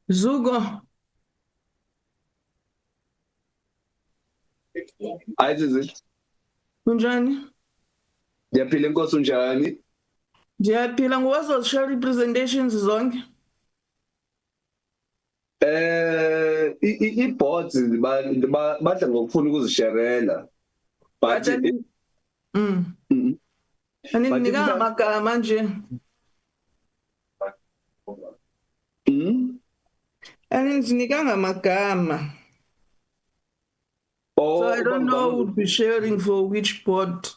Zuko, Hayi zizi, kunjani? ndiyaphila inkosi unjani? Ndiyaphila ngowazozishela ii-presentations zonke. I-boards badla ngokufuna ukuzisherela but But mm, but andinikanga amagama nje. mm, Andinikanga amagama. So I don't know who would be sharing for which board.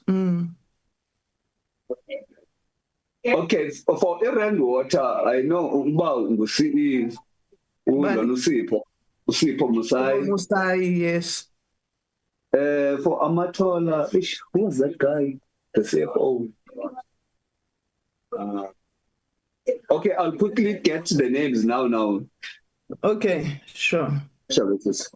okay, for i-Rand Water I know uba ngu-CE Bani? ulona Usipho Musayi. Musayi, yes. For Amatola, who's that guy? The CFO. Okay, I'll quickly get the names now. Okay, sure. Services.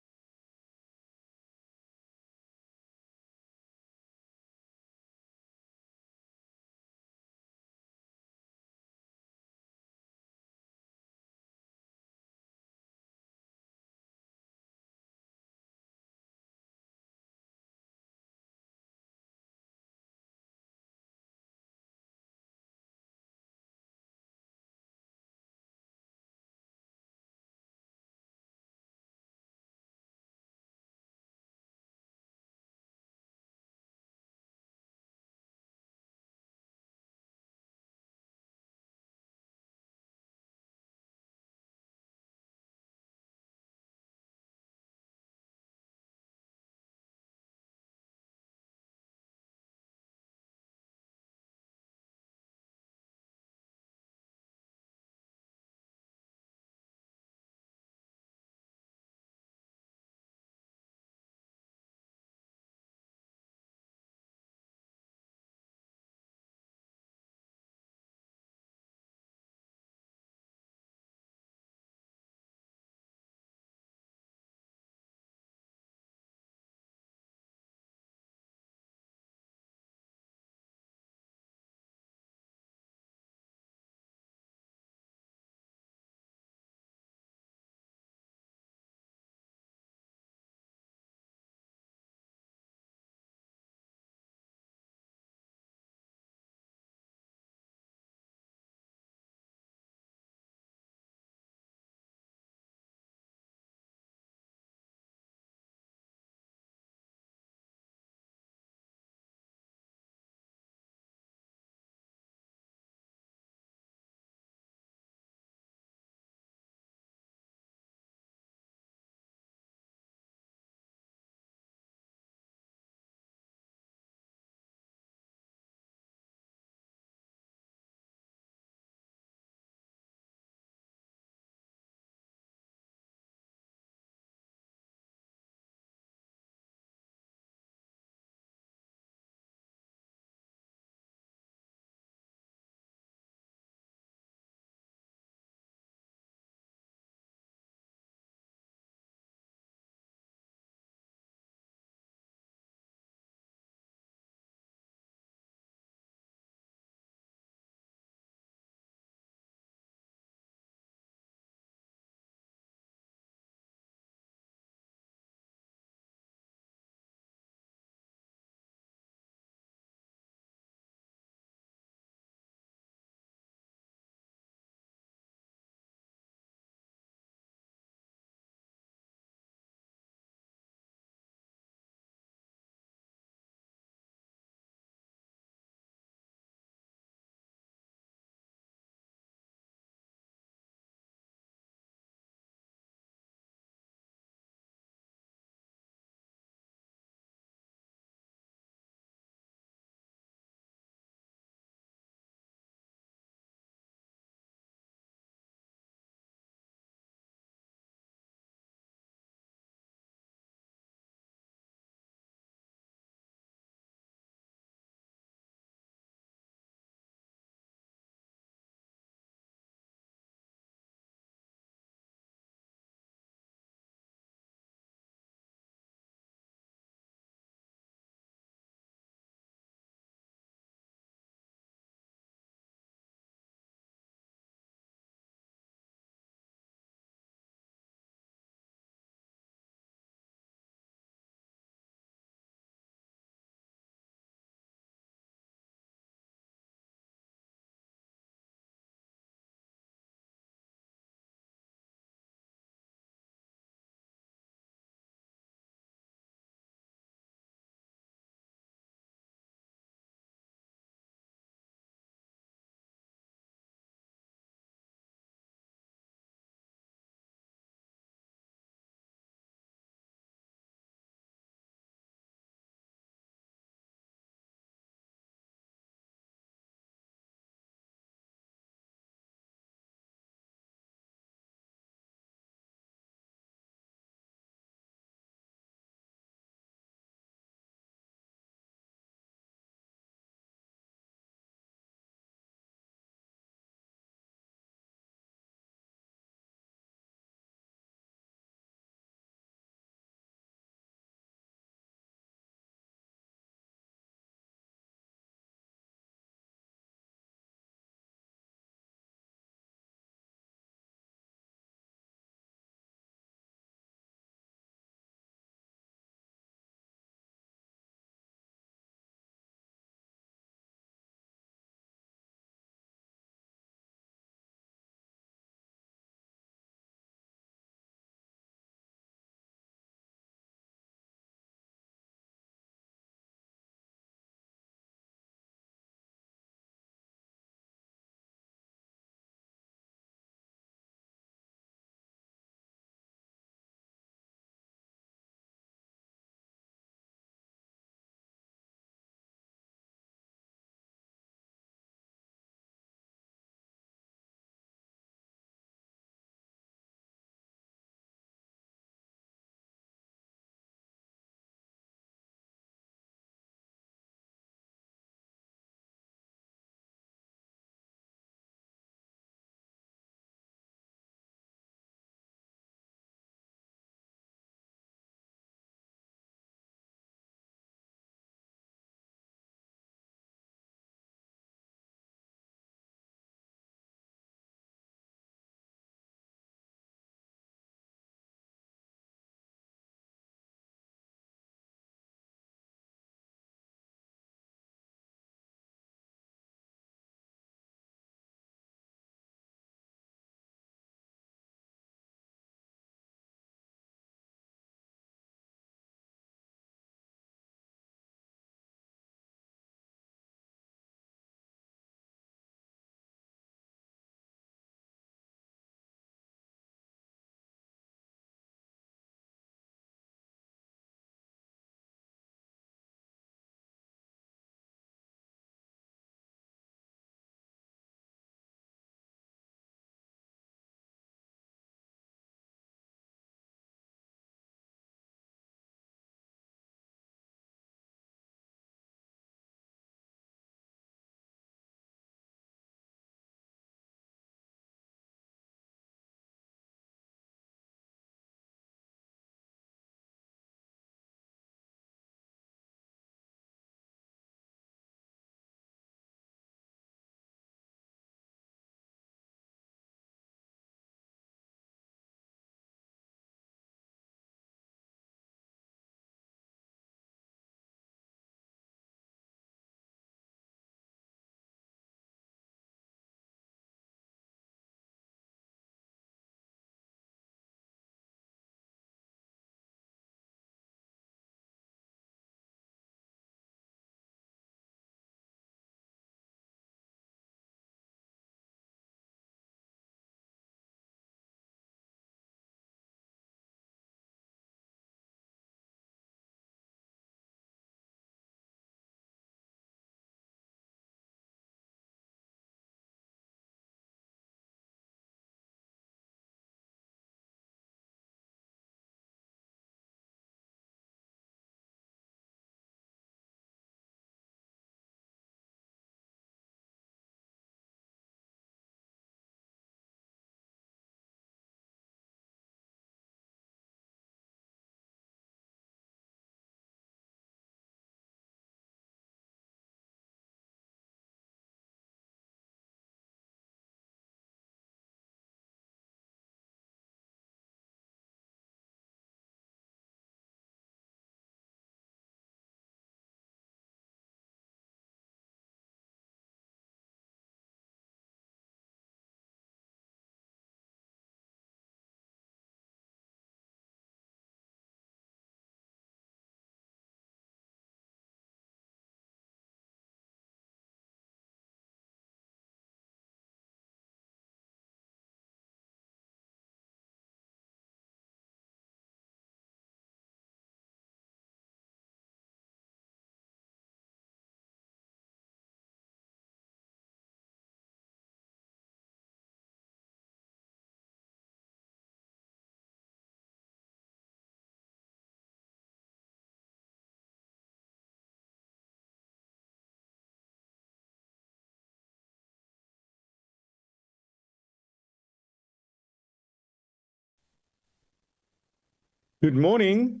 Good morning.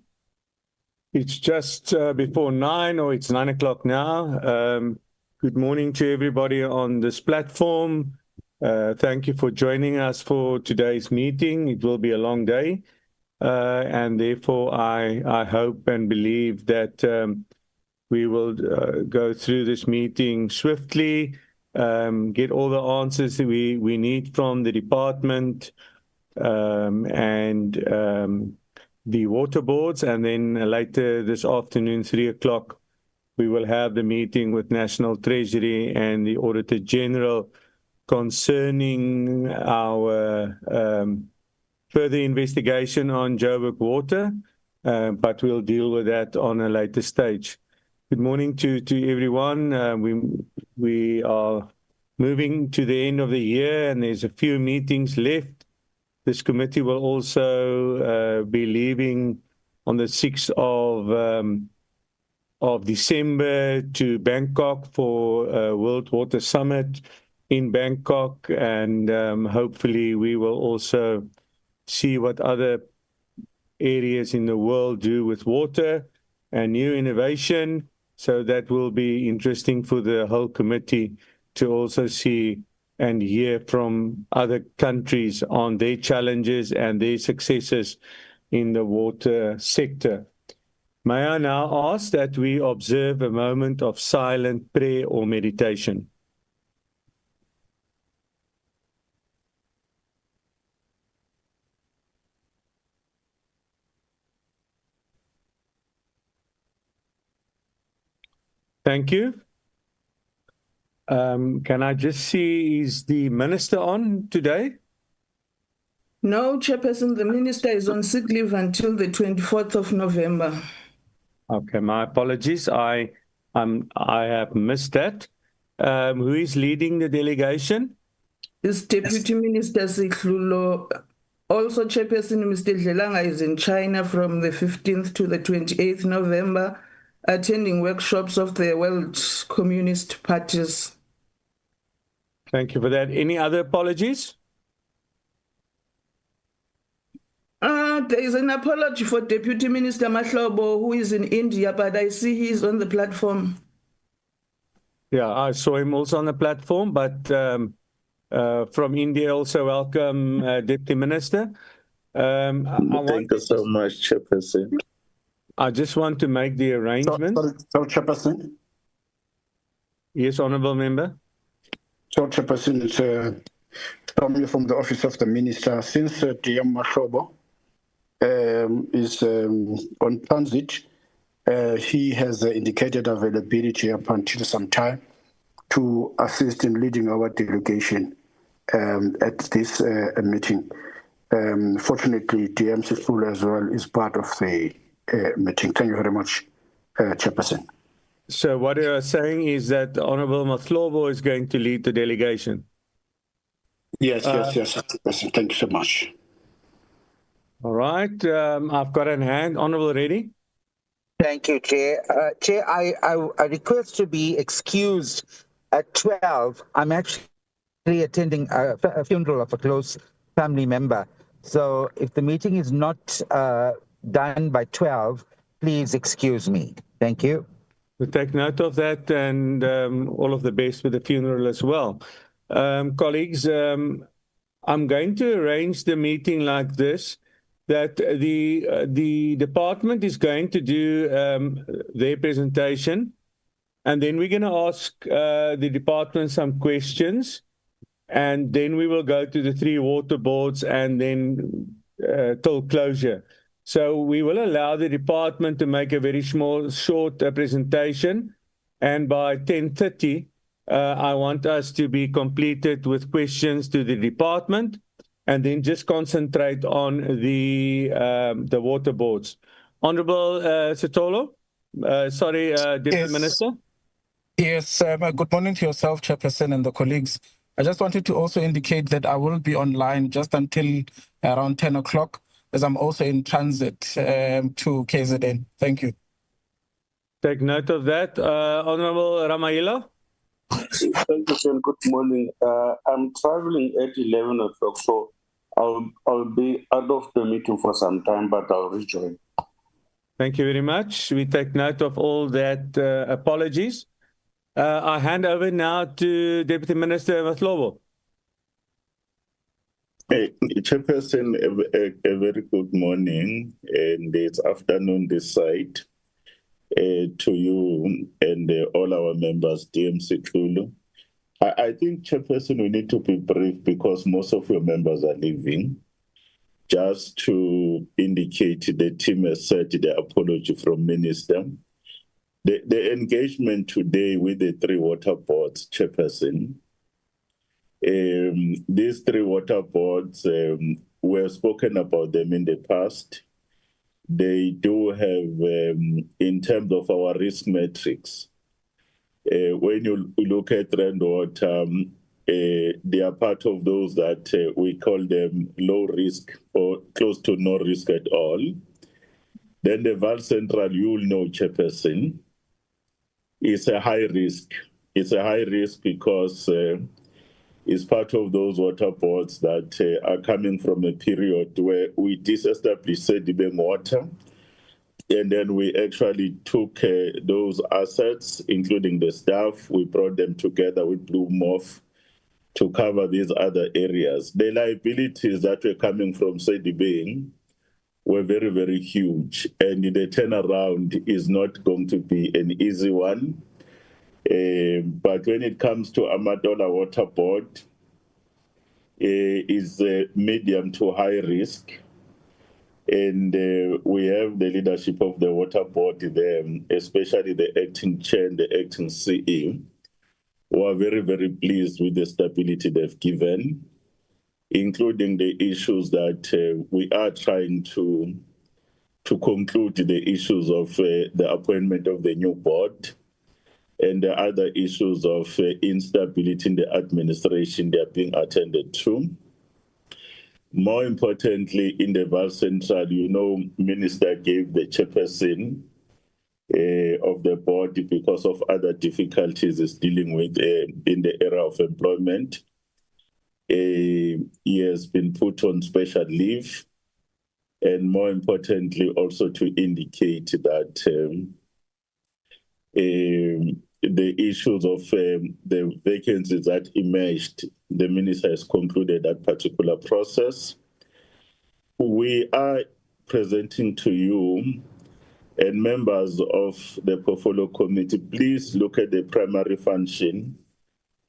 It's just before 9, or it's 9 o'clock now. Good morning to everybody on this platform. Thank you for joining us for today's meeting. It will be a long day, and therefore I hope and believe that we will go through this meeting swiftly, get all the answers that we need from the department, and the water boards, and then later this afternoon, 3 o'clock, we will have the meeting with National Treasury and the Auditor General concerning our further investigation on Joburg Water, but we'll deal with that on a later stage. Good morning to everyone. We are moving to the end of the year, and there's a few meetings left. This committee will also be leaving on the 6th of December to Bangkok for a World Water Summit in Bangkok, and hopefully we will also see what other areas in the world do with water and new innovation. So that will be interesting for the whole committee to also see and hear from other countries on their challenges and their successes in the water sector. May I now ask that we observe a moment of silent prayer or meditation. Thank you. Can I just see, is the minister on today? No, Chairperson, the minister is on sick leave until the 24th of November. Okay, my apologies. I have missed that. Who is leading the delegation? It's Deputy Minister Siklulo. Also, Chairperson Mr. Dlelanga is in China from the 15th to the 28th November, attending workshops of the World Communist Parties. Thank you for that. Any other apologies? There is an apology for Deputy Minister Mahlobo, who is in India, but I see he is on the platform. Yeah, I saw him also on the platform, but from India also welcome, Deputy Minister. Thank you so much, Chairperson. I just want to make the arrangement. So Chairperson. Yes, Honourable Member. So Chairperson, it's Tommy from the Office of the Minister. Since DM Mahlobo is on transit, he has indicated availability up until some time to assist in leading our delegation at this meeting. Fortunately, DM Sifula as well is part of the meeting. Thank you very much, Chairperson. So what you are saying is that Honourable Mahlobo is going to lead the delegation? Yes, Chairperson. Thank you so much. All right, I've got an hand. Honourable Reddy. Thank you, Chair. Chair, I request to be excused at 12. I'm actually attending a funeral of a close family member. So if the meeting is not done by 12, please excuse me. Thank you. We'll take note of that, and all of the best with the funeral as well. Colleagues, I'm going to arrange the meeting like this, that the department is going to do their presentation, and then we're going to ask the department some questions, and then we will go to the 3 water boards and then till closure. So we will allow the department to make a very short presentation, and by 10:30, I want us to be completed with questions to the department, and then just concentrate on the water boards. Honourable Sitolo, Deputy Minister. Yes, good morning to yourself, Chairperson, and the colleagues. I just wanted to also indicate that I will be online just until around 10 o'clock, as I'm also in transit to KZN. Thank you. Take note of that. Honourable Ramaila. Thank you, sir. Good morning. I'm traveling at 11 o'clock, so I'll be out of the meeting for some time, but I'll rejoin. Thank you very much. We take note of all that apologies. I hand over now to Deputy Minister Amatola. Chairperson, a very good morning, and it's afternoon this side to you and all our members, DMC Kulu. I think, Chairperson, we need to be brief because most of your members are leaving. Just to indicate the team has said the apology from Minister. The engagement today with the three water boards, Chairperson, these three water boards, we have spoken about them in the past. They do have, in terms of our risk metrics, when you look at Rand Water, they are part of those that we call them low risk or close to no risk at all. Then the Vaal Central, you will know, Chairperson, is a high risk. It's a high risk because it's part of those water boards that are coming from a period where we disestablished Sedibeng Water, and then we actually took those assets, including the staff, we brought them together with Blue Morph to cover these other areas. The liabilities that were coming from Sedibeng were very, very huge, and the turnaround is not going to be an easy one. But when it comes to Amatola Water Board, is medium to high risk. And we have the leadership of the water board there, especially the acting chair and the acting CE, who are very, very pleased with the stability they've given, including the issues that we are trying to conclude the issues of the appointment of the new board and the other issues of instability in the administration. They are being attended to. More importantly, in the Vaal Central, you know, Minister gave the chairperson of the board because of other difficulties is dealing with in the area of employment. He has been put on special leave, and more importantly, also to indicate that the issues of the vacancies that emerged, the minister has concluded that particular process. We are presenting to you and members of the portfolio committee, please look at the primary function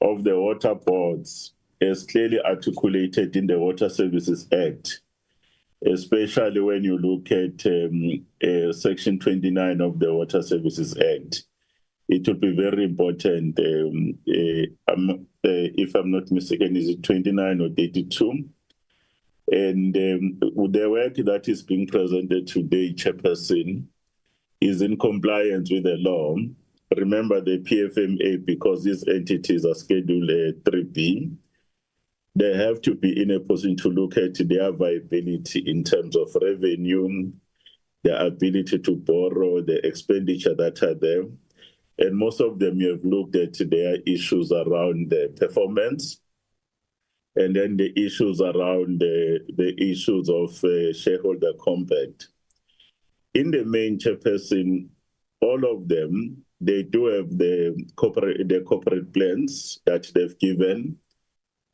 of the water boards as clearly articulated in the Water Services Act, especially when you look at Section 29 of the Water Services Act. It will be very important, if I'm not mistaken, is it 29 or 32? And the work that is being presented today, Chairperson, is in compliance with the law. Remember the PFMA, because these entities are Schedule 3B, they have to be in a position to look at their viability in terms of revenue, their ability to borrow, the expenditure that are there. And most of them you have looked at their issues around the performance, and then the issues around the issues of shareholder compact. In the main, Chairperson, all of them, they do have the corporate plans that they've given,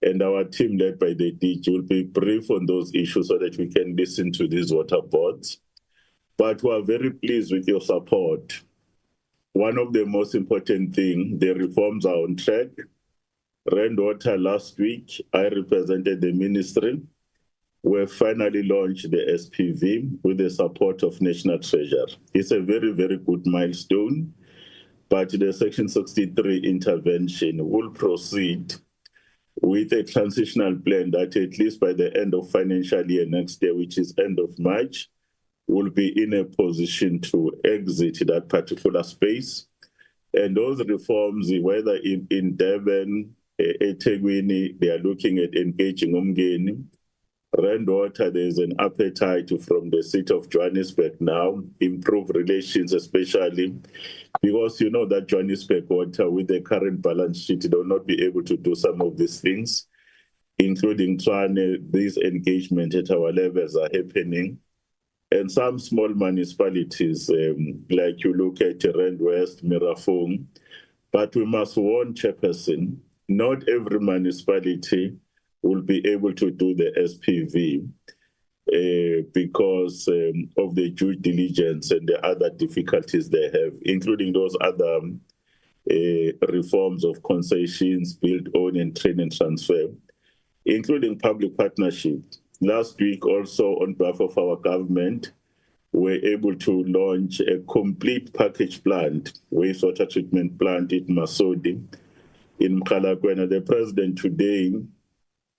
and our team led by the DG will be brief on those issues so that we can listen to these water boards. But we are very pleased with your support. One of the most important things, the reforms are on track. Rand Water last week, I represented the ministry. We finally launched the SPV with the support of National Treasury. It's a very, very good milestone, but the Section 63 intervention will proceed with a transitional plan that at least by the end of financial year next year, which is end of March, will be in a position to exit that particular space. And those reforms, whether in Durban, eThekwini, they are looking at engaging Umgeni. Rand Water, there's an appetite from the city of Johannesburg now, improve relations, especially because you know that Johannesburg Water, with the current balance sheet, they will not be able to do some of these things. including Tshwane, these engagements at our levels are happening. And some small municipalities, like you look at Rand West, Mirafong, but we must warn Chairperson, not every municipality will be able to do the SPV because of the due diligence and the other difficulties they have, including those other reforms of concessions, build, own, and train and transfer, including public partnership. Last week, also on behalf of our government, we were able to launch a complete package plant, wastewater treatment plant in Masodi, in Mkhalakwana. The president today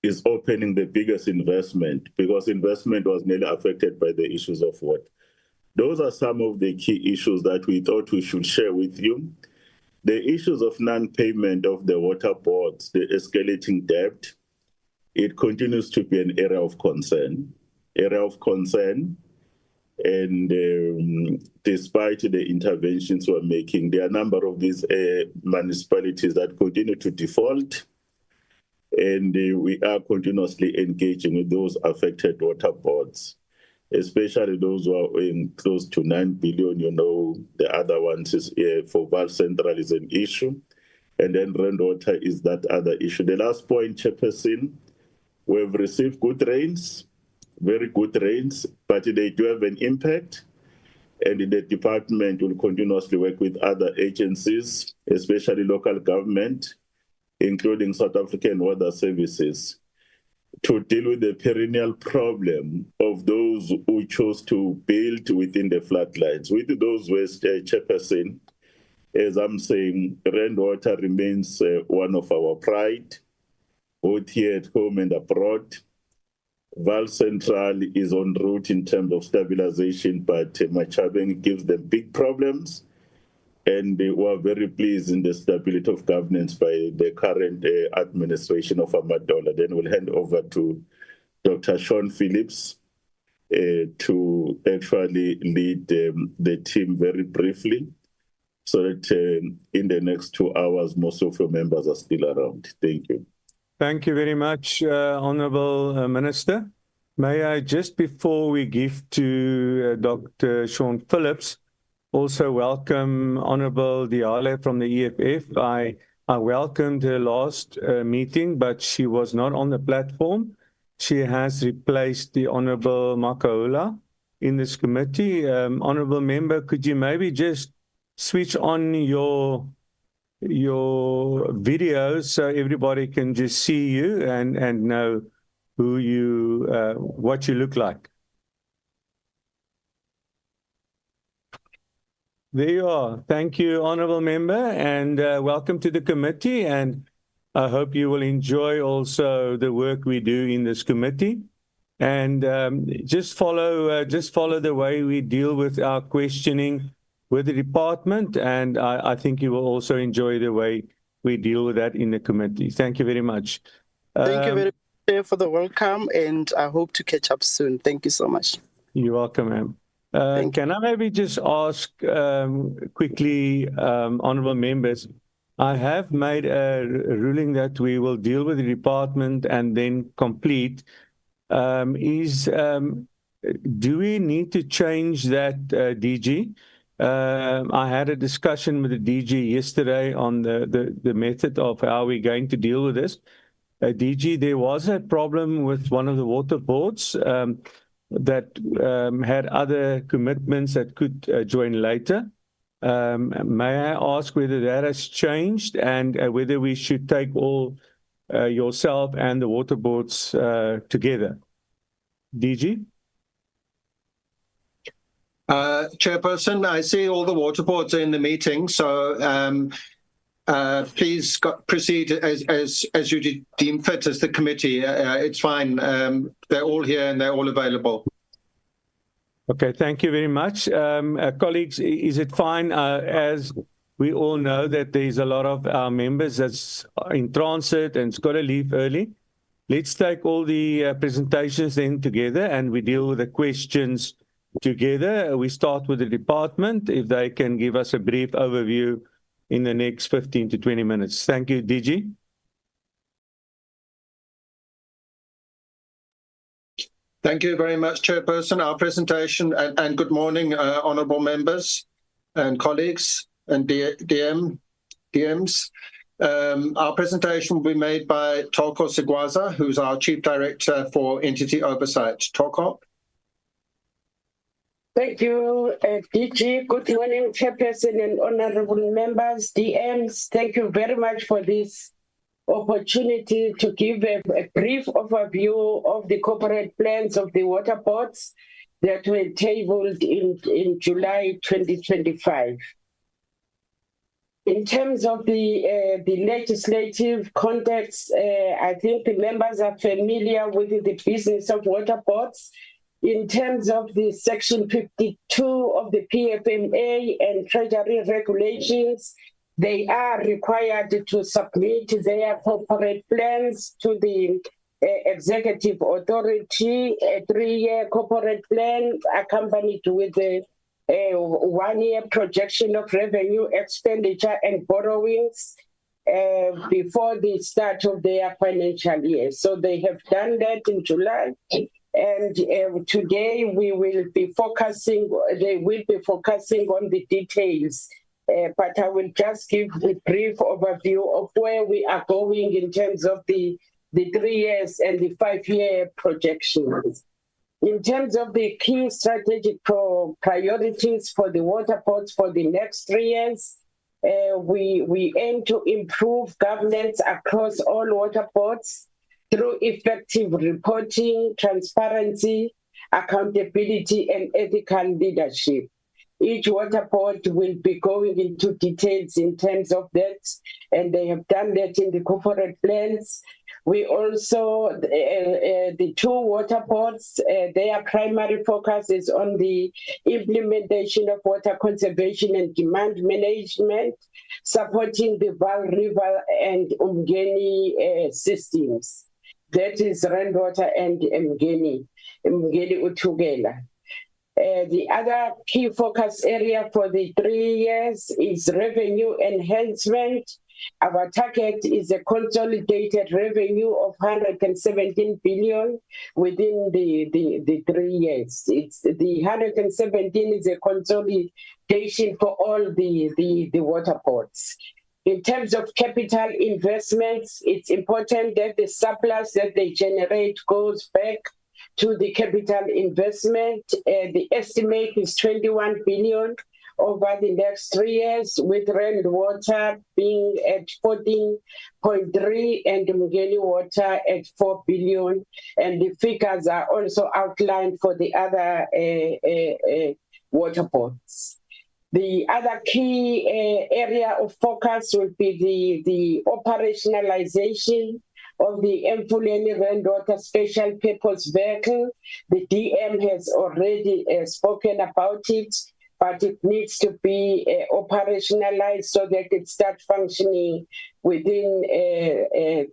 is opening the biggest investment because investment was nearly affected by the issues of water. Those are some of the key issues that we thought we should share with you. The issues of non-payment of the water boards, the escalating debt, it continues to be an area of concern. And despite the interventions we're making, there are a number of these municipalities that continue to default, and we are continuously engaging with those affected water boards, especially those who are in close to 9 billion. You know, the other ones is for Vaal Central is an issue, and then Rand Water is that other issue. The last point, Chairperson, we've received good rains, very good rains, but they do have an impact. And the department will continuously work with other agencies, especially local government, including South African Water Services, to deal with the perennial problem of those who chose to build within the floodlines. With those West Chairperson, as I'm saying, Rand Water remains one of our pride, both here at home and abroad. Vaal Central is en route in terms of stabilization, but Machabeng gives them big problems. And we are very pleased in the stability of governance by the current administration of Amatola. Then we'll hand over to Dr. Sean Phillips to actually lead the team very briefly, so that in the next 2 hours, most of your members are still around. Thank you. Thank you very much, Honourable Minister. May I, just before we give to Dr. Sean Phillips, also welcome Honourable Diale from the EFF. I welcomed her last meeting, but she was not on the platform. She has replaced the Honourable Makaula in this committee. Honourable Member, could you maybe just switch on your videos so everybody can just see you and know who you, what you look like? There you are. Thank you, Honourable Member, and welcome to the committee. And I hope you will enjoy also the work we do in this committee. And just follow the way we deal with our questioning with the department, and I think you will also enjoy the way we deal with that in the committee. Thank you very much. Thank you very much for the welcome, and I hope to catch up soon. Thank you so much. You're welcome, ma'am. Can I maybe just ask quickly, honourable members, I have made a ruling that we will deal with the department and then complete. Do we need to change that, DG? I had a discussion with the DG yesterday on the method of how we're going to deal with this. DG, there was a problem with one of the water boards that had other commitments that could join later. May I ask whether that has changed and whether we should take all yourself and the water boards together? DG? Chairperson, I see all the water boards are in the meeting, so please proceed as you deem fit as the committee. It's fine. They're all here and they're all available. Okay, thank you very much. Colleagues, is it fine, as we all know that there's a lot of our members that's in transit and it's got to leave early? Let's take all the presentations then together and we deal with the questions together. We start with the department, if they can give us a brief overview in the next 15 to 20 minutes. Thank you, DG. Thank you very much, Chairperson. Our presentation, and good morning, honourable members and colleagues and DMs. Our presentation will be made by Toko Sigwaza, who's our Chief Director for Entity Oversight. Toko. Thank you, DG. Good morning, Chairperson and honourable members, DMs. Thank you very much for this opportunity to give a brief overview of the corporate plans of the water boards that were tabled in July 2025. In terms of the legislative context, I think the members are familiar with the business of water boards. In terms of the Section 52 of the PFMA and Treasury regulations, they are required to submit their corporate plans to the Executive Authority, a 3-year corporate plan accompanied with a 1-year projection of revenue, expenditure, and borrowings before the start of their financial year. So they have done that in July. And today they will be focusing on the details. But I will just give a brief overview of where we are going in terms of the 3 years and the 5-year projections. In terms of the key strategic priorities for the water boards for the next 3 years, we aim to improve governance across all water boards through effective reporting, transparency, accountability, and ethical leadership. Each water board will be going into details in terms of that, and they have done that in the corporate plans. We also, the 2 water boards, their primary focus is on the implementation of water conservation and demand management, supporting the Vaal River and Umgeni systems. That is Rainwater and Umgeni Utugela. The other key focus area for the 3 years is revenue enhancement. Our target is a consolidated revenue of 117 billion within the 3 years. It's the 117 is a consolidation for all the water boards. In terms of capital investments, it's important that the surplus that they generate goes back to the capital investment. The estimate is 21 billion over the next 3 years, with Rainwater being at 14.3 and Umgeni Water at 4 billion. And the figures are also outlined for the other water boards. The other key area of focus will be the operationalization of the Mfuleni Rainwater Special Purpose Vehicle. The DM has already spoken about it, but it needs to be operationalized so that it starts functioning within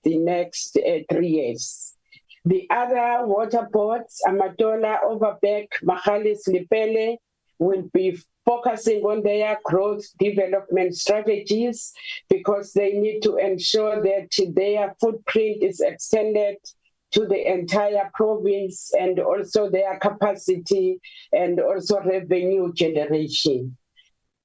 the next 3 years. The other water boards, Amatola, Overbeck, Magalies, Lepelle, will be focusing on their growth development strategies because they need to ensure that their footprint is extended to the entire province, and also their capacity and also revenue generation.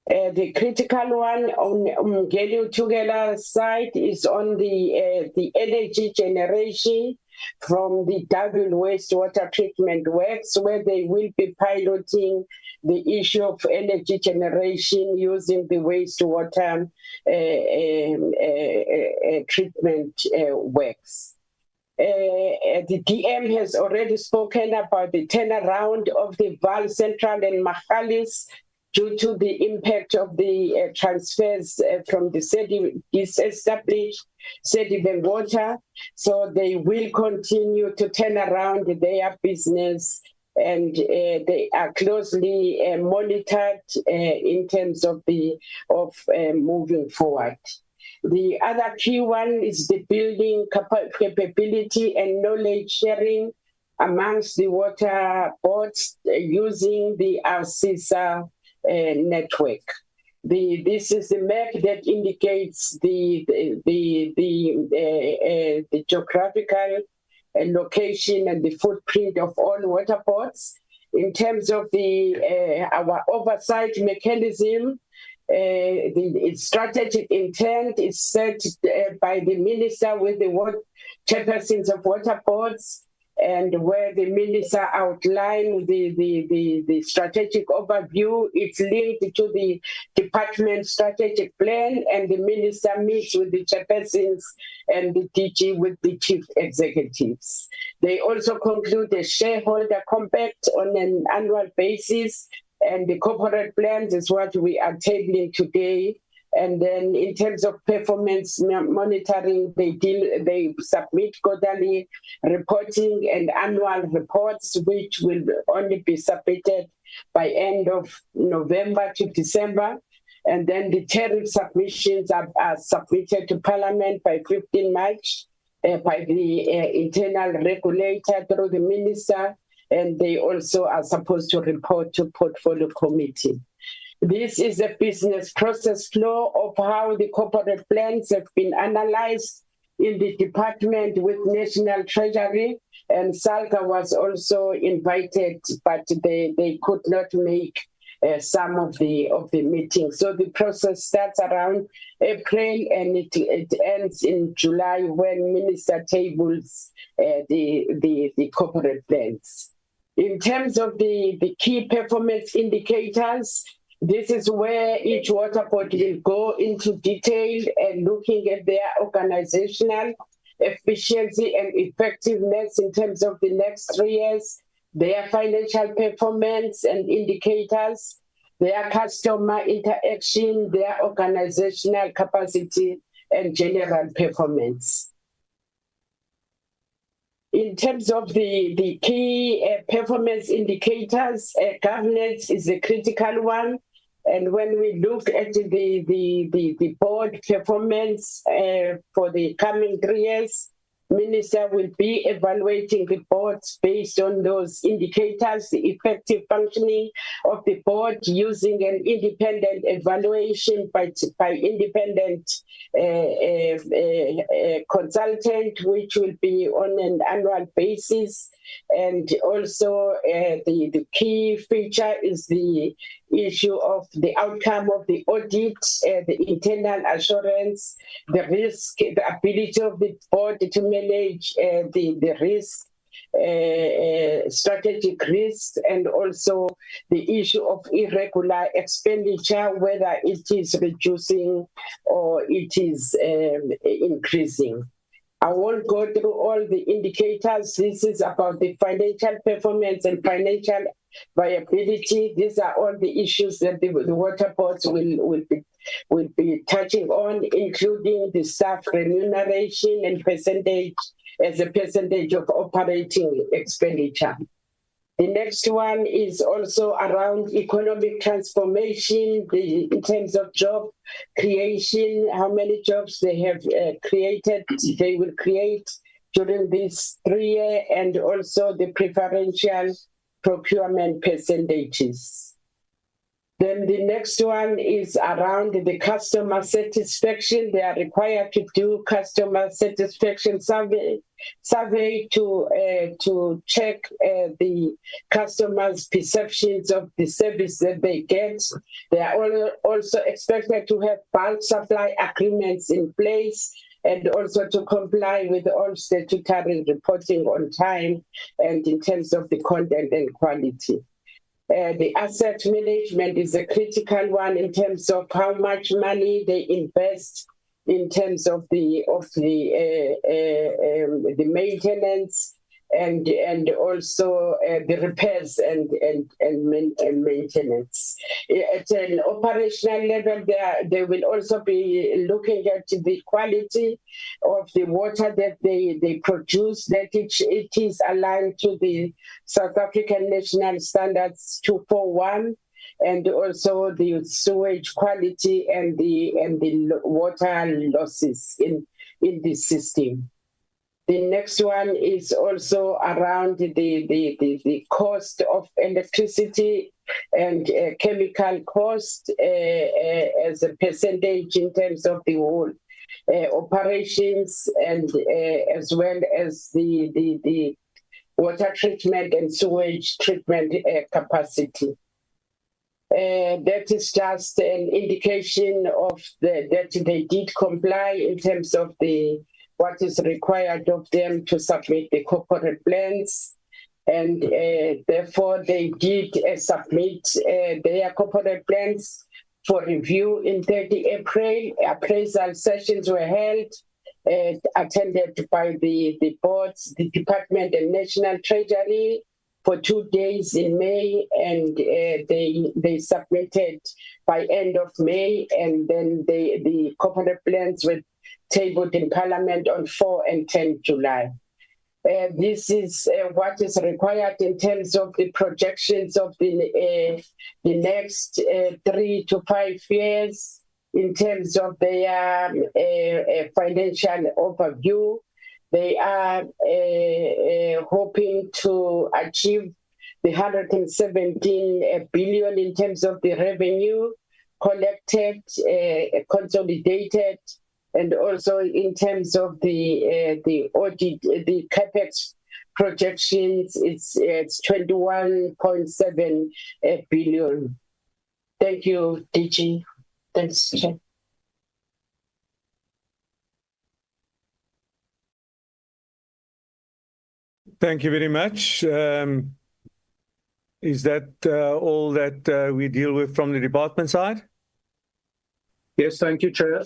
The critical one on Umgeni Utugela side is on the energy generation from the double wastewater treatment works, where they will be piloting the issue of energy generation using the wastewater treatment works. The DM has already spoken about the turnaround of the Vaal Central and Magalies due to the impact of the transfers from the disestablished sediment water. So they will continue to turn around their business, and they are closely monitored in terms of moving forward. The other key one is the building capability and knowledge sharing amongst the water boards using the ARCISA network. This is the map that indicates the geographical location and the footprint of all water boards. In terms of our oversight mechanism, the strategic intent is set by the minister with the chairpersons of water boards, and where the minister outlined the strategic overview. It's linked to the department strategic plan, and the minister meets with the chairpersons and the DG with the chief executives. They also conclude a shareholder compact on an annual basis, and the corporate plans is what we are tabling today. And then in terms of performance monitoring, they submit quarterly reporting and annual reports, which will only be submitted by end of November to December. And then the tariff submissions are submitted to Parliament by 15 March by the internal regulator through the minister, and they also are supposed to report to Portfolio Committee. This is a business process flow of how the corporate plans have been analyzed in the department with National Treasury, and SALGA was also invited, but they could not make some of the meetings. So the process starts around April and it ends in July when Minister tables the corporate plans. In terms of the key performance indicators, this is where each water board will go into detail and looking at their organizational efficiency and effectiveness in terms of the next 3 years, their financial performance and indicators, their customer interaction, their organizational capacity, and general performance. In terms of the key performance indicators, governance is a critical one. And when we look at the board performance for the coming 3 years, Minister will be evaluating the boards based on those indicators, the effective functioning of the board using an independent evaluation by independent consultant, which will be on an annual basis. And also the key feature is the issue of the outcome of the audit, the internal assurance, the risk, the ability of the board to manage the risk, strategic risk, and also the issue of irregular expenditure, whether it is reducing or it is increasing. I won't go through all the indicators. This is about the financial performance and financial viability. These are all the issues that the water boards will be touching on, including the staff remuneration and percentage as a percentage of operating expenditure. The next one is also around economic transformation, in terms of job creation, how many jobs they have created, they will create during this 3 year, and also the preferential procurement percentages. Then the next one is around the customer satisfaction. They are required to do customer satisfaction survey to check the customers' perceptions of the service that they get. They are also expected to have bulk supply agreements in place, and also to comply with all statutory reporting on time and in terms of the content and quality. The asset management is a critical one in terms of how much money they invest in terms of the maintenance and also the repairs and maintenance. At an operational level, they will also be looking at the quality of the water that they produce, that it is aligned to the South African National Standards 241, and also the sewage quality and the water losses in the system. The next one is also around the cost of electricity and chemical cost as a percentage in terms of the whole operations and as well as the water treatment and sewage treatment capacity. That is just an indication of that they did comply in terms of what is required of them to submit the corporate plans. And therefore, they did submit their corporate plans for review in 30 April. Appraisal sessions were held, attended by the boards, the Department and National Treasury for 2 days in May, and they submitted by end of May, and then the corporate plans were tabled in Parliament on 4 and 10 July. This is what is required in terms of the projections of the next 3 to 5 years in terms of their financial overview. They are hoping to achieve the 117 billion in terms of the revenue collected, consolidated, and also in terms of the audit, the capex projections, it's 21.7 billion. Thank you, DG. Thanks, Chair. Thank you very much. Is that all that we deal with from the department side? Yes, thank you, Chair.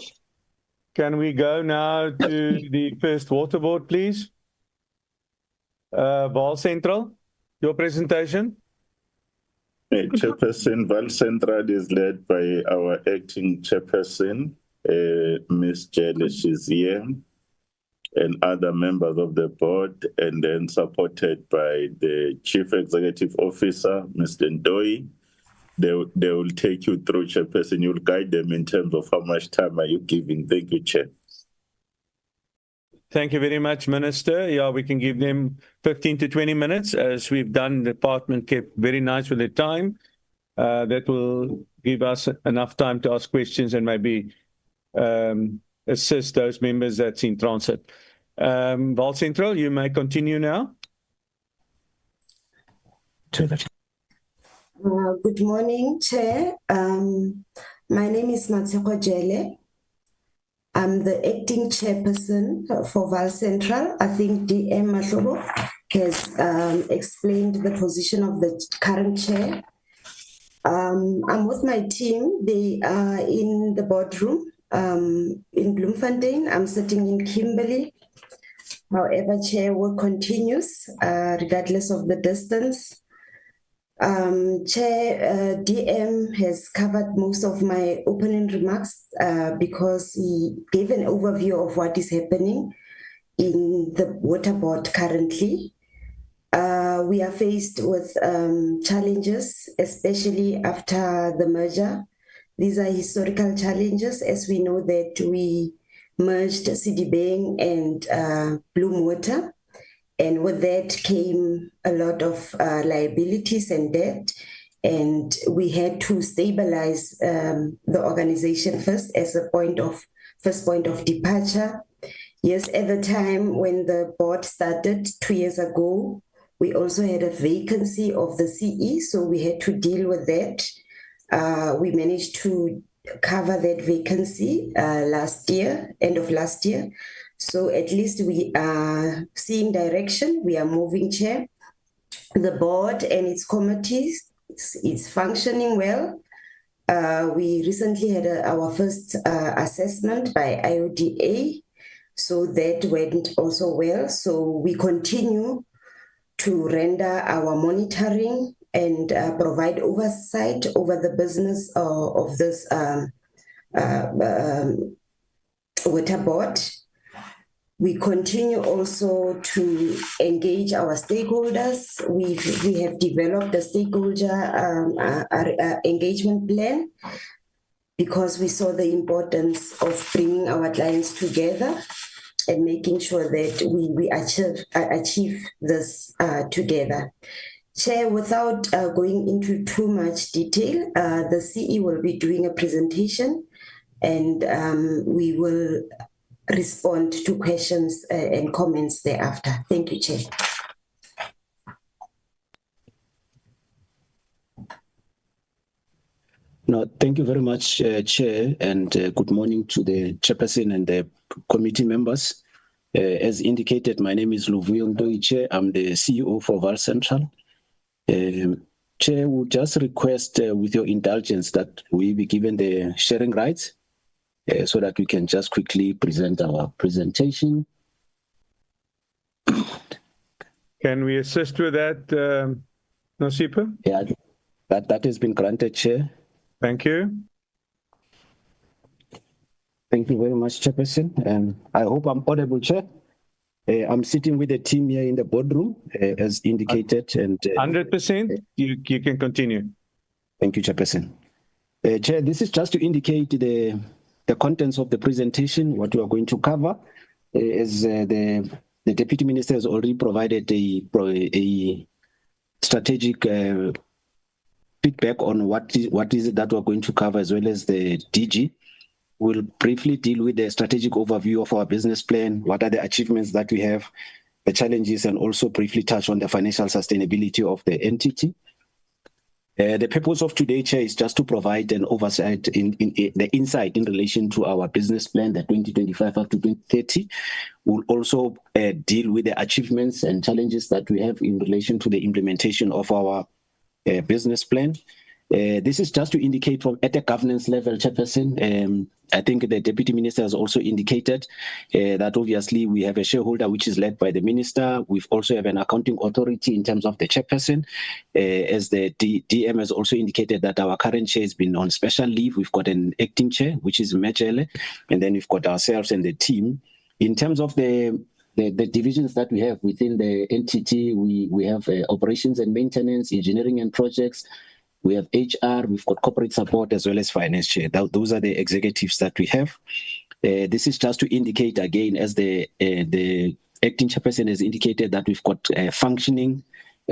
Can we go now to the first water board, please? Vaal Central, your presentation. Chairperson, Vaal Central is led by our acting chairperson, Ms. Jelle, she's here, and other members of the board, and then supported by the Chief Executive Officer, Mr. Ndoi. They will take you through, Chairperson. You'll guide them in terms of how much time are you giving. Thank you, Chair. Thank you very much, Minister. Yeah, we can give them 15 to 20 minutes, as we've done. The department kept very nice with their time. That will give us enough time to ask questions and maybe assist those members that's in transit. Vaal Central, you may continue now. Good morning, Chair. My name is Matshego Jelle. I'm the acting chairperson for Vaal Central. I think DM Mahlobo has explained the position of the current chair. I'm with my team. They are in the boardroom in Bloemfontein. I'm sitting in Kimberley. However, Chair, work continues regardless of the distance. Chair, DM has covered most of my opening remarks because he gave an overview of what is happening in the water board currently. We are faced with challenges, especially after the merger. These are historical challenges, as we know that we merged Citibank and Bloem Water. And with that came a lot of liabilities and debt. And we had to stabilize the organization first as a first point of departure. Yes, at the time when the board started 2 years ago, we also had a vacancy of the CE, so we had to deal with that. We managed to cover that vacancy last year, end of last year. So at least we are seeing direction. We are moving, Chair. The board and its committees, it's functioning well. We recently had our first assessment by IODA, so that went also well. So we continue to render our monitoring and provide oversight over the business of this water board. We continue also to engage our stakeholders. We have developed a stakeholder engagement plan because we saw the importance of bringing our clients together and making sure that we achieve this together. Chair, without going into too much detail, the CE will be doing a presentation, and we will respond to questions and comments thereafter. Thank you, Chair. No, thank you very much, Chair, and good morning to the Chairperson and the committee members. As indicated, my name is Luvuyo Ndoiche. I'm the CEO for Vaal Central. Chair, would just request, with your indulgence, that we be given the sharing rights so that we can just quickly present our presentation. Can we assist with that, Nosipa? Yeah, that has been granted, Chair. Thank you. Thank you very much, Chairperson. I hope I'm audible, Chair. I'm sitting with the team here in the boardroom, as indicated. 100%. You can continue. Thank you, Chairperson. Chair, this is just to indicate the contents of the presentation, what we are going to cover. As the Deputy Minister has already provided a strategic feedback on what is it that we're going to cover, as well as the DG. We'll briefly deal with the strategic overview of our business plan, what are the achievements that we have, the challenges, and also briefly touch on the financial sustainability of the entity. The purpose of today, Chair, is just to provide an oversight in the insight in relation to our business plan, the 2025 up to 2030. We'll also deal with the achievements and challenges that we have in relation to the implementation of our business plan. This is just to indicate from at a governance level, Chairperson. I think the Deputy Minister has also indicated that obviously we have a shareholder which is led by the Minister. We've also have an accounting authority in terms of the Chairperson. As the DM has also indicated that our current chair has been on special leave. We've got an acting chair, which is Mejele, and then we've got ourselves and the team. In terms of the divisions that we have within the entity, we have operations and maintenance, engineering and projects. We have HR, we've got corporate support, as well as finance chair. Those are the executives that we have. This is just to indicate again, as the acting chairperson has indicated, that we've got a functioning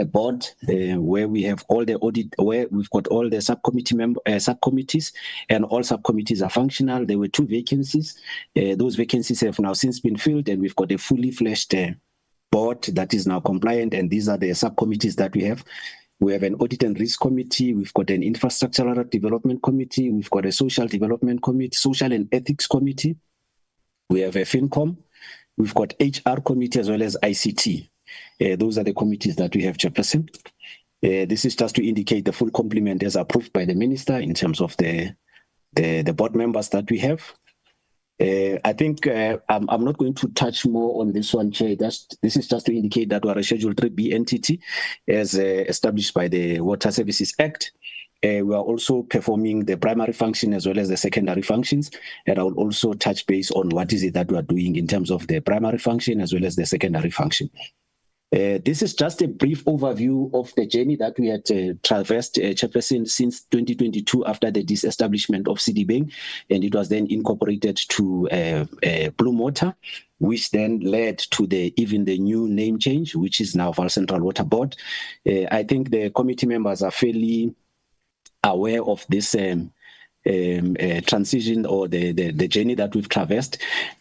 board where we have all the audit, where we've got all the subcommittees, and all subcommittees are functional. There were 2 vacancies. Those vacancies have now since been filled, and we've got a fully fleshed board that is now compliant, and these are the subcommittees that we have. We have an audit and risk committee. We've got an infrastructural development committee. We've got a social development committee, social and ethics committee. We have a FinCom. We've got HR committee as well as ICT. Those are the committees that we have, Chairperson. This is just to indicate the full complement as approved by the Minister in terms of the board members that we have. I think I'm not going to touch more on this one, Chair. This is just to indicate that we are a Schedule 3B entity as established by the Water Services Act. We are also performing the primary function as well as the secondary functions. And I will also touch base on what is it that we are doing in terms of the primary function as well as the secondary function. This is just a brief overview of the journey that we had traversed, Chairperson, since 2022 after the disestablishment of Citibank, and it was then incorporated to Blue Water, which then led to even the new name change, which is now Vaal Central Water Board. I think the committee members are fairly aware of this transition or the journey that we've traversed.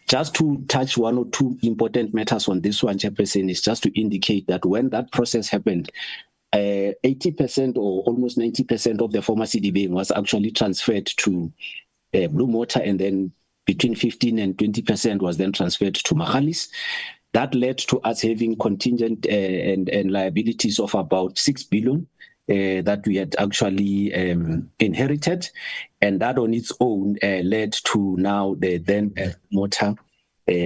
Just to touch 1 or 2 important matters on this one, Chairperson, is just to indicate that when that process happened, 80% or almost 90% of the former CDB was actually transferred to Blue Water, and then between 15 and 20% was then transferred to Mahalis. That led to us having contingent and liabilities of about 6 billion. That we had actually inherited, and that on its own led to now the then Water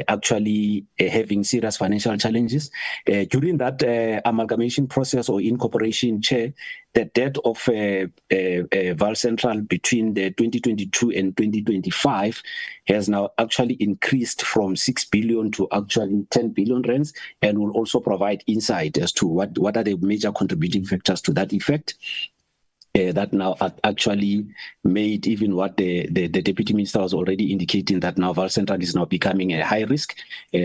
actually having serious financial challenges. During that amalgamation process or incorporation, Chair, the debt of Vaal Central between the 2022 and 2025 has now actually increased from 6 billion to actually 10 billion rands, and will also provide insight as to what are the major contributing factors to that effect. That now actually made even what the Deputy Minister was already indicating, that now Vaal Central is now becoming a high risk,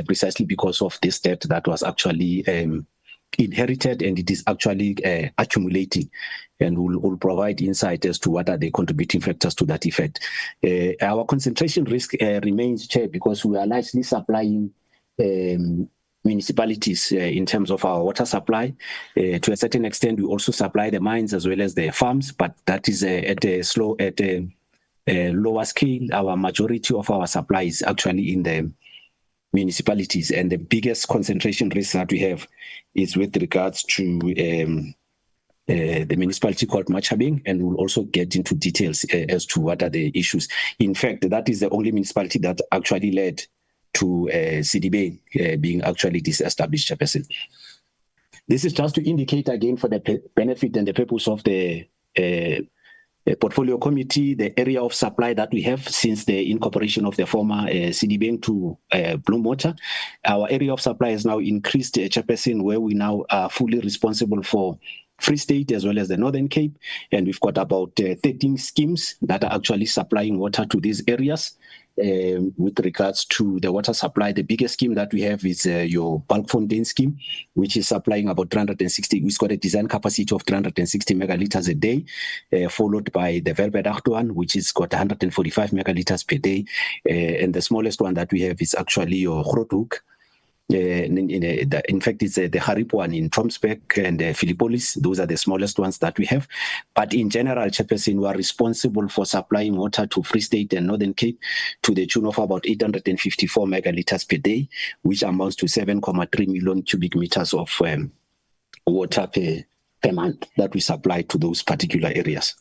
precisely because of this debt that was actually inherited and it is actually accumulating, and we'll provide insight as to what are the contributing factors to that effect. Our concentration risk remains, Chair, because we are largely supplying municipalities in terms of our water supply. To a certain extent, we also supply the mines as well as the farms, but that is at a lower scale. Our majority of our supply is actually in the municipalities, and the biggest concentration risk that we have is with regards to the municipality called Machabeng, and we'll also get into details as to what are the issues. In fact, that is the only municipality that actually led to CDB being actually disestablished, Chairperson. This is just to indicate again for the benefit and the purpose of the portfolio committee, the area of supply that we have since the incorporation of the former CDB to Bloom Water. Our area of supply has now increased, Chairperson, where we now are fully responsible for Free State as well as the Northern Cape, and we've got about 13 schemes that are actually supplying water to these areas. With regards to the water supply, the biggest scheme that we have is your Bulk Fontaine scheme, which is supplying about 360. We've got a design capacity of 360 megalitres a day, followed by the Velbedachto one, which has got 145 megalitres per day, and the smallest one that we have is actually your Groothoek. In fact, it's the Harip one in Tromsburg and Philippolis. Those are the smallest ones that we have. But in general, Chairperson, we are responsible for supplying water to Free State and Northern Cape to the tune of about 854 megalitres per day, which amounts to 7.3 million cubic meters of water per month that we supply to those particular areas.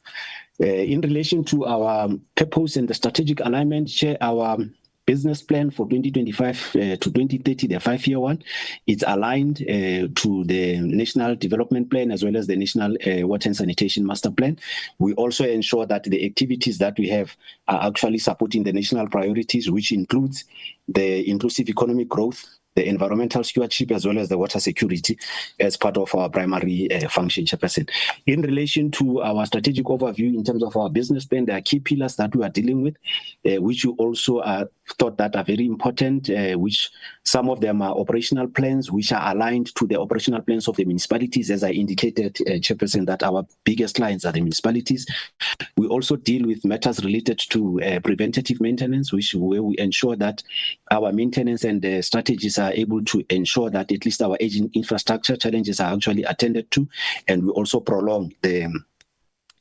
In relation to our purpose and the strategic alignment, Chair, our business plan for 2025 to 2030, the 5-year one, it's aligned to the National Development Plan as well as the National Water and Sanitation Master Plan. We also ensure that the activities that we have are actually supporting the national priorities, which includes the inclusive economic growth, the environmental stewardship, as well as the water security as part of our primary function, Chairperson. In relation to our strategic overview in terms of our business plan, there are key pillars that we are dealing with, which you also thought that are very important, which some of them are operational plans, which are aligned to the operational plans of the municipalities. As I indicated, Chairperson, that our biggest clients are the municipalities. We also deal with matters related to preventative maintenance, where we ensure that our maintenance and strategies are able to ensure that at least our aging infrastructure challenges are actually attended to, and we also prolong the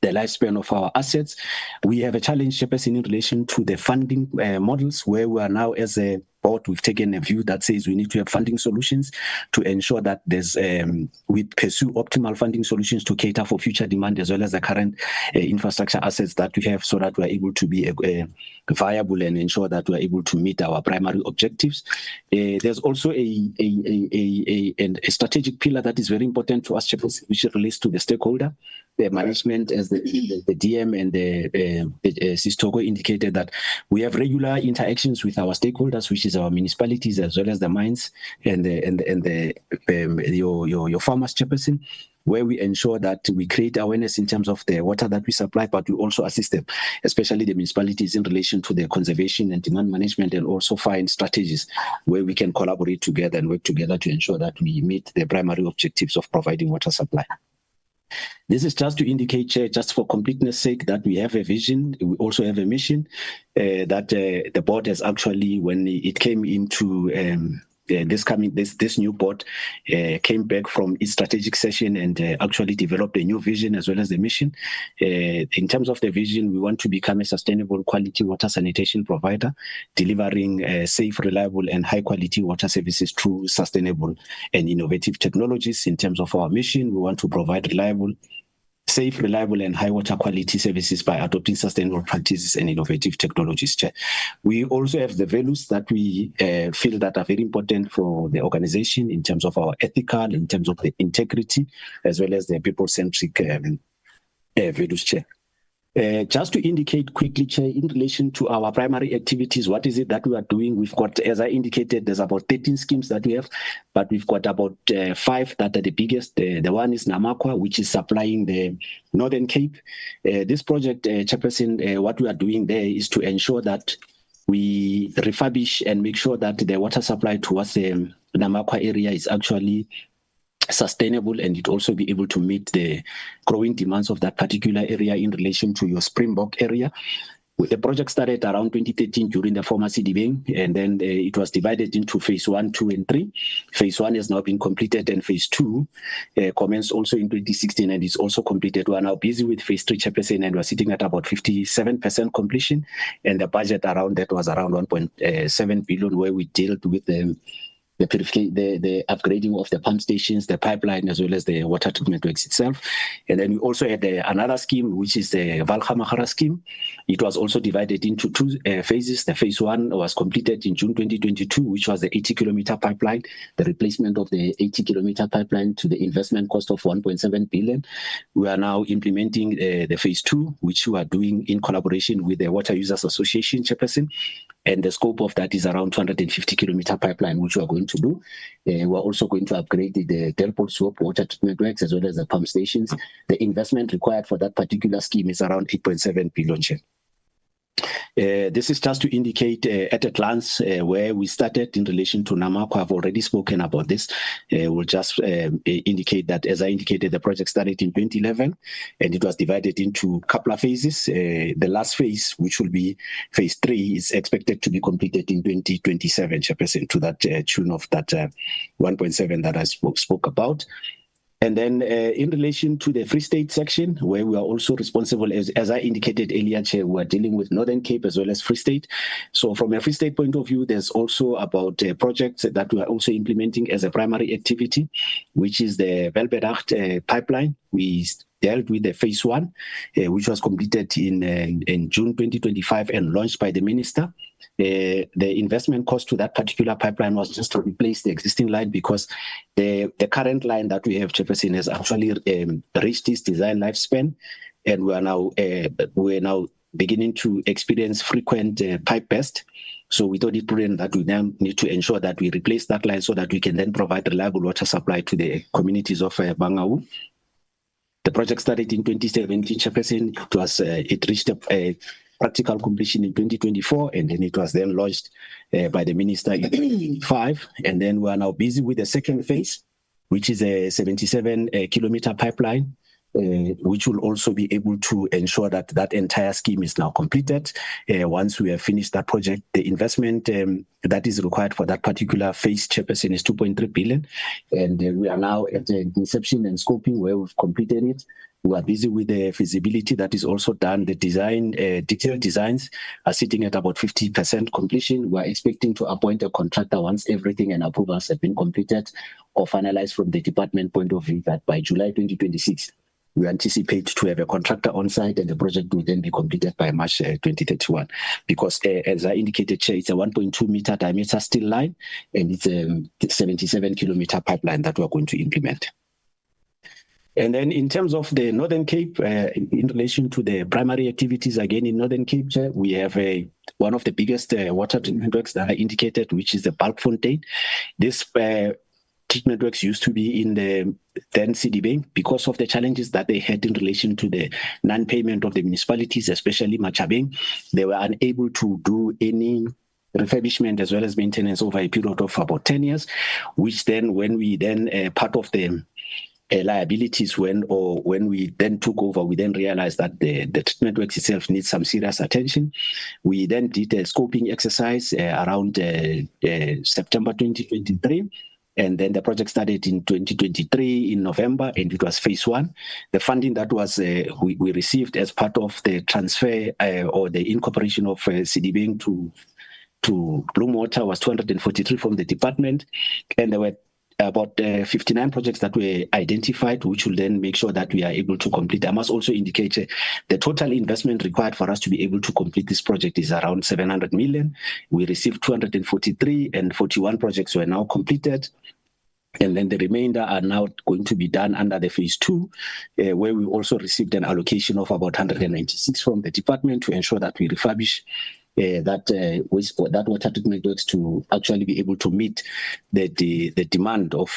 lifespan of our assets. We have a challenge, Chairperson, in relation to the funding models, where we are now, as a board, we've taken a view that says we need to have funding solutions to ensure that we pursue optimal funding solutions to cater for future demand as well as the current infrastructure assets that we have, so that we are able to be viable and ensure that we are able to meet our primary objectives. There's also a strategic pillar that is very important to us, Chairperson, which relates to the stakeholder. The management, as the DM and the Sistogo indicated, that we have regular interactions with our stakeholders, which is our municipalities as well as the mines and your farmers, Chairperson, where we ensure that we create awareness in terms of the water that we supply, but we also assist them, especially the municipalities, in relation to their conservation and demand management, and also find strategies where we can collaborate together and work together to ensure that we meet the primary objectives of providing water supply. This is just to indicate, Chair, just for completeness sake, that we have a vision. We also have a mission that the board has actually, when it came into this new board, came back from its strategic session and actually developed a new vision as well as the mission. In terms of the vision, we want to become a sustainable quality water sanitation provider, delivering safe, reliable and high quality water services through sustainable and innovative technologies. In terms of our mission, we want to provide safe, reliable and high water quality services by adopting sustainable practices and innovative technologies. We also have the values that we feel that are very important for the organization in terms of our ethical, in terms of the integrity, as well as the people-centric values, Chair. Just to indicate quickly, Chair, in relation to our primary activities, what is it that we are doing? We've got, as I indicated, there's about 13 schemes that we have, but we've got about 5 that are the biggest. The one is Namakwa, which is supplying the Northern Cape. This project, Chairperson, what we are doing there is to ensure that we refurbish and make sure that the water supply towards the Namakwa area is actually sustainable, and it also be able to meet the growing demands of that particular area in relation to your Springbok area. The project started around 2013 during the former CDB, and then it was divided into phase 1, 2, and 3. Phase 1 has now been completed, and phase 2 commenced also in 2016, and is also completed. We are now busy with phase 3, Chairperson, and we're sitting at about 57% completion, and the budget around that was around 1.7 billion, where we dealt with the upgrading of the pump stations, the pipeline, as well as the water treatment works itself. And then we also had another scheme, which is the Vaal scheme. It was also divided into two phases. The phase 1 was completed in June 2022, which was the 80-kilometer pipeline, the replacement of the 80-kilometer pipeline to the investment cost of 1.7 billion. We are now implementing the phase 2, which we are doing in collaboration with the Water Users Association, Chairperson. And the scope of that is around 250-kilometer pipeline, which we are going to do. We're also going to upgrade the Delport Swap water treatment works as well as the pump stations. The investment required for that particular scheme is around 8.7 billion. This is just to indicate at a glance where we started in relation to Namako. I've already spoken about this. We'll just indicate that, as I indicated, the project started in 2011 and it was divided into a couple of phases. The last phase, which will be phase 3, is expected to be completed in 2027, Chairperson, to that tune of that 1.7 that I spoke about. And then in relation to the Free State section, where we are also responsible, as I indicated earlier, Chair, we are dealing with Northern Cape as well as Free State. So from a Free State point of view, there's also about projects that we are also implementing as a primary activity, which is the Velbedacht pipeline. We dealt with the phase 1, which was completed in June 2025 and launched by the minister. The investment cost to that particular pipeline was just to replace the existing line, because the current line that we have, Chairperson, has actually reached its design lifespan, and we are now beginning to experience frequent pipe burst. So we thought it prudent that we now need to ensure that we replace that line so that we can then provide reliable water supply to the communities of Bangau. The project started in 2017, Chairperson. It reached a practical completion in 2024, and then it was then launched by the minister in 2025. And then we are now busy with the second phase, which is a 77-kilometer pipeline, which will also be able to ensure that that entire scheme is now completed. Once we have finished that project, the investment that is required for that particular phase, Chairperson, is 2.3 billion. And we are now at the inception and scoping where we've completed it. We are busy with the feasibility that is also done. The design, detailed designs are sitting at about 50% completion. We are expecting to appoint a contractor once everything and approvals have been completed or finalized from the department point of view, that by July 2026. We anticipate to have a contractor on site, and the project will then be completed by March 2031. Because as I indicated, Chair, it's a 1.2 meter diameter steel line, and it's a 77-kilometer pipeline that we're going to implement. And then in terms of the Northern Cape, in relation to the primary activities, again in Northern Cape, Chair, we have one of the biggest water treatment works that I indicated, which is the Bulkfontein. This treatment works used to be in the then CDB. Because of the challenges that they had in relation to the non-payment of the municipalities, especially Machabeng, they were unable to do any refurbishment as well as maintenance over a period of about 10 years, which then when we then part of the liabilities when we then took over, we then realized that the treatment works itself needs some serious attention. We then did a scoping exercise around September 2023. And then the project started in 2023 in November, and it was phase 1. The funding that was we received as part of the transfer or the incorporation of CDB to Bloom Water was 243 from the department, and there were about 59 projects that were identified, which will then make sure that we are able to complete. I must also indicate the total investment required for us to be able to complete this project is around 700 million. We received 243, and 41 projects were now completed. And then the remainder are now going to be done under the phase 2, where we also received an allocation of about 196 from the department to ensure that we refurbish that water treatment works to actually be able to meet the demand of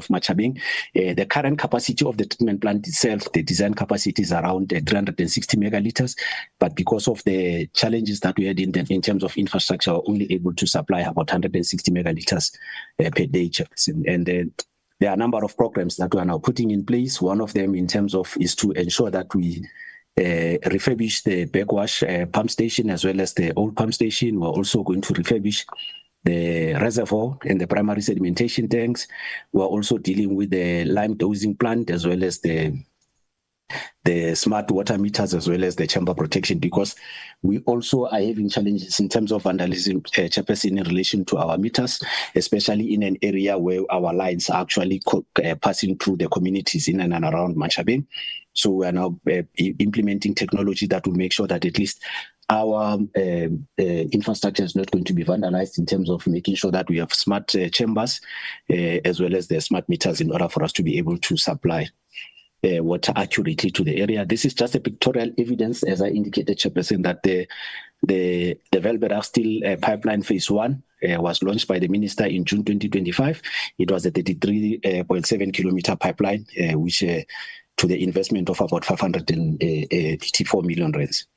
Machabeng. The current capacity of the treatment plant itself, the design capacity is around 360 megaliters, but because of the challenges that we had in terms of infrastructure, we're only able to supply about 160 megaliters per day. And there are a number of programs that we are now putting in place. One of them in terms of is to ensure that we refurbish the backwash pump station as well as the old pump station. We're also going to refurbish the reservoir and the primary sedimentation tanks. We're also dealing with the lime dosing plant as well as the smart water meters as well as the chamber protection, because we also are having challenges in terms of vandalism, Chairperson, in relation to our meters, especially in an area where our lines are actually passing through the communities in and around Machabeng. So we are now implementing technology that will make sure that at least our infrastructure is not going to be vandalized, in terms of making sure that we have smart chambers as well as the smart meters in order for us to be able to supply water accurately to the area. This is just a pictorial evidence, as I indicated, Chairperson, that the Velberg Steel Pipeline Phase 1 was launched by the Minister in June 2025. It was a 33.7 kilometer pipeline, which to the investment of about 584 million rands.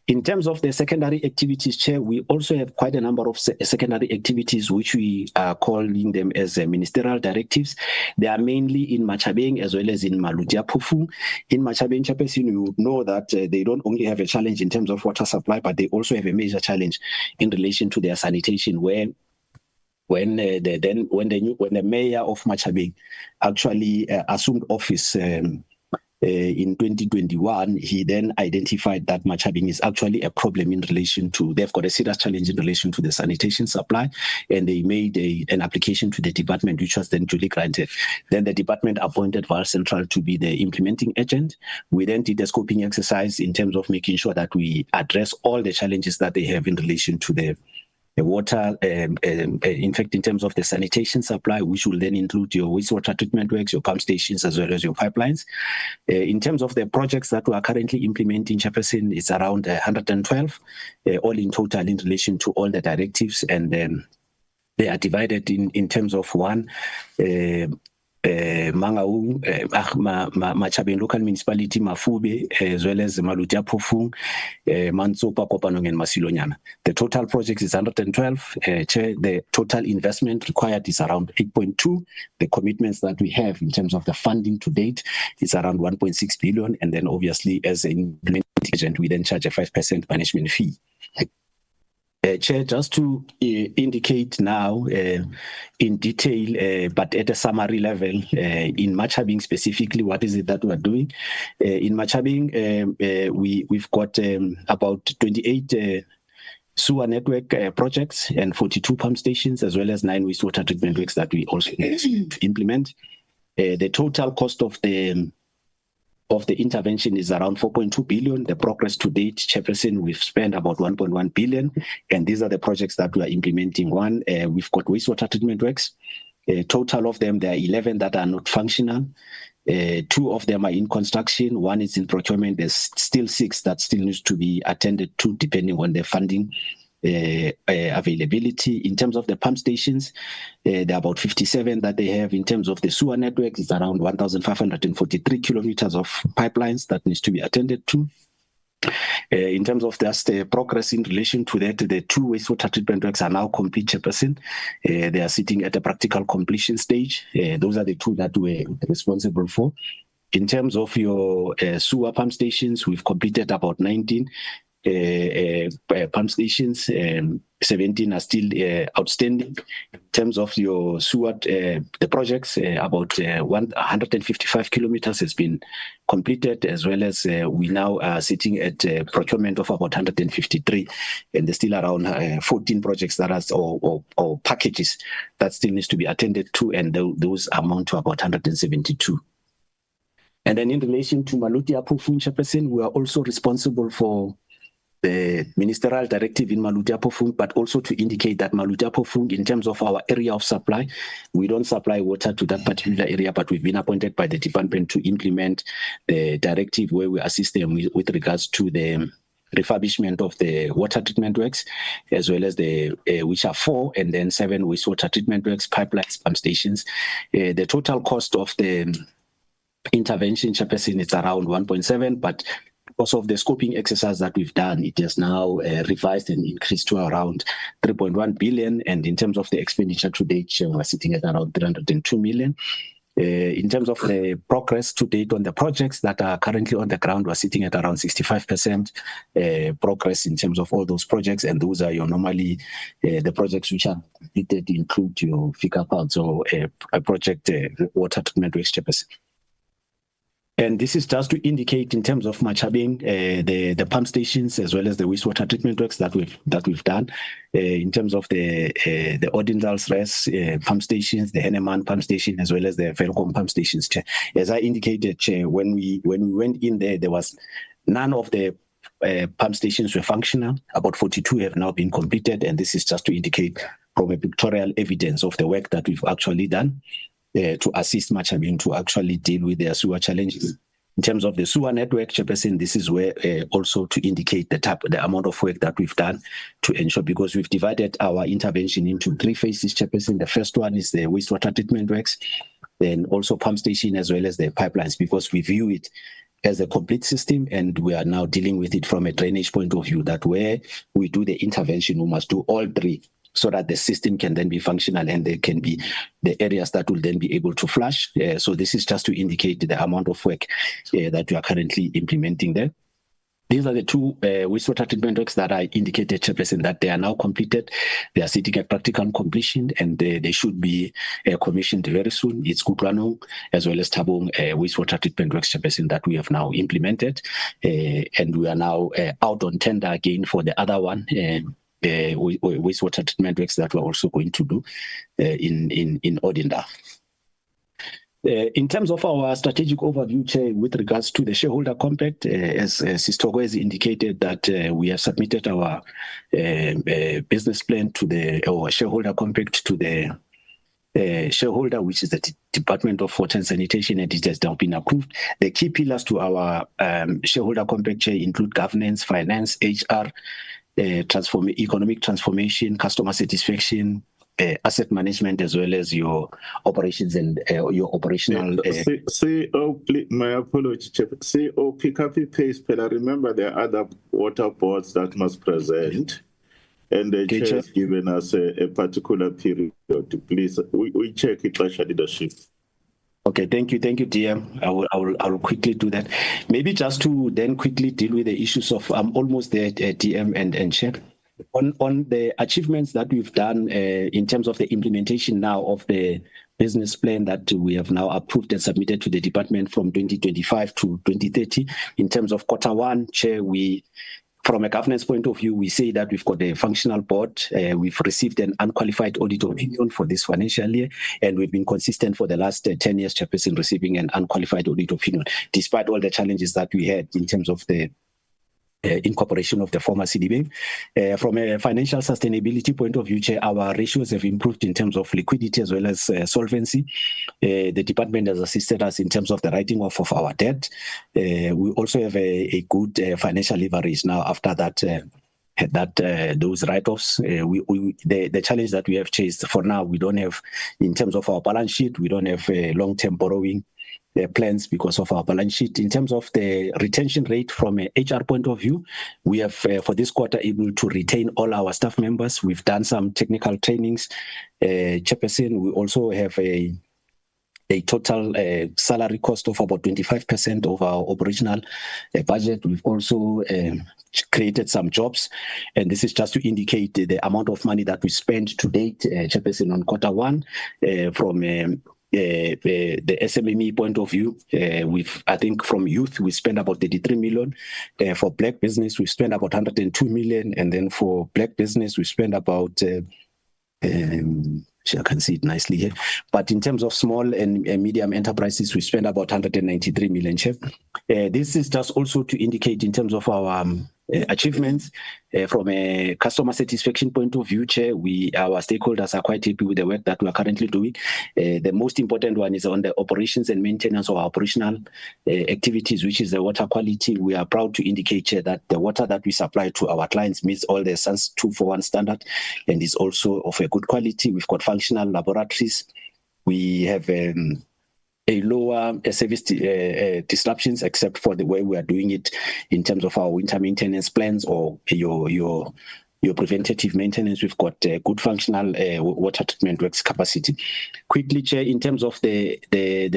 In terms of the secondary activities, Chair, we also have quite a number of secondary activities which we are calling them as ministerial directives. They are mainly in Machabeng as well as in Maludia-Phofung. In Machabeng, Chairperson, you know that they don't only have a challenge in terms of water supply, but they also have a major challenge in relation to their sanitation, where when the mayor of Machabeng actually assumed office in 2021, he then identified that Machabeng is actually a problem in relation to, they've got a serious challenge in relation to the sanitation supply, and they made an application to the department, which was then duly granted. Then the department appointed Vaal Central to be the implementing agent. We then did a scoping exercise in terms of making sure that we address all the challenges that they have in relation to the water, in fact, in terms of the sanitation supply, which will then include your wastewater treatment works, your pump stations, as well as your pipelines. In terms of the projects that we are currently implementing, Chairperson, it's around 112, all in total in relation to all the directives, and they are divided in terms of one, Mangaung, Machabeng Local Municipality, Mafube, as well as Maludia-Phofung, Mantsopa, Kopanong, and Masilonyana. The total project is 112. The total investment required is around 8.2. The commitments that we have in terms of the funding to date is around 1.6 billion. And then obviously, as an implementing agent, we then charge a 5% management fee. Chair, just to indicate now in detail, but at a summary level, in Machabeng specifically, what is it that we are doing? In Machabeng, we've got about 28 sewer network projects and 42 pump stations, as well as 9 wastewater treatment works that we also need to implement. The total cost of the intervention is around 4.2 billion. The progress to date, Chairperson, we've spent about 1.1 billion, and these are the projects that we are implementing. One, we've got wastewater treatment works. Total of them, there are 11 that are not functional. 2 of them are in construction. 1 is in procurement. There's still 6 that still needs to be attended to, depending on the funding availability. In terms of the pump stations, there are about 57 that they have. In terms of the sewer network, it's around 1,543 kilometers of pipelines that needs to be attended to. In terms of just the progress in relation to that, the 2 wastewater treatment works are now complete, Chairperson. They are sitting at a practical completion stage. Those are the 2 that we're responsible for. In terms of your sewer pump stations, we've completed about 19 pump stations, 17 are still outstanding. In terms of your sewer, the projects, about 155 kilometers has been completed, as well as we now are sitting at procurement of about 153, and there's still around 14 projects that are or packages that still needs to be attended to, and those amount to about 172. And then in relation to Maludia-Phofung, Chairperson, we are also responsible for the ministerial directive in Maludia-Phofung, but also to indicate that Maludia-Phofung, in terms of our area of supply, we don't supply water to that particular area, but we've been appointed by the department to implement the directive where we assist them with regards to the refurbishment of the water treatment works, as well as the which are 4 and then 7 wastewater treatment works, pipelines, pump stations. The total cost of the intervention, Chairperson, is around 1.7, but because of the scoping exercise that we've done, it has now revised and increased to around 3.1 billion. And in terms of the expenditure to date, we're sitting at around 302 million. In terms of the progress to date on the projects that are currently on the ground, we're sitting at around 65% progress in terms of all those projects, and those are your normally the projects which are completed include your FICA parts or a project water treatment works chairperson. And this is just to indicate in terms of Machabeng, the pump stations as well as the wastewater treatment works that we've done. In terms of the Ordinals Res pump stations, the Henneman pump station, as well as the Velcom pump stations. As I indicated, when we went in there was none of the pump stations were functional. About 42 have now been completed, and this is just to indicate from a pictorial evidence of the work that we've actually done. To assist Machabeng to actually deal with their sewer challenges. In terms of the sewer network, chairperson, this is where also to indicate the amount of work that we've done to ensure, because we've divided our intervention into 3 phases, chairperson. The first one is the wastewater treatment works, then also pump station as well as the pipelines, because we view it as a complete system, and we are now dealing with it from a drainage point of view, that where we do the intervention, we must do all 3. So that the system can then be functional and there can be the areas that will then be able to flush. So this is just to indicate the amount of work that we are currently implementing there. These are the 2 wastewater treatment works that I indicated, chairperson, that they are now completed. They are sitting at practical completion, and they should be commissioned very soon. It's Kutlwanong as well as Tabong wastewater treatment works, chairperson, that we have now implemented. And we are now out on tender again for the other one. Wastewater treatment works that we're also going to do in Odinda. In terms of our strategic overview, Chair, with regards to the shareholder compact, as Sistoko has indicated that we have submitted our business plan to our shareholder compact to the shareholder, which is the Department of Water and Sanitation, and it has now been approved. The key pillars to our shareholder compact, Chair, include governance, finance, HR, economic transformation, customer satisfaction, asset management, as well as your operations and your operational. CEO, please, my apology, CEO, pick up your pace, but I remember there are other water boards that must present, and the chair has given us a particular period. Please, we check it, leadership. Okay, thank you, DM. I will quickly do that. Maybe just to then quickly deal with the issues of almost there, DM and Chair. On the achievements that we've done in terms of the implementation now of the business plan that we have now approved and submitted to the department from 2025 to 2030. In terms of Q1, Chair, from a governance point of view, we say that we've got a functional board. We've received an unqualified audit opinion for this financial year, and we've been consistent for the last 10 years, chairperson, receiving an unqualified audit opinion, despite all the challenges that we had in terms of the incorporation of the former CDB. From a financial sustainability point of view, Chair, our ratios have improved in terms of liquidity as well as solvency. The department has assisted us in terms of the writing off of our debt. We also have a good financial leverage now after that. Those write-offs, the challenge that we have chased for now, we don't have, in terms of our balance sheet, we don't have long-term borrowing plans because of our balance sheet. In terms of the retention rate from a HR point of view, we have for this quarter able to retain all our staff members. We've done some technical trainings. Chairperson, we also have a total salary cost of about 25% of our operational budget. We've also created some jobs, and this is just to indicate the amount of money that we spent to date, Chairperson, on Q1 from the SMME point of view. I think from youth, we spend about 33 million. For black business, we spend about 102 million. And then for black business, we spend about, I can see it nicely here. But in terms of small and medium enterprises, we spend about 193 million, Chair. This is just also to indicate in terms of our achievements from a customer satisfaction point of view, Chair. Our stakeholders are quite happy with the work that we are currently doing. The most important one is on the operations and maintenance of our operational activities, which is the water quality. We are proud to indicate, Chair, that the water that we supply to our clients meets all the SANS 241 standard and is also of a good quality. We've got functional laboratories. We have a lower service disruptions, except for the way we are doing it in terms of our winter maintenance plans or your your preventative maintenance. We've got good functional water treatment works capacity. Quickly, Chair, in terms of the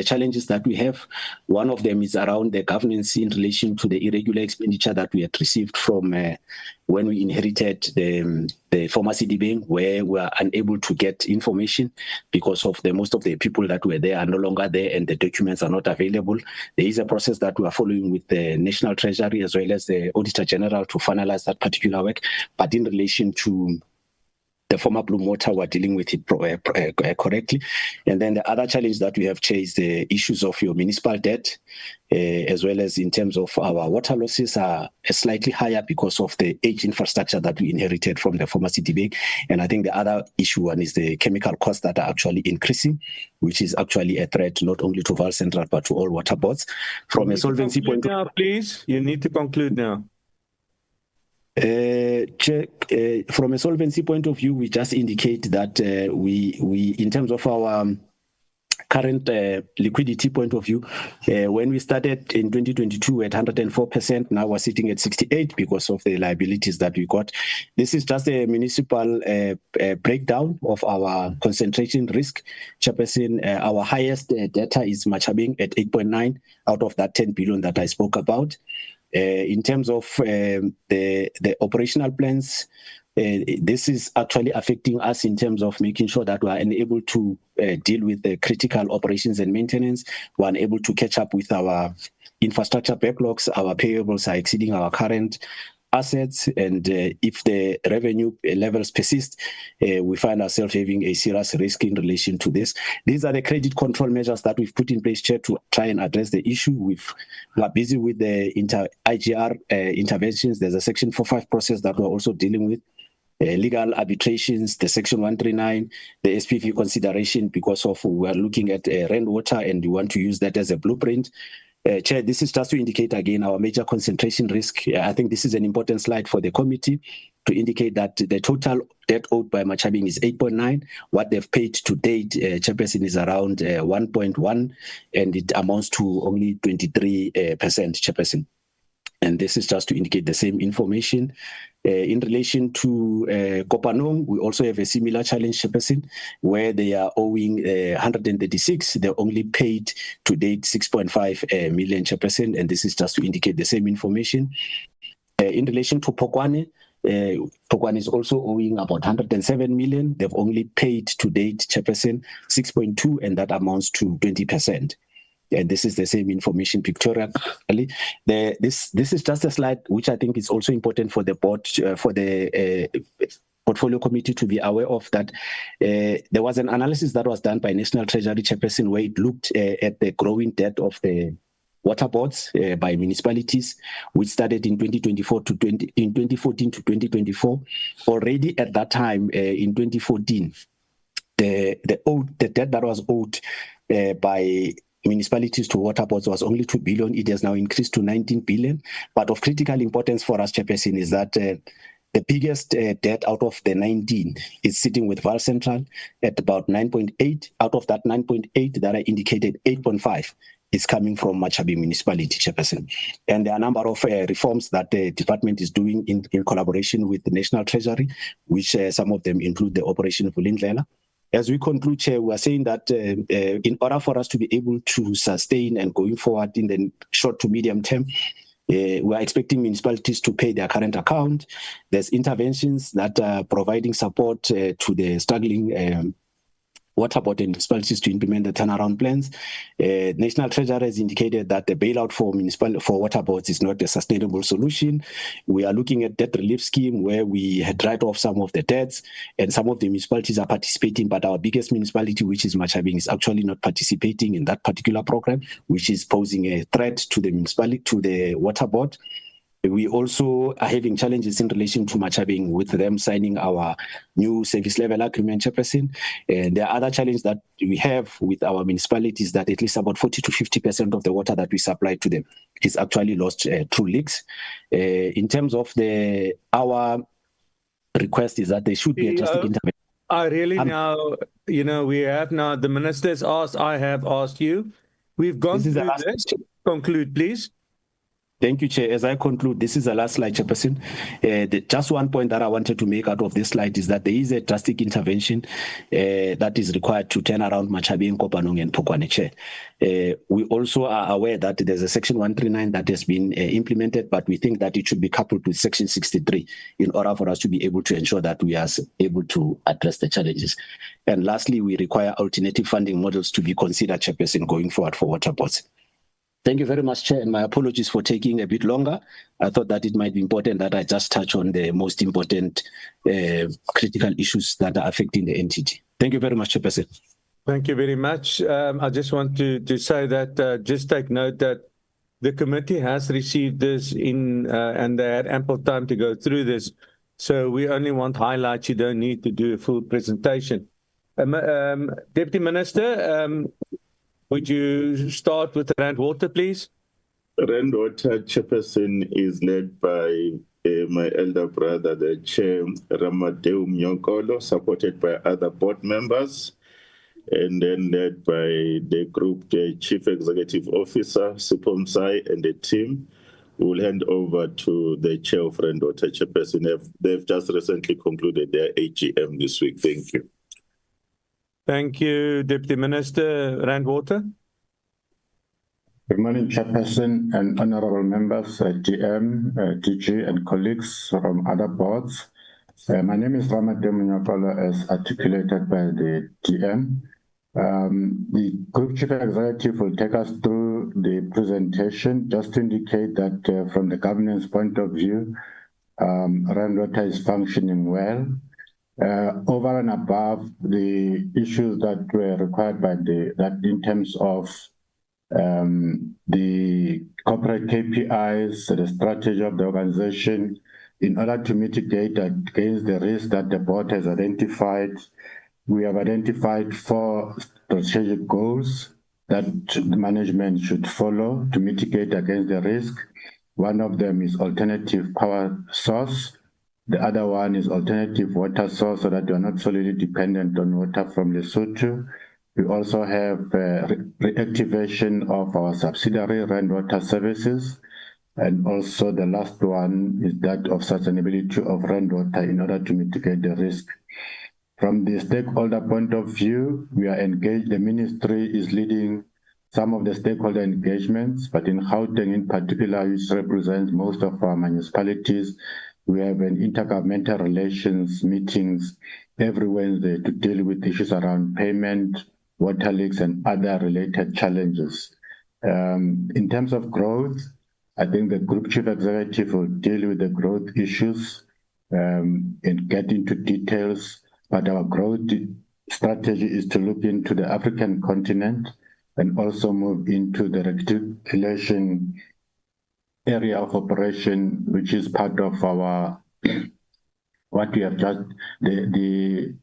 challenges that we have, one of them is around the governance in relation to the irregular expenditure that we had received from when we inherited the former CDB, where we are unable to get information because of most of the people that were there are no longer there and the documents are not available. There is a process that we are following with the National Treasury as well as the Auditor General to finalize that particular work. But in relation to the former Bloom Water, we're dealing with it correctly. And then the other challenge that we have is the issues of your municipal debt, as well as in terms of our water losses are slightly higher because of the aged infrastructure that we inherited from the former CDB. And I think the other issue one is the chemical costs that are actually increasing, which is actually a threat not only to Vaal Central but to all water boards. From a solvency point of view, please, you need to conclude now. From a solvency point of view, we just indicate that we in terms of our current liquidity point of view, when we started in 2022 at 104%, now we're sitting at 68 because of the liabilities that we got. This is just a municipal breakdown of our concentration risk. Chairperson, our highest data is Machabeng at 8.9 out of that 10 billion that I spoke about. In terms of the operational plans, this is actually affecting us in terms of making sure that we are unable to deal with the critical operations and maintenance. We are unable to catch up with our infrastructure backlogs. Our payables are exceeding our current assets, and if the revenue levels persist, we find ourselves having a serious risk in relation to this. These are the credit control measures that we've put in place, Chair, to try and address the issue. We are busy with the IGR interventions. There's a Section 45 process that we're also dealing with. Legal arbitrations, the Section 139, the SPV consideration, because of we're looking at rainwater and we want to use that as a blueprint. Chair, this is just to indicate again our major concentration risk. I think this is an important slide for the committee to indicate that the total debt owed by Machabeng is 8.9. What they've paid to date, Chairperson, is around 1.1, and it amounts to only 23%, Chairperson. And this is just to indicate the same information. In relation to Kopanong, we also have a similar challenge, Chairperson, where they are owing 136. They only paid to date 6.5 million, Chairperson, and this is just to indicate the same information. In relation to Pokwane, Pokwane is also owing about 107 million. They've only paid to date, Chairperson, 6.2, and that amounts to 20%. And this is the same information pictorially. This is just a slide which I think is also important for the board, for the portfolio committee to be aware of, that there was an analysis that was done by National Treasury, Chairperson, where it looked at the growing debt of the water boards by municipalities, which started in 2014 to 2024. Already at that time, in 2014, the debt that was owed by municipalities to water boards was only 2 billion. It has now increased to 19 billion. But of critical importance for us, Chairperson, is that the biggest debt out of the 19 is sitting with Vaal Central at about 9.8. Out of that 9.8 that I indicated, 8.5 is coming from Machabeng municipality, Chairperson. And there are a number of reforms that the department is doing in collaboration with the National Treasury, which some of them include the Operation of Vulindlela. As we conclude, Chair, we are saying that in order for us to be able to sustain and going forward in the short to medium term, we are expecting municipalities to pay their current account. There's interventions that are providing support to the struggling water board and municipalities to implement the turnaround plans. National Treasury has indicated that the bailout for water boards is not a sustainable solution. We are looking at debt relief scheme where we had write off some of the debts, and some of the municipalities are participating, but our biggest municipality, which is Machabeng, is actually not participating in that particular program, which is posing a threat to the municipality, to the water board. We also are having challenges in relation to Machabeng with them signing our new service level agreement, Chairperson. And there are other challenges that we have with our municipalities, that at least about 40 to 50% of the water that we supply to them is actually lost through leaks. In terms of our request is that there should be a drastic intervention. I really now, we have now, the minister's asked, I have asked you. We've gone through this. Conclude, please. Thank you, Chair. As I conclude, this is the last slide, Chairperson. Just one point that I wanted to make out of this slide is that there is a drastic intervention that is required to turn around Machabeng, Kopanong, and Pokwane, Chair. We also are aware that there's a Section 139 that has been implemented, but we think that it should be coupled with Section 63 in order for us to be able to ensure that we are able to address the challenges. And lastly, we require alternative funding models to be considered, Chairperson, going forward for water boards. Thank you very much, Chair, and my apologies for taking a bit longer. I thought that it might be important that I just touch on the most important critical issues that are affecting the entity. Thank you very much, Chairperson. Thank you very much. I just want to say that just take note that the committee has received this and they had ample time to go through this. So we only want highlights. You don't need to do a full presentation. Deputy Minister, would you start with Rand Water, please? Rand Water Chairperson is led by my elder brother, the Chair, Ramadeu Mnyokolo, supported by other board members, and then led by the group, the Chief Executive Officer, Supomsai, and the team. We'll hand over to the Chair of Rand Water Chairperson. They've just recently concluded their AGM this week. Thank you. Thank you, Deputy Minister. Rand Water. Good morning, Chairperson and honorable members, GM, DG, and colleagues from other boards. My name is Ramadeu Mnyokolo, as articulated by the GM. The Group Chief Executive will take us through the presentation, just to indicate that from the governance point of view, Rand Water is functioning well. Over and above the issues that were required by that in terms of the corporate KPIs, the strategy of the organization, in order to mitigate against the risk that the board has identified. We have identified 4 strategic goals that management should follow to mitigate against the risk. One of them is alternative power source. The other one is alternative water source, so that you are not solely dependent on water from Lesotho. We also have reactivation of our subsidiary, Rand Water Services. And also the last one is that of sustainability of Rand Water in order to mitigate the risk. From the stakeholder point of view, we are engaged. The ministry is leading some of the stakeholder engagements, but in Gauteng in particular, which represents most of our municipalities, we have an intergovernmental relations meetings every Wednesday to deal with issues around payment, water leaks, and other related challenges. In terms of growth, I think the Group Chief Executive will deal with the growth issues and get into details, but our growth strategy is to look into the African continent and also move into the reticulation area of operation, which is part of our, what we have just, the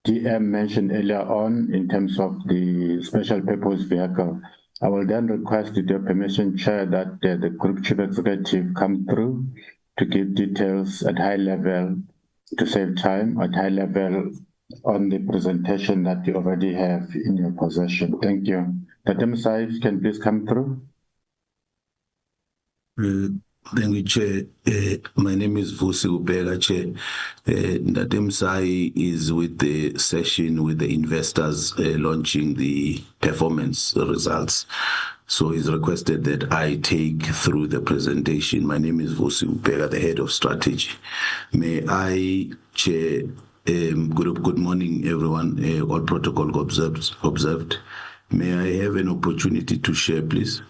DM mentioned earlier on in terms of the special purpose vehicle. I will then request with your permission, Chair, that the Group Chief Executive come through to give details at high level, to save time, at high level on the presentation that you already have in your possession. Thank you. Tatem Saif, can please come through? Thank you, Chair. My name is Vusi Ubega, Chair. Tatem Sai is with the session with the investors launching the performance results. So he's requested that I take through the presentation. My name is Vusi Ubega, the head of strategy. May I, Chair, good morning, everyone. All protocol observed. May I have an opportunity to share, please?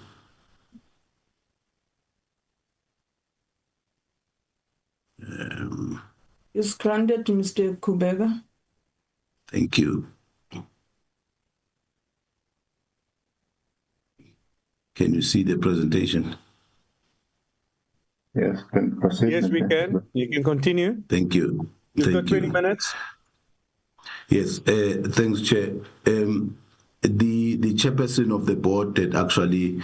It's granted to Mr. Kubega. Thank you. Can you see the presentation? Yes, yes, we can. You can continue. Thank you. You've got 20 minutes. Yes, thanks, Chair. The chairperson of the board had actually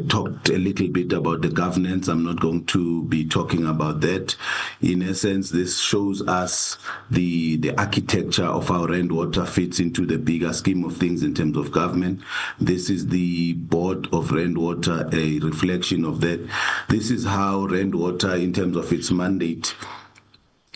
talked a little bit about the governance. I'm not going to be talking about that. In essence, this shows us the architecture of how Rand Water fits into the bigger scheme of things in terms of government. This is the board of Rand Water, a reflection of that. This is how Rand Water, in terms of its mandate,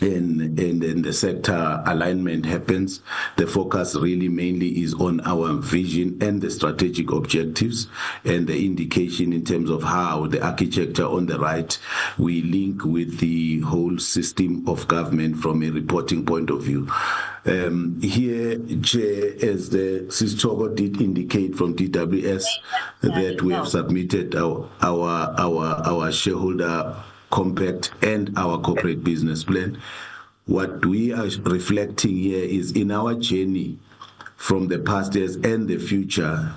and the sector alignment happens. The focus really mainly is on our vision and the strategic objectives, and the indication in terms of how the architecture on the right we link with the whole system of government from a reporting point of view. Here, Chair, as the Sistogo did indicate from DWS, that we have submitted our shareholder compact and our corporate business plan. What we are reflecting here is in our journey from the past years and the future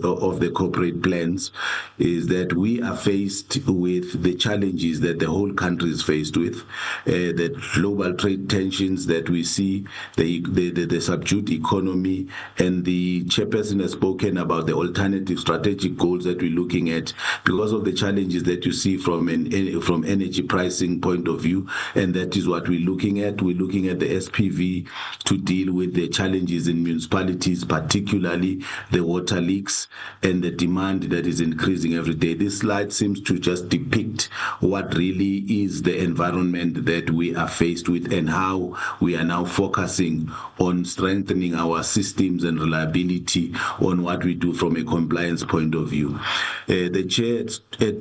of the corporate plans, is that we are faced with the challenges that the whole country is faced with, the global trade tensions that we see, the subdued economy, and the chairperson has spoken about the alternative strategic goals that we're looking at because of the challenges that you see from energy pricing point of view, and that is what we're looking at. We're looking at the SPV to deal with the challenges in municipalities, particularly the water leaks and the demand that is increasing every day. This slide seems to just depict what really is the environment that we are faced with and how we are now focusing on strengthening our systems and reliability on what we do from a compliance point of view. The chair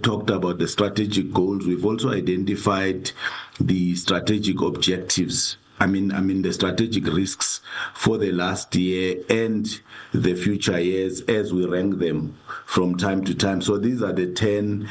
talked about the strategic goals. We've also identified the strategic objectives. I mean the strategic risks for the last year and the future years as we rank them from time to time. So these are the 10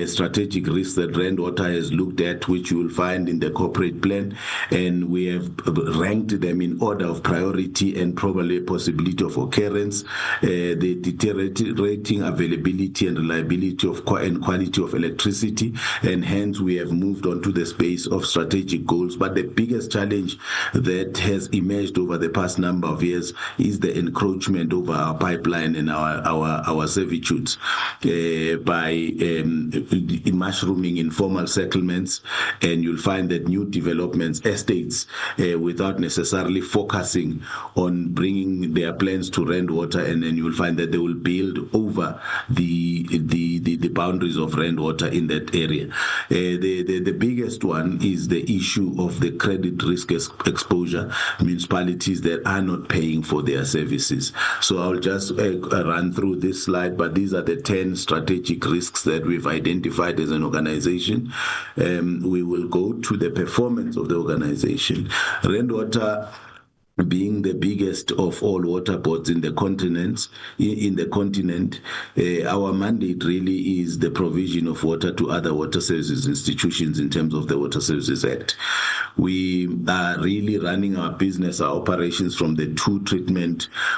strategic risks that Rand Water has looked at, which you will find in the corporate plan, and we have ranked them in order of priority and probably possibility of occurrence, the deteriorating availability and reliability of and quality of electricity, and hence we have moved on to the space of strategic goals. But the biggest challenge that has emerged over the past number of years is the encroachment over our pipeline and our servitudes by mushrooming informal settlements, and you'll find that new developments, estates, without necessarily focusing on bringing their plans to Rand Water, and then you'll find that they will build over the boundaries of Rand Water in that area. The biggest one is the issue of the credit risk exposure, municipalities that are not paying for their services. So I'll just run through this slide, but these are the 10 strategic risks that we've identified as an organization. We will go to the performance of the organization. Rand Water, being the biggest of all water boards in the continent, our mandate really is the provision of water to other water services institutions in terms of the Water Services Act. We are really running our business, our operations from the two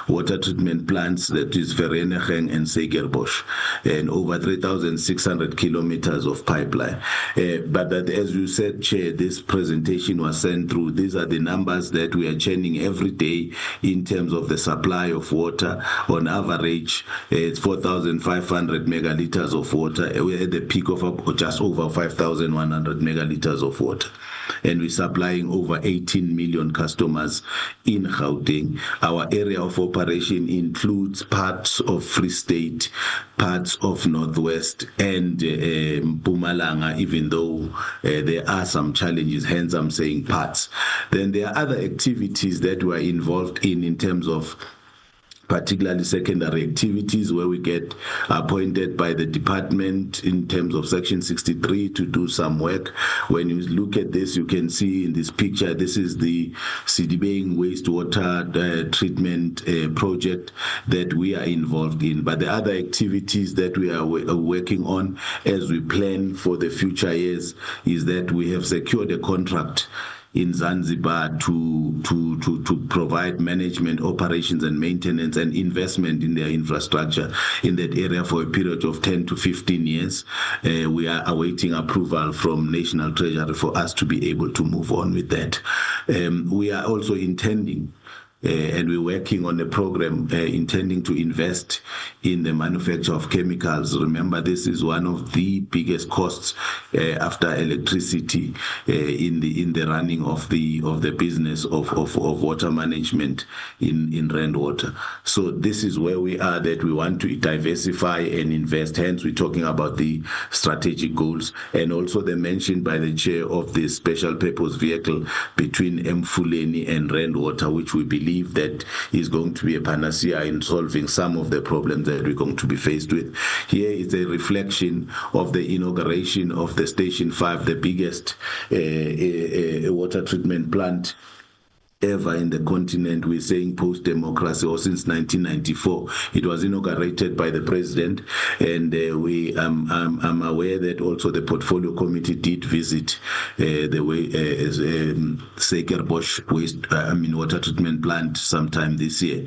water treatment plants, that is Vereeniging and Segerbosch, and over 3,600 kilometers of pipeline. But that, as you said, Chair, this presentation was sent through. These are the numbers that we are churning every day in terms of the supply of water. On average, it's 4,500 megaliters of water. We're at the peak of just over 5,100 megaliters of water. And we're supplying over 18 million customers in Gauteng. Our area of operation includes parts of Free State, parts of Northwest, and Mpumalanga, even though there are some challenges, hence I'm saying parts. Then there are other activities that we're involved in terms of particularly secondary activities, where we get appointed by the department in terms of Section 63 to do some work. When you look at this, you can see in this picture, this is the Sidibeng wastewater treatment project that we are involved in. But the other activities that we are working on as we plan for the future years is that we have secured a contract in Zanzibar to provide management, operations and maintenance and investment in their infrastructure in that area for a period of 10 to 15 years. We are awaiting approval from National Treasury for us to be able to move on with that. We are also intending and we're working on a program intending to invest in the manufacture of chemicals. Remember, this is one of the biggest costs after electricity in the running of the business of water management in Rand Water. So this is where we are, that we want to diversify and invest. Hence, we're talking about the strategic goals, and also the mention by the chair of the special purpose vehicle between Mfuleni and Rand Water, which we believe that is going to be a panacea in solving some of the problems that we're going to be faced with. Here is a reflection of the inauguration of the Station 5, the biggest water treatment plant ever in the continent. We're saying post-democracy, or since 1994. It was inaugurated by the president, and I'm aware that also the portfolio committee did visit the Suikerbosch water treatment plant sometime this year.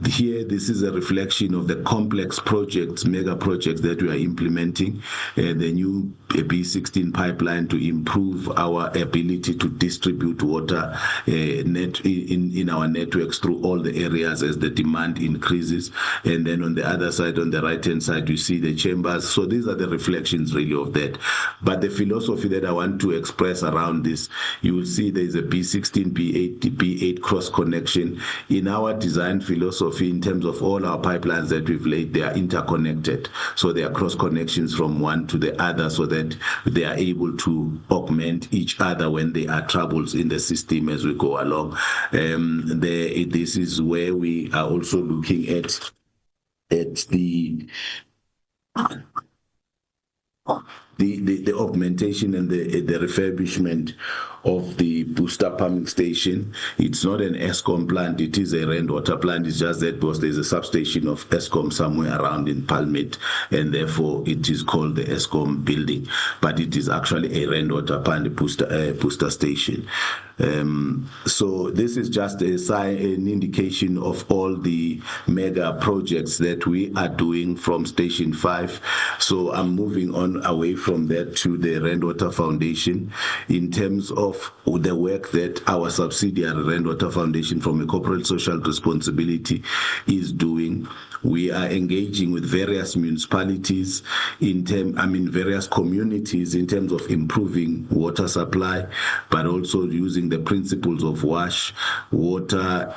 Here, this is a reflection of the complex projects, mega projects that we are implementing. The new B16 pipeline to improve our ability to distribute water in our networks through all the areas as the demand increases. And then on the other side, on the right-hand side, you see the chambers. So these are the reflections really of that. But the philosophy that I want to express around this, you will see there is a B16, B8 cross connection. In our design philosophy, in terms of all our pipelines that we've laid, they are interconnected. So they are cross connections from one to the other, so that they are able to augment each other when there are troubles in the system as we go along. This is where we are also looking at the augmentation and the refurbishment of the booster pumping station. It's not an Eskom plant, it is a Rand Water plant. It's just that there's a substation of Eskom somewhere around in Palmit, and therefore it is called the Eskom building, but it is actually a Rand Water plant booster station. So this is just an indication of all the mega projects that we are doing from Station 5. So I'm moving on away from that to the Rand Water Foundation in terms of the work that our subsidiary Rand Water Foundation, from a corporate social responsibility, is doing. We are engaging with various municipalities various communities in terms of improving water supply, but also using the principles of WASH, water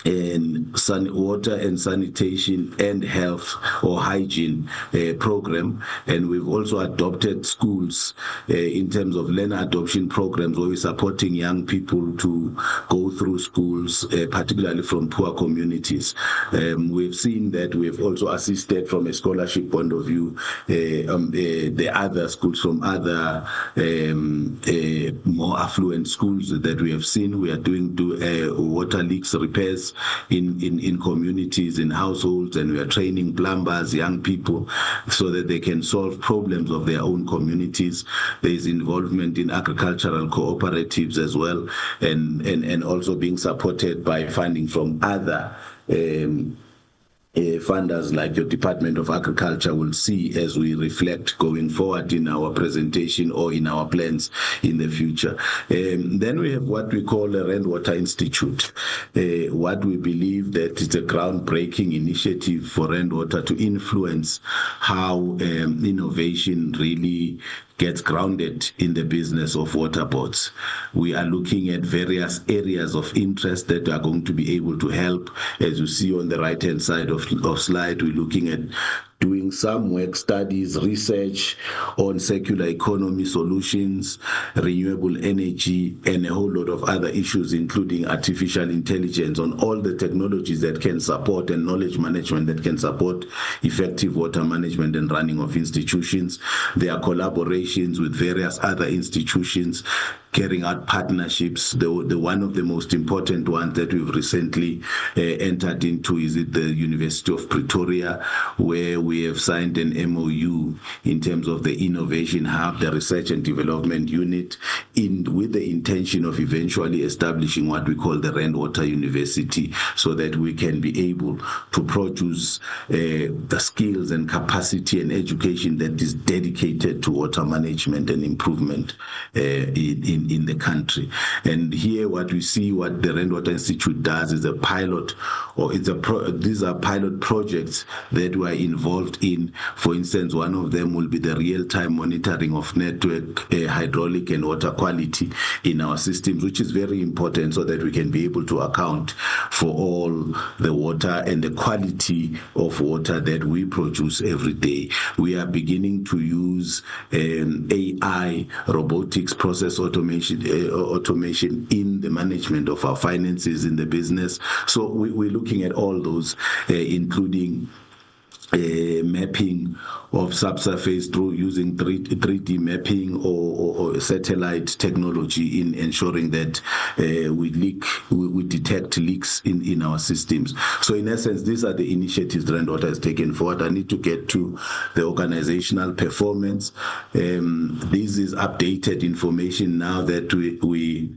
and sanitation and health or hygiene program. And we've also adopted schools in terms of learner adoption programs, where we're supporting young people to go through schools, particularly from poor communities. We've seen that we've also assisted from a scholarship point of view the other schools from other more affluent schools that we have seen. We are doing water leaks repairs in communities, in households, and we are training plumbers, young people, so that they can solve problems of their own communities. There is involvement in agricultural cooperatives as well, and also being supported by funding from other funders like your Department of Agriculture will see as we reflect going forward in our presentation or in our plans in the future. Then we have what we call the Rand Water Institute, what we believe that is a groundbreaking initiative for Rand Water to influence how innovation really gets grounded in the business of water boards. We are looking at various areas of interest that are going to be able to help. As you see on the right-hand side of slide, we're looking at doing some work studies, research on circular economy solutions, renewable energy, and a whole lot of other issues, including artificial intelligence, on all the technologies that can support, and knowledge management that can support effective water management and running of institutions. There are collaborations with various other institutions, carrying out partnerships. The one of the most important ones that we've recently entered into is at the University of Pretoria, where we have signed an MOU in terms of the Innovation Hub, the Research and Development Unit, with the intention of eventually establishing what we call the Rand Water University, so that we can be able to produce the skills and capacity and education that is dedicated to water management and improvement in in the country. And here what we see, what the Rainwater Institute does is a pilot, or these are pilot projects that we are involved in. For instance, one of them will be the real-time monitoring of network, hydraulic and water quality in our systems, which is very important so that we can be able to account for all the water and the quality of water that we produce every day. We are beginning to use AI, robotics, process automation in the management of our finances in the business. So we're looking at all those, including mapping of subsurface through using 3D mapping or satellite technology in ensuring that we detect leaks in our systems. So in essence, these are the initiatives Rainwater has taken forward. I need to get to the organizational performance. This is updated information now that we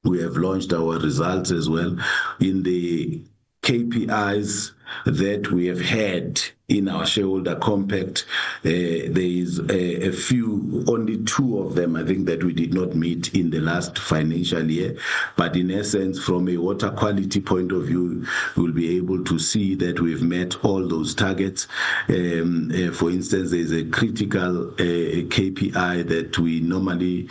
have launched our results as well. In the KPIs that we have had in our shareholder compact, there is a few, only 2 of them, I think, that we did not meet in the last financial year. But in essence, from a water quality point of view, we'll be able to see that we've met all those targets. For instance, there's a critical KPI that we normally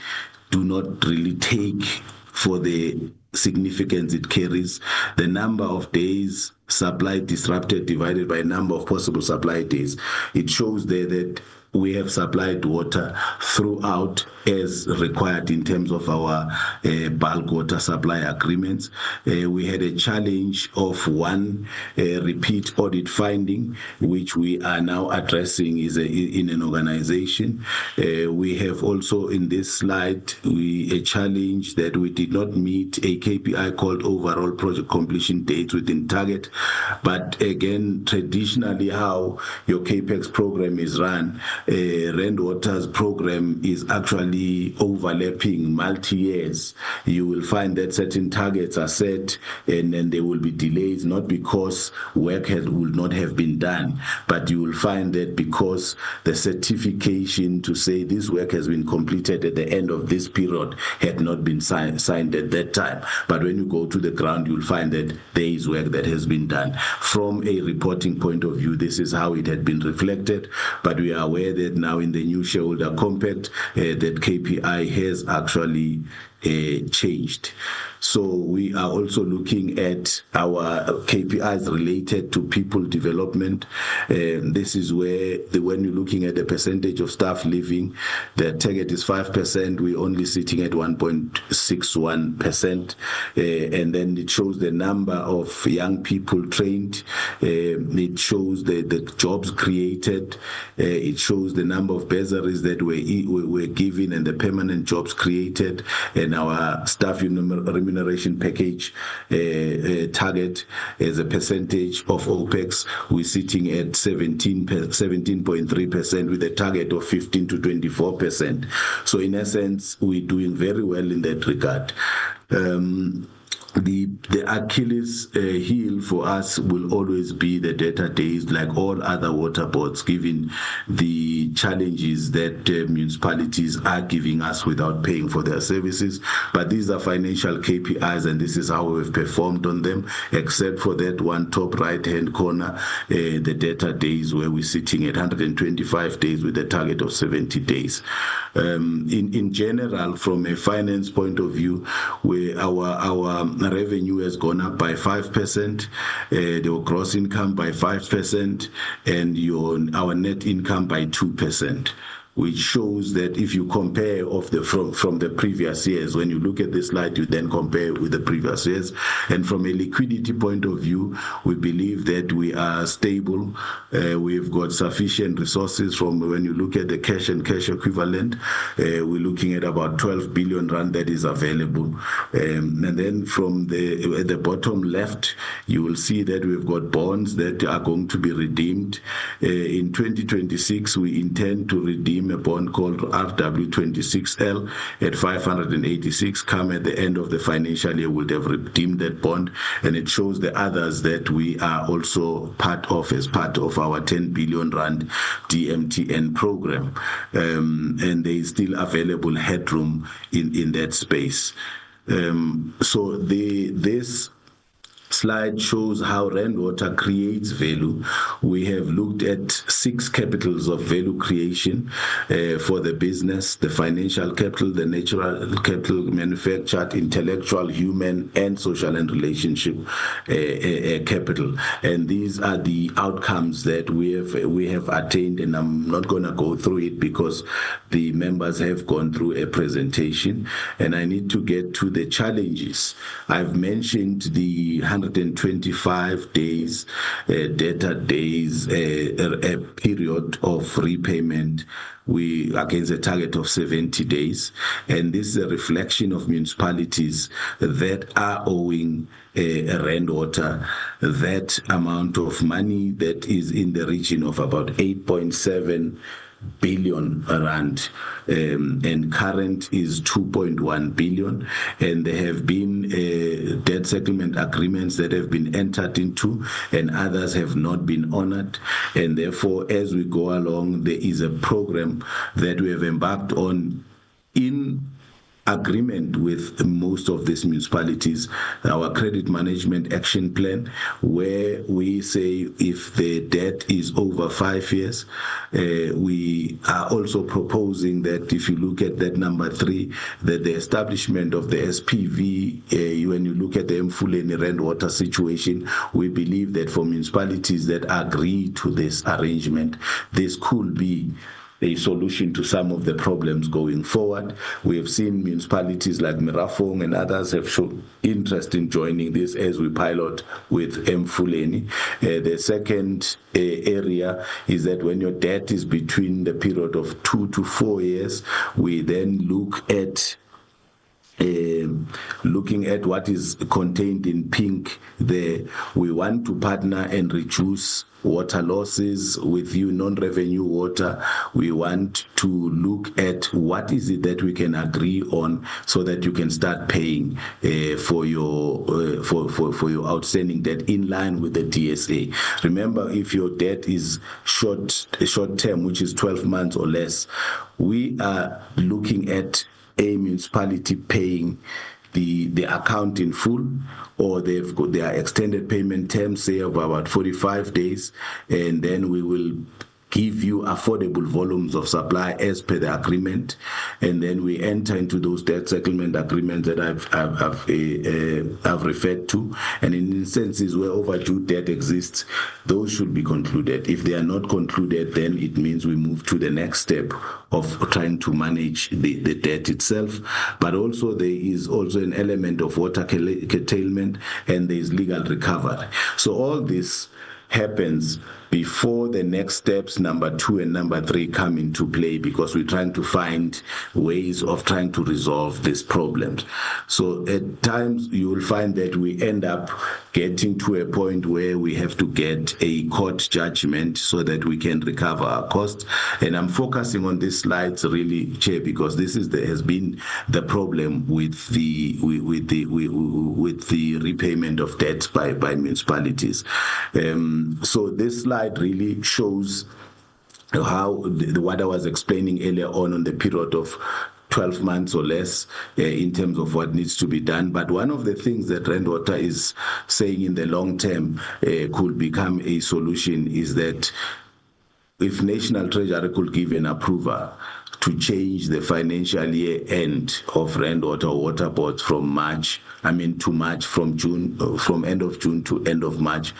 do not really take for the significance it carries. The number of days supply disrupted divided by number of possible supply days. It shows there that we have supplied water throughout as required in terms of our bulk water supply agreements. We had a challenge of one repeat audit finding, which we are now addressing in an organization. We have also in this slide, a challenge that we did not meet a KPI called overall project completion dates within target. But again, traditionally how your CAPEX program is run, Rainwater's program is actually overlapping multi-years. You will find that certain targets are set and then there will be delays, not because work will not have been done, but you will find that because the certification to say this work has been completed at the end of this period had not been signed at that time. But when you go to the ground, you'll find that there is work that has been done. From a reporting point of view, this is how it had been reflected, but we are aware that now in the new shareholder compact, that KPI has actually changed. So we are also looking at our KPIs related to people development. This is where, when you're looking at the percentage of staff leaving, the target is 5%. We're only sitting at 1.61%. And then it shows the number of young people trained. It shows the jobs created. It shows the number of bursaries that were given and the permanent jobs created, and our staff remuneration package target as a percentage of OPEX. We're sitting at 17.3% with a target of 15 to 24%. So in essence, we're doing very well in that regard. The Achilles heel for us will always be the data days, like all other water boards, given the challenges that municipalities are giving us without paying for their services. But these are financial KPIs, and this is how we've performed on them, except for that one top right-hand corner, the data days, where we're sitting at 125 days with a target of 70 days. In general, from a finance point of view, where our revenue has gone up by 5%, the gross income by 5%, and our net income by 2%. Which shows that if you compare from the previous years, when you look at this slide, you then compare with the previous years. And from a liquidity point of view, we believe that we are stable. We've got sufficient resources. From when you look at the cash and cash equivalent, we're looking at about 12 billion rand that is available. And then from at the bottom left, you will see that we've got bonds that are going to be redeemed. In 2026, we intend to redeem redeem a bond called RW26L at 586. Come at the end of the financial year, would have redeemed that bond, and it shows the others that we are also part of as part of our 10 billion rand DMTN program, and there is still available headroom in that space. So this slide shows how Rand Water creates value. We have looked at 6 capitals of value creation for the business: the financial capital, the natural capital, manufactured, intellectual, human, and social and relationship capital. And these are the outcomes that we have attained, and I'm not going to go through it because the members have gone through a presentation, and I need to get to the challenges. I've mentioned the 125 days, debtor days, a period of repayment against a target of 70 days. And this is a reflection of municipalities that are owing Rand Water that amount of money that is in the region of about 8.7 billion rand, and current is 2.1 billion, and there have been debt settlement agreements that have been entered into, and others have not been honored. And therefore, as we go along, there is a program that we have embarked on in agreement with most of these municipalities, our credit management action plan, where we say if the debt is over 5 years, we are also proposing that if you look at that number 3, that the establishment of the SPV, when you look at the Mfuleni Rand Water situation, we believe that for municipalities that agree to this arrangement, this could be a solution to some of the problems going forward. We have seen municipalities like Mirafong and others have shown interest in joining this as we pilot with Mfuleni. The second area is that when your debt is between the period of 2 to 4 years, we then look at looking at what is contained in pink there. We want to partner and reduce water losses with you, non-revenue water. We want to look at what is it that we can agree on so that you can start paying for your outstanding debt in line with the DSA. Remember, if your debt is short term, which is 12 months or less, we are looking at a municipality paying the account in full, or they've got their extended payment terms, say of about 45 days, and then we will give you affordable volumes of supply as per the agreement, and then we enter into those debt settlement agreements that I've referred to. And in instances where overdue debt exists, those should be concluded. If they are not concluded, then it means we move to the next step of trying to manage the debt itself. But also there is also an element of water curtailment, and there is legal recovery. So all this happens before the next steps, number 2 and number 3, come into play, because we're trying to find ways of trying to resolve these problems. So at times you will find that we end up getting to a point where we have to get a court judgment so that we can recover our costs. And I'm focusing on these slides really, Chair, because this has been the problem with the repayment of debts by municipalities. So this slide really shows how what I was explaining earlier on the period of 12 months or less in terms of what needs to be done. But one of the things that Rand Water is saying in the long term could become a solution is that if National Treasury could give an approval to change the financial year end of Rand Water water boards from end of June to end of March,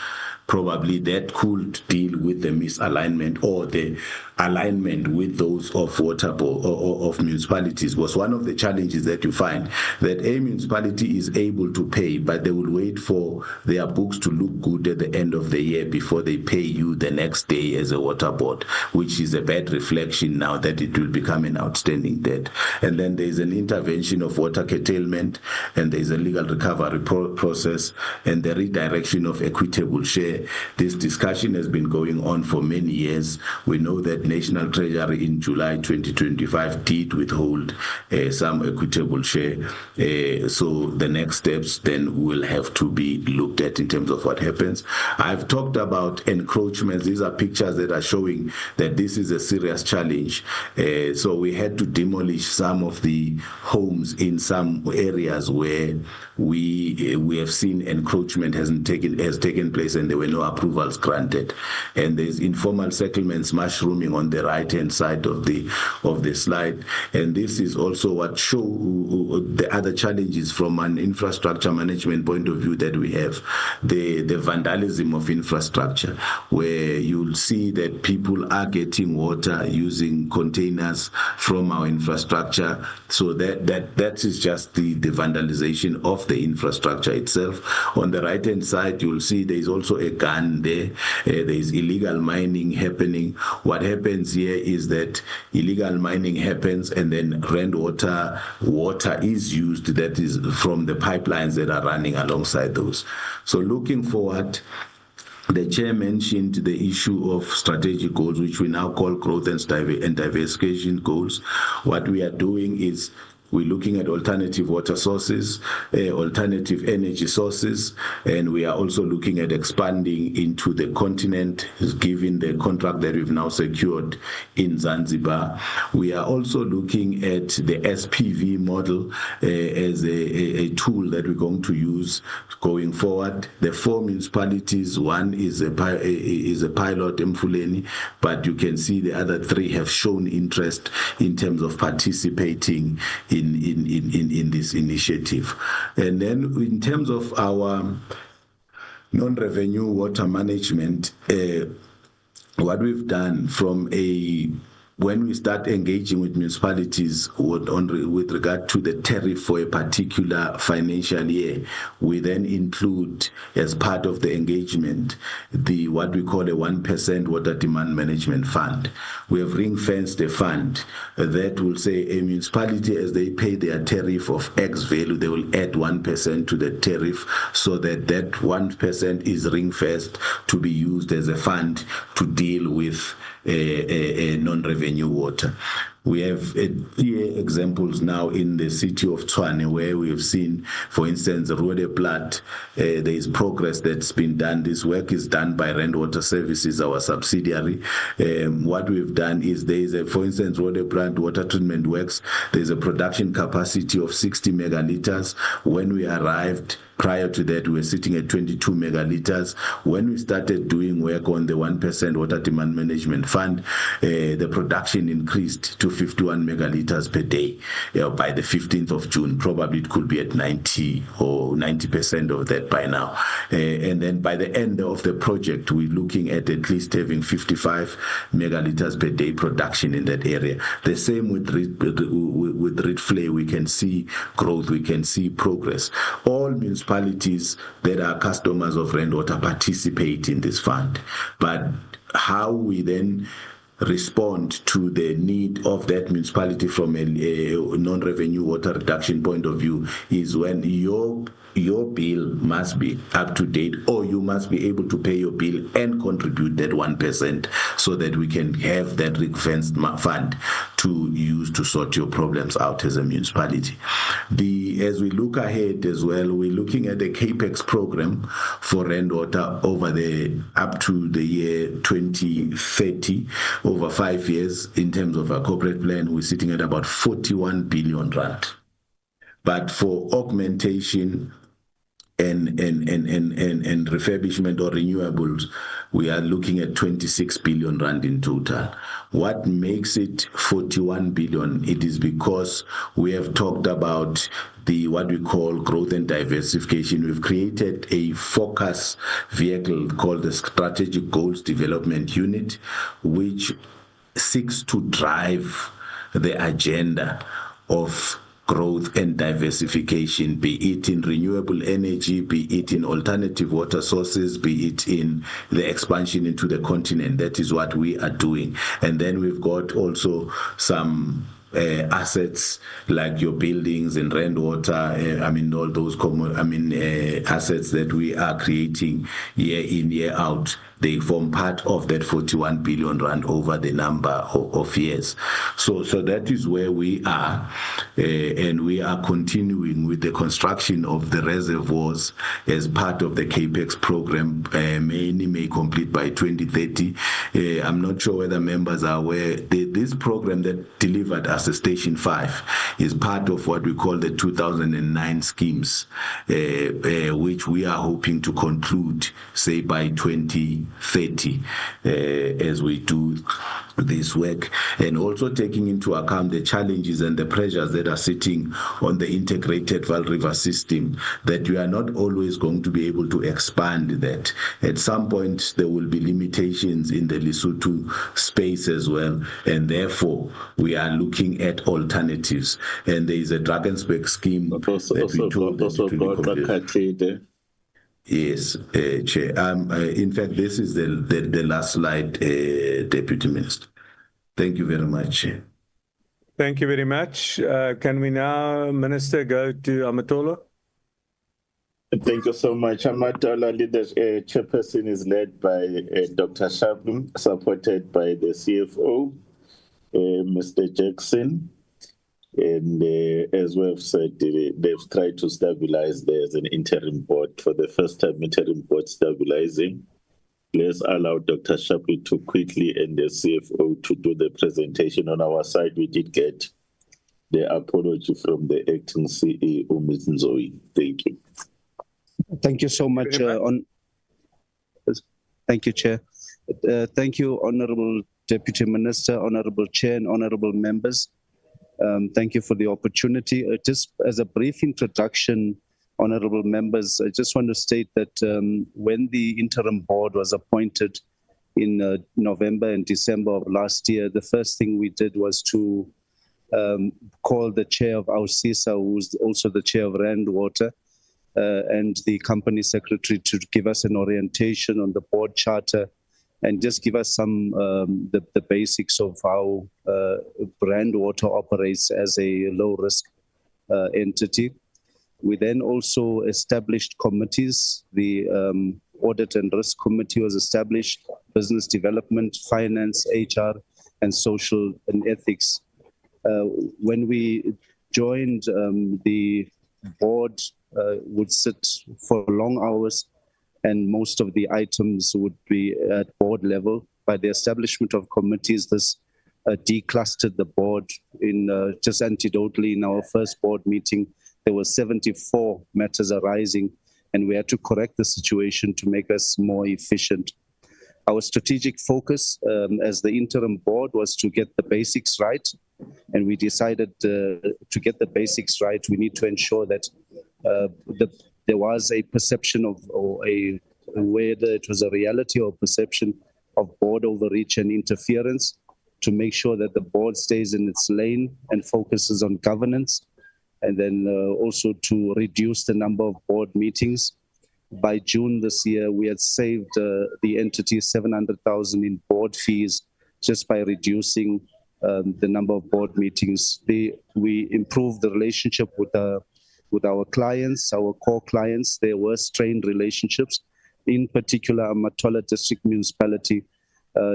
probably that could deal with the misalignment or the alignment with those of water board or of municipalities. Was one of the challenges that you find, that a municipality is able to pay, but they will wait for their books to look good at the end of the year before they pay you the next day as a water board, which is a bad reflection now that it will become an outstanding debt. And then there's an intervention of water curtailment, and there's a legal recovery process, and the redirection of equitable share this discussion has been going on for many years. We know that National Treasury in July 2025 did withhold some equitable share. So the next steps then will have to be looked at in terms of what happens. I've talked about encroachments. These are pictures that are showing that this is a serious challenge. So we had to demolish some of the homes in some areas where we have seen encroachment has taken place and there were no approvals granted. And there's informal settlements mushrooming on the right-hand side of the slide. And this is also what show the other challenges from an infrastructure management point of view that we have. The vandalism of infrastructure, where you'll see that people are getting water using containers from our infrastructure. So that is just the vandalization of the infrastructure itself. On the right-hand side, you'll see there's also a gun there. There's illegal mining happening. What happens here is that illegal mining happens and then rainwater water is used, that is from the pipelines that are running alongside those. So looking forward, the chair mentioned the issue of strategic goals, which we now call growth and diversification goals. What we are doing is we're looking at alternative water sources, alternative energy sources, and we are also looking at expanding into the continent, given the contract that we've now secured in Zanzibar. We are also looking at the SPV model as a tool that we're going to use going forward. The 4 municipalities, one is a pilot, Mfuleni, but you can see the other 3 have shown interest in terms of participating in this initiative. And then in terms of our non-revenue water management, what we've done when we start engaging with municipalities with regard to the tariff for a particular financial year, we then include as part of the engagement what we call a 1% water demand management fund. We have ring-fenced a fund that will say a municipality, as they pay their tariff of X value, they will add 1% to the tariff, so that 1% is ring-fenced to be used as a fund to deal with a non-revenue water. We have clear examples now in the city of Tshwane, where we have seen, for instance, Roodeplaat, there is progress that's been done. This work is done by Rainwater Services, our subsidiary. What we've done is for instance, Roodeplaat water treatment works. There's a production capacity of 60 megaliters. When we arrived, prior to that, we were sitting at 22 megaliters. When we started doing work on the 1% water demand management fund, the production increased to 51 megaliters per day. By the 15th of June, probably it could be at 90 or 90% of that by now. And then by the end of the project, we're looking at least having 55 megaliters per day production in that area. The same with Rietvlei, we can see growth, we can see progress. All municipalities that are customers of rainwater participate in this fund. But how we then respond to the need of that municipality from a non-revenue water reduction point of view is when your bill must be up to date, or you must be able to pay your bill and contribute that 1%, so that we can have that ring-fenced fund to use to sort your problems out as a municipality. As we look ahead as well, we're looking at a CAPEX program for rainwater up to the year 2030, over 5 years. In terms of our corporate plan, we're sitting at about 41 billion rand. But for augmentation and refurbishment or renewables, we are looking at 26 billion rand in total. What makes it 41 billion? It is because we have talked about what we call growth and diversification. We've created a focus vehicle called the Strategic Goals Development Unit, which seeks to drive the agenda of growth and diversification, be it in renewable energy, be it in alternative water sources, be it in the expansion into the continent. That is what we are doing. And then we've got also some assets like your buildings and rainwater, all those assets that we are creating year in, year out, they form part of that 41 billion rand over the number of years. So that is where we are, and we are continuing with the construction of the reservoirs as part of the CAPEX program. Many may complete by 2030. I'm not sure whether members are aware, this program that delivered us the Station 5 is part of what we call the 2009 schemes, which we are hoping to conclude, say, by 2030, as we do this work, and also taking into account the challenges and the pressures that are sitting on the integrated Vaal River system, that we are not always going to be able to expand that. At some point, there will be limitations in the Lesotho space as well, and therefore, we are looking at alternatives. And there is a Drakensberg scheme that we told them to be completed. Yes, Chair. In fact, this is the last slide, Deputy Minister. Thank you very much, Chair. Thank you very much. Can we now, Minister, go to Amatola? Thank you so much. Amatola leadership chairperson is led by Dr. Shabu, supported by the CFO, Mr. Jackson. And as we have said, they've tried to stabilize there as an interim board, for the first time interim board stabilizing. Let's allow Dr. Shapu to quickly and the CFO to do the presentation. On our side, we did get the apology from the acting CEO, Ms. Nzoe. Thank you. Thank you so much. Thank you, Chair. Thank you, Honorable Deputy Minister, Honorable Chair, and Honorable members. Thank you for the opportunity. Just as a brief introduction, honorable members, I just want to state that when the interim board was appointed in November and December of last year, the first thing we did was to call the chair of AUSISA, who's also the chair of Rand Water, and the company secretary to give us an orientation on the board charter and just give us some the basics of how Rand Water operates as a low-risk entity. We then also established committees. The Audit and Risk Committee was established, Business Development, Finance, HR, and Social and Ethics. When we joined, the board would sit for long hours, and most of the items would be at board level. By the establishment of committees, this declustered the board. In just anecdotally, in our first board meeting, there were 74 matters arising, and we had to correct the situation to make us more efficient. Our strategic focus as the interim board was to get the basics right, and we decided to get the basics right, we need to ensure that there was a perception of, whether it was a reality or perception of board overreach and interference, to make sure that the board stays in its lane and focuses on governance, and then also to reduce the number of board meetings. By June this year, we had saved the entity 700,000 in board fees just by reducing the number of board meetings. We improved the relationship with our clients, our core clients. There were strained relationships, in particular Amatola District Municipality.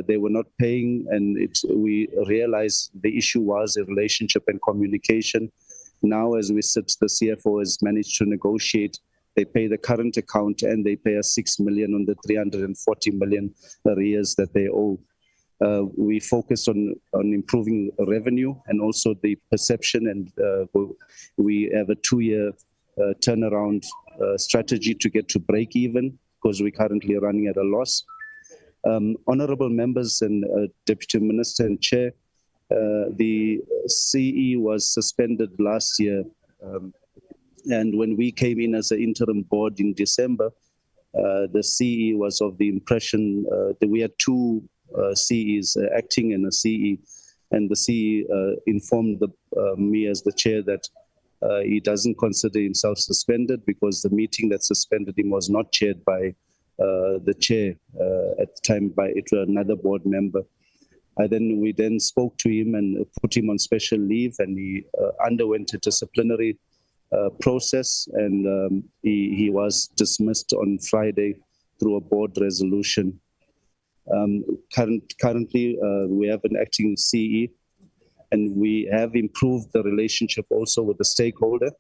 They were not paying, and we realized the issue was a relationship and communication. Now, as we sit, the CFO has managed to negotiate. They pay the current account, and they pay us 6 million on the 340 million arrears that they owe. We focus on improving revenue and also the perception, and we have a 2-year turnaround strategy to get to break even, because we're currently running at a loss. Honorable members and Deputy Minister and Chair, the CE was suspended last year, and when we came in as an interim board in December, the CE was of the impression that we had 2 CEs acting and a CE, and the CE informed me as the chair that he doesn't consider himself suspended because the meeting that suspended him was not chaired by the chair at the time, by another board member. We then spoke to him and put him on special leave, and he underwent a disciplinary process, and he was dismissed on Friday through a board resolution. Currently, we have an acting CE, and we have improved the relationship also with the stakeholder.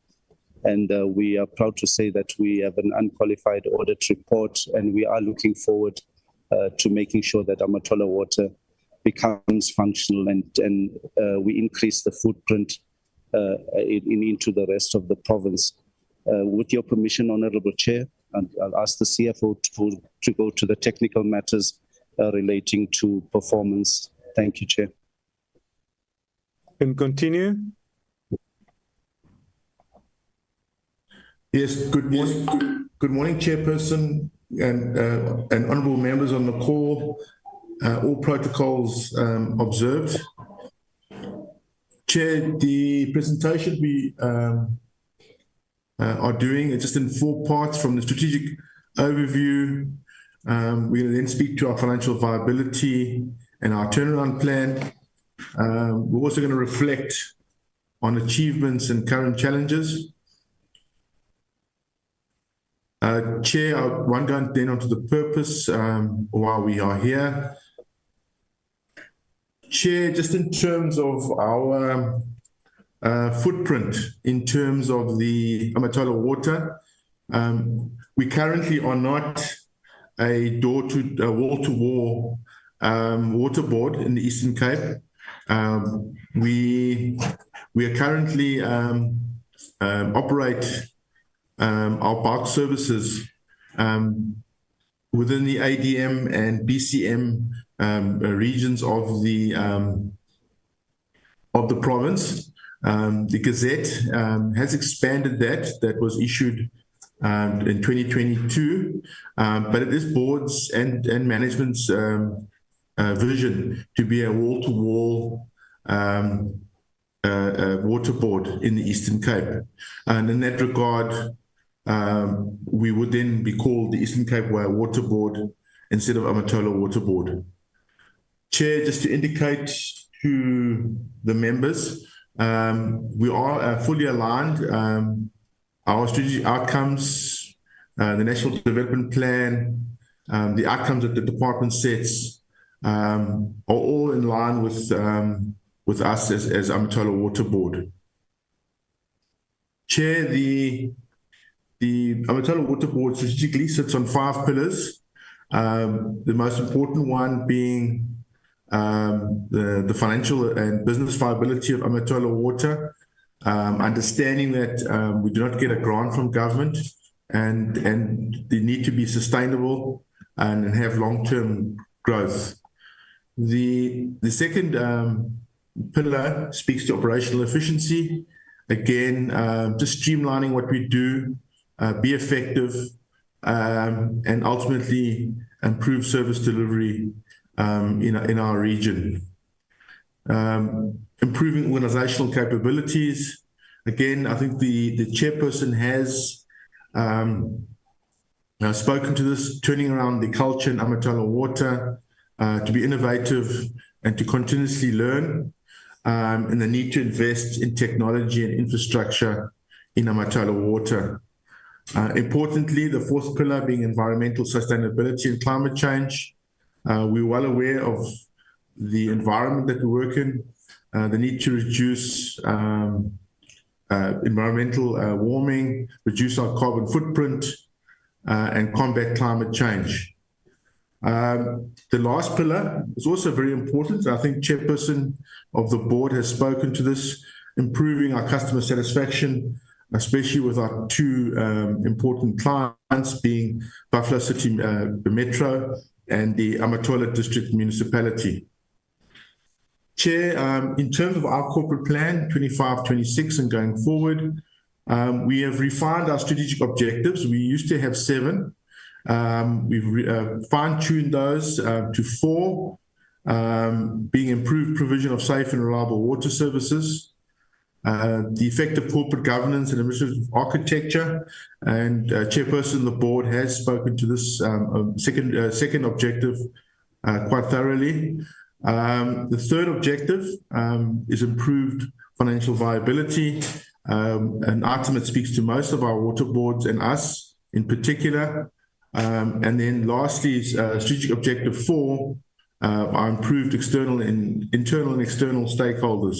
And we are proud to say that we have an unqualified audit report, and we are looking forward to making sure that Amatola Water becomes functional, and we increase the footprint into the rest of the province. With your permission, Honorable Chair, I'll ask the CFO to go to the technical matters relating to performance. Thank you, Chair. Can continue. Yes, good morning. Good morning, Chairperson and honourable members on the call. All protocols observed. Chair, the presentation we are doing is just in 4 parts. From the strategic overview, we're going to then speak to our financial viability and our turnaround plan. We're also going to reflect on achievements and current challenges. Chair, I want to go then onto the purpose why we are here. Chair, just in terms of our footprint, in terms of the Amatola Water, we currently are not a wall-to-wall water board in the Eastern Cape. We are currently operate our bulk services within the ADM and BCM regions of the province. The Gazette has expanded that was issued in 2022, but it is boards and management's vision to be a wall-to-wall water board in the Eastern Cape. And in that regard, we would then be called the Eastern Cape Water Board instead of Amatola Water Board. Chair, just to indicate to the members, we are fully aligned. Our strategic outcomes, the National Development Plan, the outcomes that the department sets are all in line with us as Amatola Water Board. Chair, the Amatola Water Board strategically sits on 5 pillars. The most important one being the financial and business viability of Amatola Water, understanding that we do not get a grant from government, and they need to be sustainable and have long-term growth. The second pillar speaks to operational efficiency. Again, just streamlining what we do, be effective, and ultimately improve service delivery in our region. Improving organizational capabilities. Again, I think the chairperson has spoken to this, turning around the culture in Amatola Water, to be innovative and to continuously learn, and the need to invest in technology and infrastructure in Amatola Water. Importantly, the 4th pillar being environmental sustainability and climate change. We're well aware of the environment that we work in, the need to reduce environmental warming, reduce our carbon footprint, and combat climate change. The last pillar is also very important. I think chairperson of the board has spoken to this, improving our customer satisfaction, especially with our 2 important clients being Buffalo City Metro and the Amatola District Municipality. Chair, in terms of our corporate plan, 25-26 and going forward, we have refined our strategic objectives. We used to have 7. We've fine-tuned those to 4, being improved provision of safe and reliable water services, the effective corporate governance and administrative architecture, and chairperson of the board has spoken to this second objective quite thoroughly. The third objective is improved financial viability, an item that speaks to most of our water boards and us in particular. And then lastly, strategic objective 4, our improved internal and external stakeholders.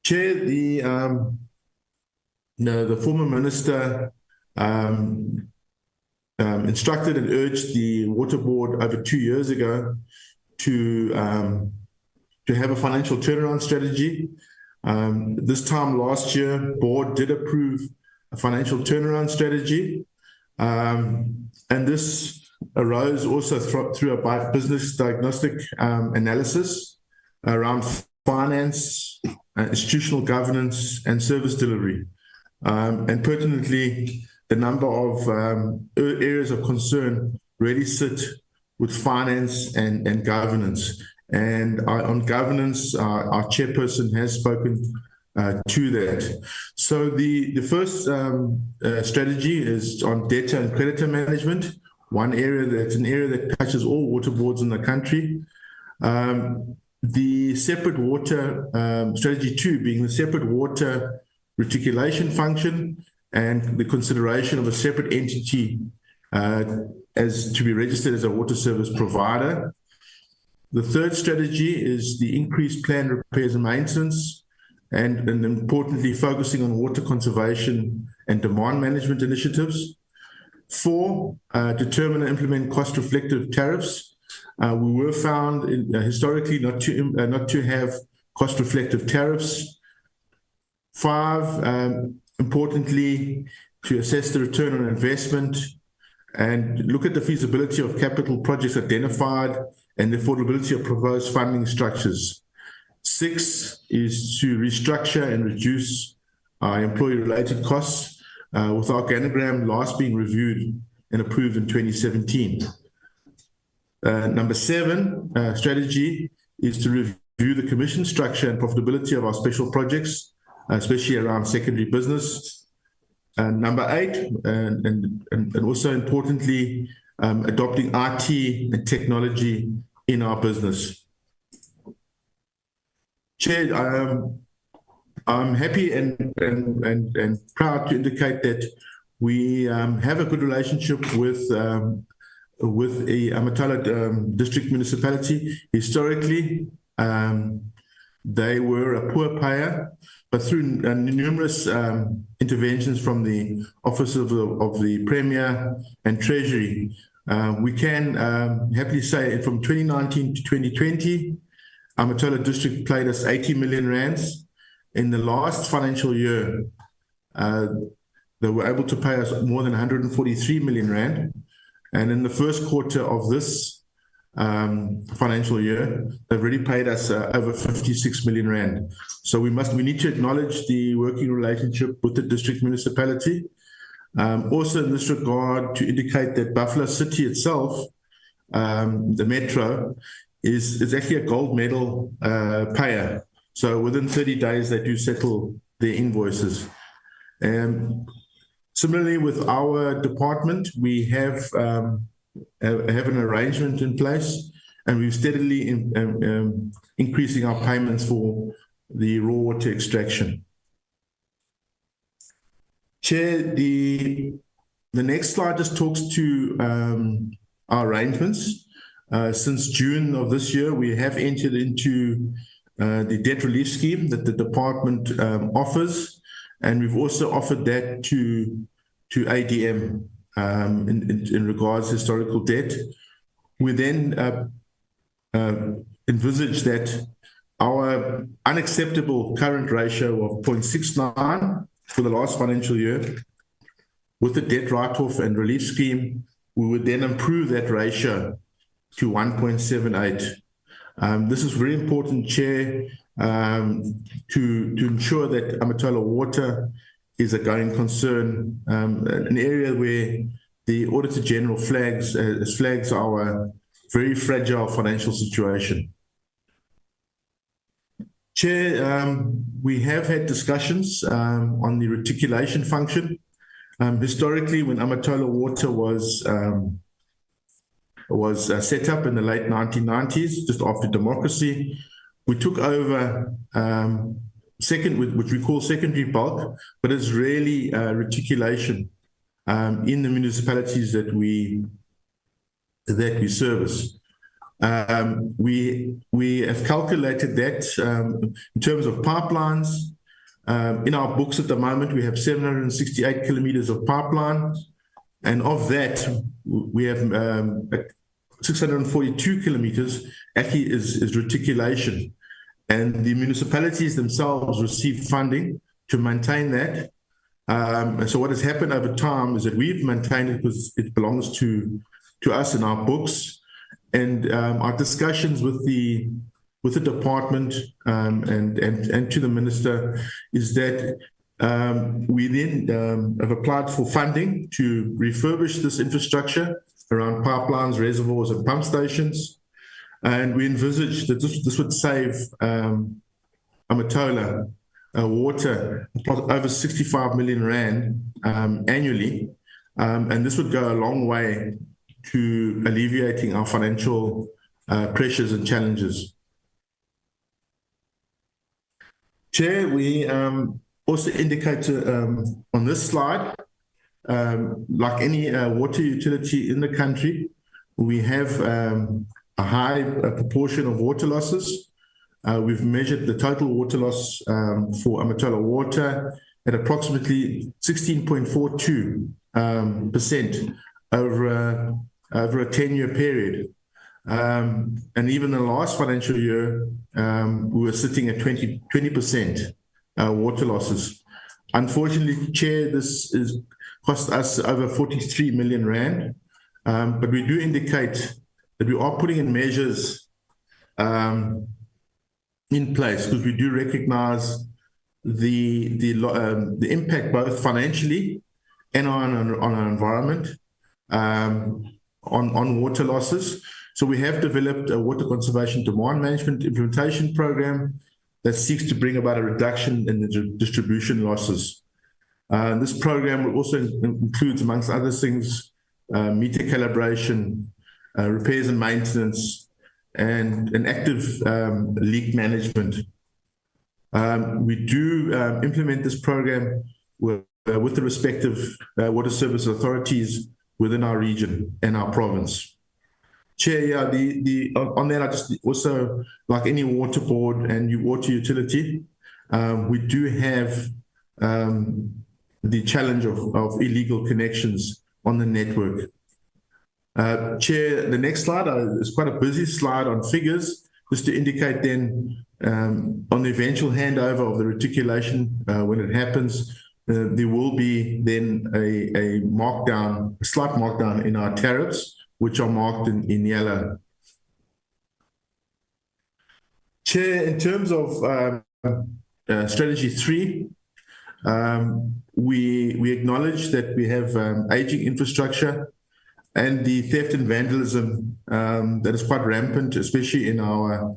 Chair, the former minister instructed and urged the water board over 2 years ago to have a financial turnaround strategy. This time last year, board did approve a financial turnaround strategy, and this arose also through a business diagnostic analysis around finance, institutional governance, and service delivery. And pertinently, the number of areas of concern really sit with finance and governance. And on governance, our chairperson has spoken to that. So the first strategy is on debtor and creditor management, an area that touches all water boards in the country. The separate water, strategy 2 being the separate water reticulation function and the consideration of a separate entity as to be registered as a water service provider. The third strategy is the increased planned repairs and maintenance, and importantly, focusing on water conservation and demand management initiatives. 4, determine and implement cost-reflective tariffs. We were found historically not to have cost-reflective tariffs. 5, importantly, to assess the return on investment and look at the feasibility of capital projects identified and the affordability of proposed funding structures. 6 is to restructure and reduce employee-related costs, with our organogram last being reviewed and approved in 2017. Number 7, strategy is to review the commission structure and profitability of our special projects, especially around secondary business. Number 8, and also importantly, adopting IT and technology in our business. Chair, I'm happy and proud to indicate that we have a good relationship with the Amatola district municipality. Historically, they were a poor payer, but through numerous interventions from the Office of the Premier and Treasury, we can happily say from 2019 to 2020, Amatola district paid us 80 million rands. In the last financial year, they were able to pay us more than 143 million rand. And in the first quarter of this financial year, they've already paid us over 56 million rand. So we need to acknowledge the working relationship with the district municipality. Also in this regard, to indicate that Buffalo City itself, the metro, is actually a gold medal payer. So within 30 days, they do settle their invoices. Similarly, with our department, we have an arrangement in place, and we're steadily increasing our payments for the raw water extraction. Chair, the next slide just talks to our arrangements. Since June of this year, we have entered into the debt relief scheme that the department offers, and we've also offered that to ADM in regards to historical debt. We then envisage that our unacceptable current ratio of 0.69 for the last financial year, with the debt write-off and relief scheme, we would then improve that ratio to 1.78. This is very important, Chair, to ensure that Amatola Water is a going concern, an area where the Auditor General flags our very fragile financial situation. Chair, we have had discussions on the reticulation function. Historically, when Amatola Water was was set up in the late 1990s, just after democracy. We took over which we call secondary bulk, but it's really reticulation in the municipalities that we service. We have calculated that in terms of pipelines. In our books at the moment, we have 768 kilometers of pipeline, and of that, we have 642 kilometers actually is reticulation. And the municipalities themselves receive funding to maintain that. And so what has happened over time is that we've maintained it because it belongs to us in our books. And our discussions with the department and to the minister is that we then have applied for funding to refurbish this infrastructure around pipelines, reservoirs, and pump stations. And we envisage that this would save Amatola water over 65 million rand annually. And this would go a long way to alleviating our financial pressures and challenges. Chair, we also indicate on this slide, like any water utility in the country, we have a high proportion of water losses. We've measured the total water loss for Amatola Water at approximately 16.42% over a 10-year period. And even the last financial year, we were sitting at 20% water losses. Unfortunately, Chair, this cost us over 43 million rand, but we do indicate that we are putting in measures in place because we do recognize the impact both financially and on our environment on water losses. So we have developed a water conservation demand management implementation program that seeks to bring about a reduction in the distribution losses. This program will also includes, amongst other things, meter calibration, repairs and maintenance, and an active leak management. We do implement this program with the respective water service authorities within our region and our province. Chair, yeah, on that, I just also, like any water board and water utility, we do have the challenge of illegal connections on the network. Chair, the next slide is quite a busy slide on figures, just to indicate then on the eventual handover of the reticulation, when it happens, there will be then a slight markdown in our tariffs, which are marked in yellow. Chair, in terms of strategy 3, we acknowledge that we have aging infrastructure and the theft and vandalism that is quite rampant, especially in our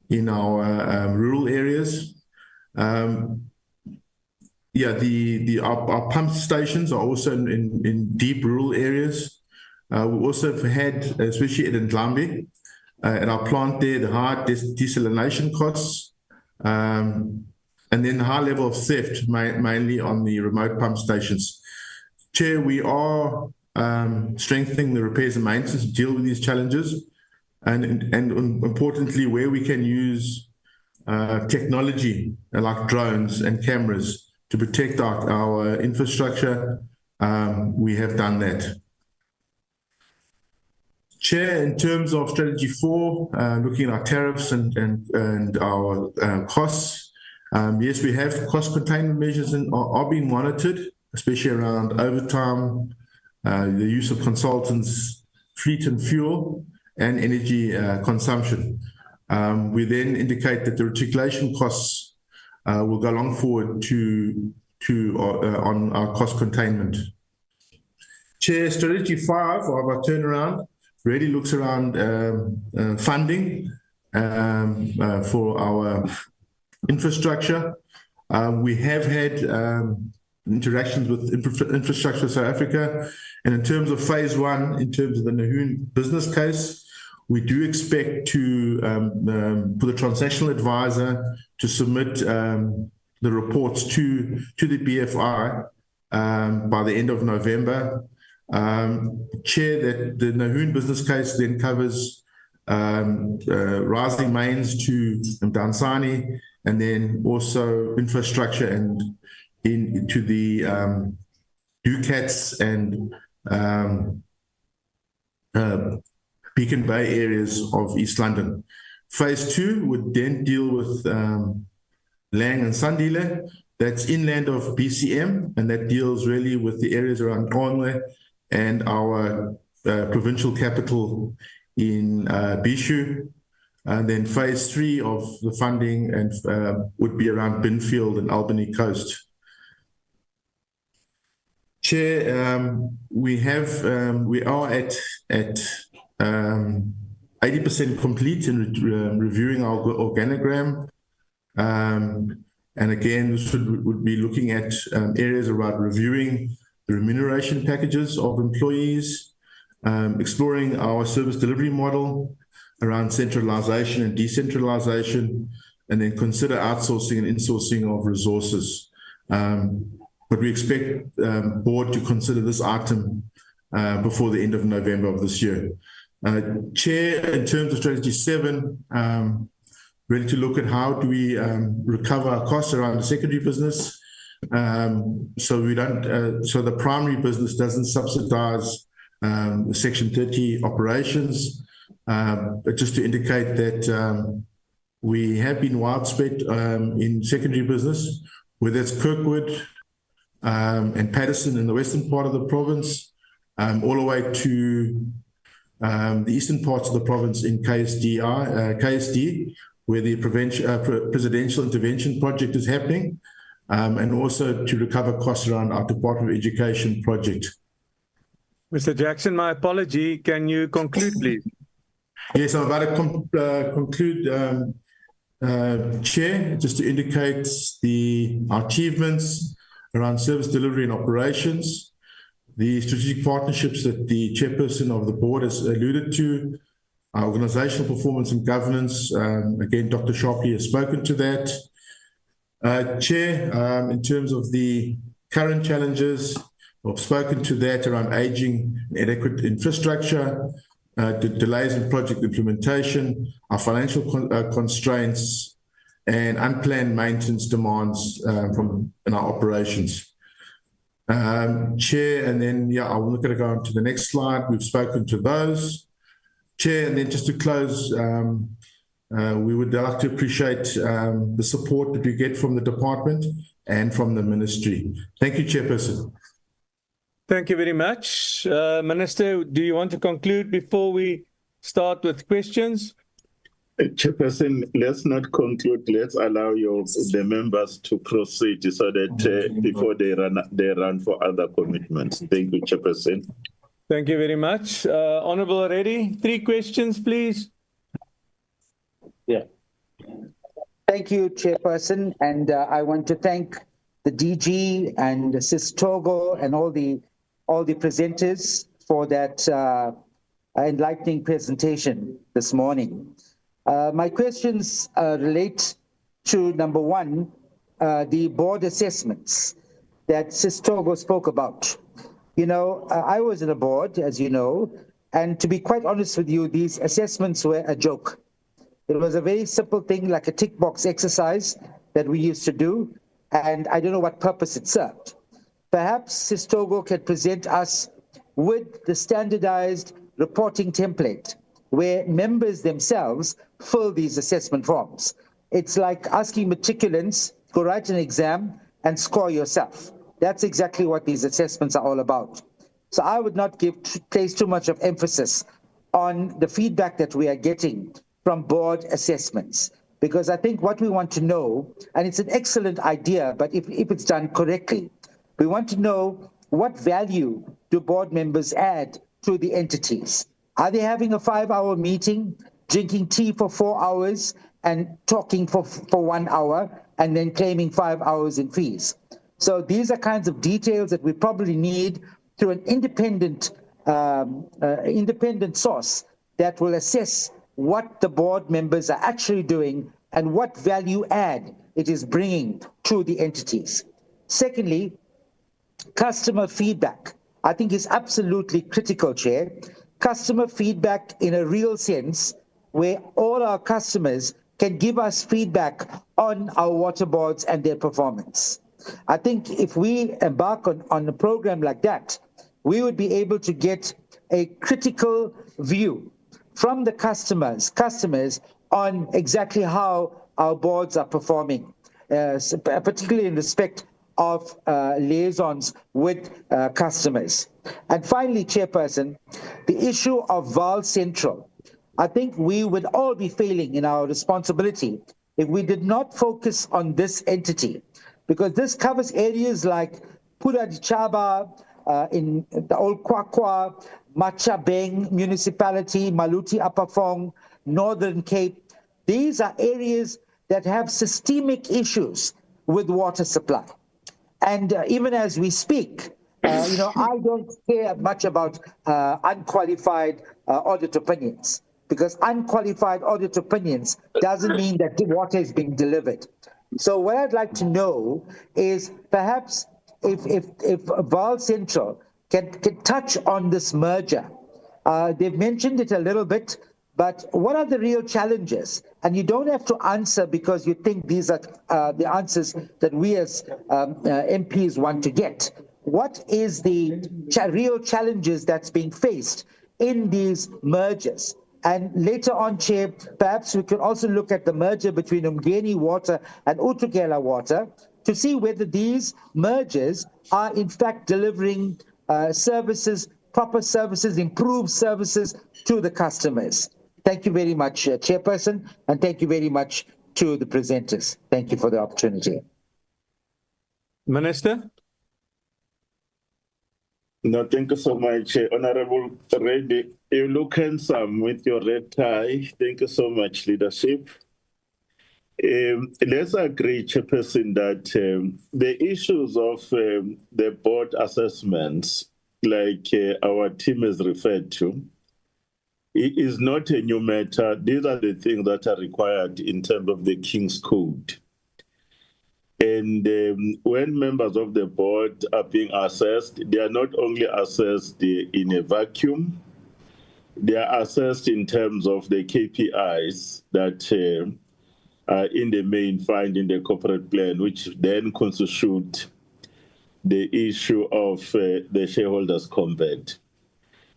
rural areas. Our pump stations are also in deep rural areas. We also have had, especially at Ndlambi, at our plant there, the high desalination costs, and then the high level of theft, mainly on the remote pump stations. Chair, we are strengthening the repairs and maintenance to deal with these challenges, and importantly, where we can use technology like drones and cameras to protect our infrastructure, we have done that. Chair, in terms of strategy 4, looking at our tariffs and our costs, yes, we have cost containment measures and are being monitored, especially around overtime, the use of consultants, fleet and fuel, and energy consumption. We then indicate that the reticulation costs will go along forward on our cost containment. Chair, strategy 5 of our turnaround really looks around funding for our infrastructure. We have had interactions with Infrastructure South Africa. And in terms of phase one, in terms of the Nahoon business case, we do expect to, for the transactional advisor to submit the reports to the BFI by the end of November. Chair, that the Nahoon business case then covers rising mains to Dansani, and then also infrastructure and into the Ducats and Beacon Bay areas of East London. Phase two would then deal with Lang and Sandile. That's inland of BCM, and that deals really with the areas around Conway and our provincial capital in Bishu. And then phase three of the funding and would be around Binfield and Albany Coast. Chair, we are at 80% complete in reviewing our organogram. And again, this would be looking at areas around reviewing the remuneration packages of employees, exploring our service delivery model around centralization and decentralization, and then consider outsourcing and insourcing of resources. But we expect board to consider this item before the end of November of this year. Chair, in terms of strategy 7, ready to look at how do we recover our costs around the secondary business, so we don't, so the primary business doesn't subsidize the Section 30 operations. But just to indicate that we have been widespread in secondary business, whether it's Kirkwood and Patterson in the western part of the province, all the way to the eastern parts of the province in KSD, where the presidential intervention project is happening, and also to recover costs around our Department of Education project. Mr. Jackson, my apology. Can you conclude, please? Yes, I'm about to conclude, Chair, just to indicate our achievements around service delivery and operations, the strategic partnerships that the chairperson of the board has alluded to, our organizational performance and governance. Again, Dr. Sharpley has spoken to that. Chair, in terms of the current challenges, I've spoken to that around aging and inadequate infrastructure, the delays in project implementation, our financial constraints, and unplanned maintenance demands in our operations. Chair, and then, yeah, I'm going to go on to the next slide. We've spoken to those. Chair, and then just to close, we would like to appreciate the support that we get from the department and from the ministry. Thank you, Chairperson. Thank you very much. Minister, do you want to conclude before we start with questions? Chairperson, let's not conclude. Let's allow the members to proceed so that before they run for other commitments. Thank you, Chairperson. Thank you very much. Honourable Reddy, 3 questions, please. Yeah. Thank you, Chairperson. And I want to thank the DG and Sis Togo and all the presenters for that enlightening presentation this morning. My questions relate to, number 1, the board assessments that Sis Togo spoke about. You know, I was in a board, as you know, and to be quite honest with you, these assessments were a joke. It was a very simple thing, like a tick box exercise that we used to do, and I don't know what purpose it served. Perhaps Sis Togo can present us with the standardized reporting template where members themselves fill these assessment forms. It's like asking matriculants to write an exam and score yourself. That's exactly what these assessments are all about. So I would not place too much of emphasis on the feedback that we are getting from board assessments, because I think what we want to know, and it's an excellent idea, but if it's done correctly, we want to know what value do board members add to the entities. Are they having a 5-hour meeting, drinking tea for 4 hours and talking for 1 hour and then claiming 5 hours in fees? So these are kinds of details that we probably need through an independent source that will assess what the board members are actually doing and what value add it is bringing to the entities. Secondly, customer feedback, I think, is absolutely critical, Chair. Customer feedback in a real sense, where all our customers can give us feedback on our water boards and their performance. I think if we embark on a program like that, we would be able to get a critical view from the customers on exactly how our boards are performing, particularly in respect of liaisons with customers. And finally, Chairperson, the issue of Vaal Central. I think we would all be failing in our responsibility if we did not focus on this entity, because this covers areas like Pura Dichaba, in the old Kwakwa, Machabeng municipality, Maluti Apafong, Northern Cape. These are areas that have systemic issues with water supply. And even as we speak, I don't care much about unqualified audit opinions, because unqualified audit opinions doesn't mean that the water is being delivered. So what I'd like to know is perhaps if Vaal Central can touch on this merger. They've mentioned it a little bit, but what are the real challenges? And you don't have to answer because you think these are the answers that we as MPs want to get. What is the real challenges that's being faced in these mergers? And later on, Chair, perhaps we can also look at the merger between Umgeni Water and Utukela Water to see whether these mergers are in fact delivering services, proper services, improved services to the customers. Thank you very much, Chairperson, and thank you very much to the presenters. Thank you for the opportunity. Minister? No, thank you so much, Honorable Reddy. You look handsome with your red tie. Thank you so much, leadership. Let's agree, Chairperson, that the issues of the board assessments, like our team has referred to, it is not a new matter. These are the things that are required in terms of the King's Code. And when members of the board are being assessed, they are not only assessed in a vacuum, they are assessed in terms of the KPIs that are in the main find in the corporate plan, which then constitute the issue of the shareholders' compact.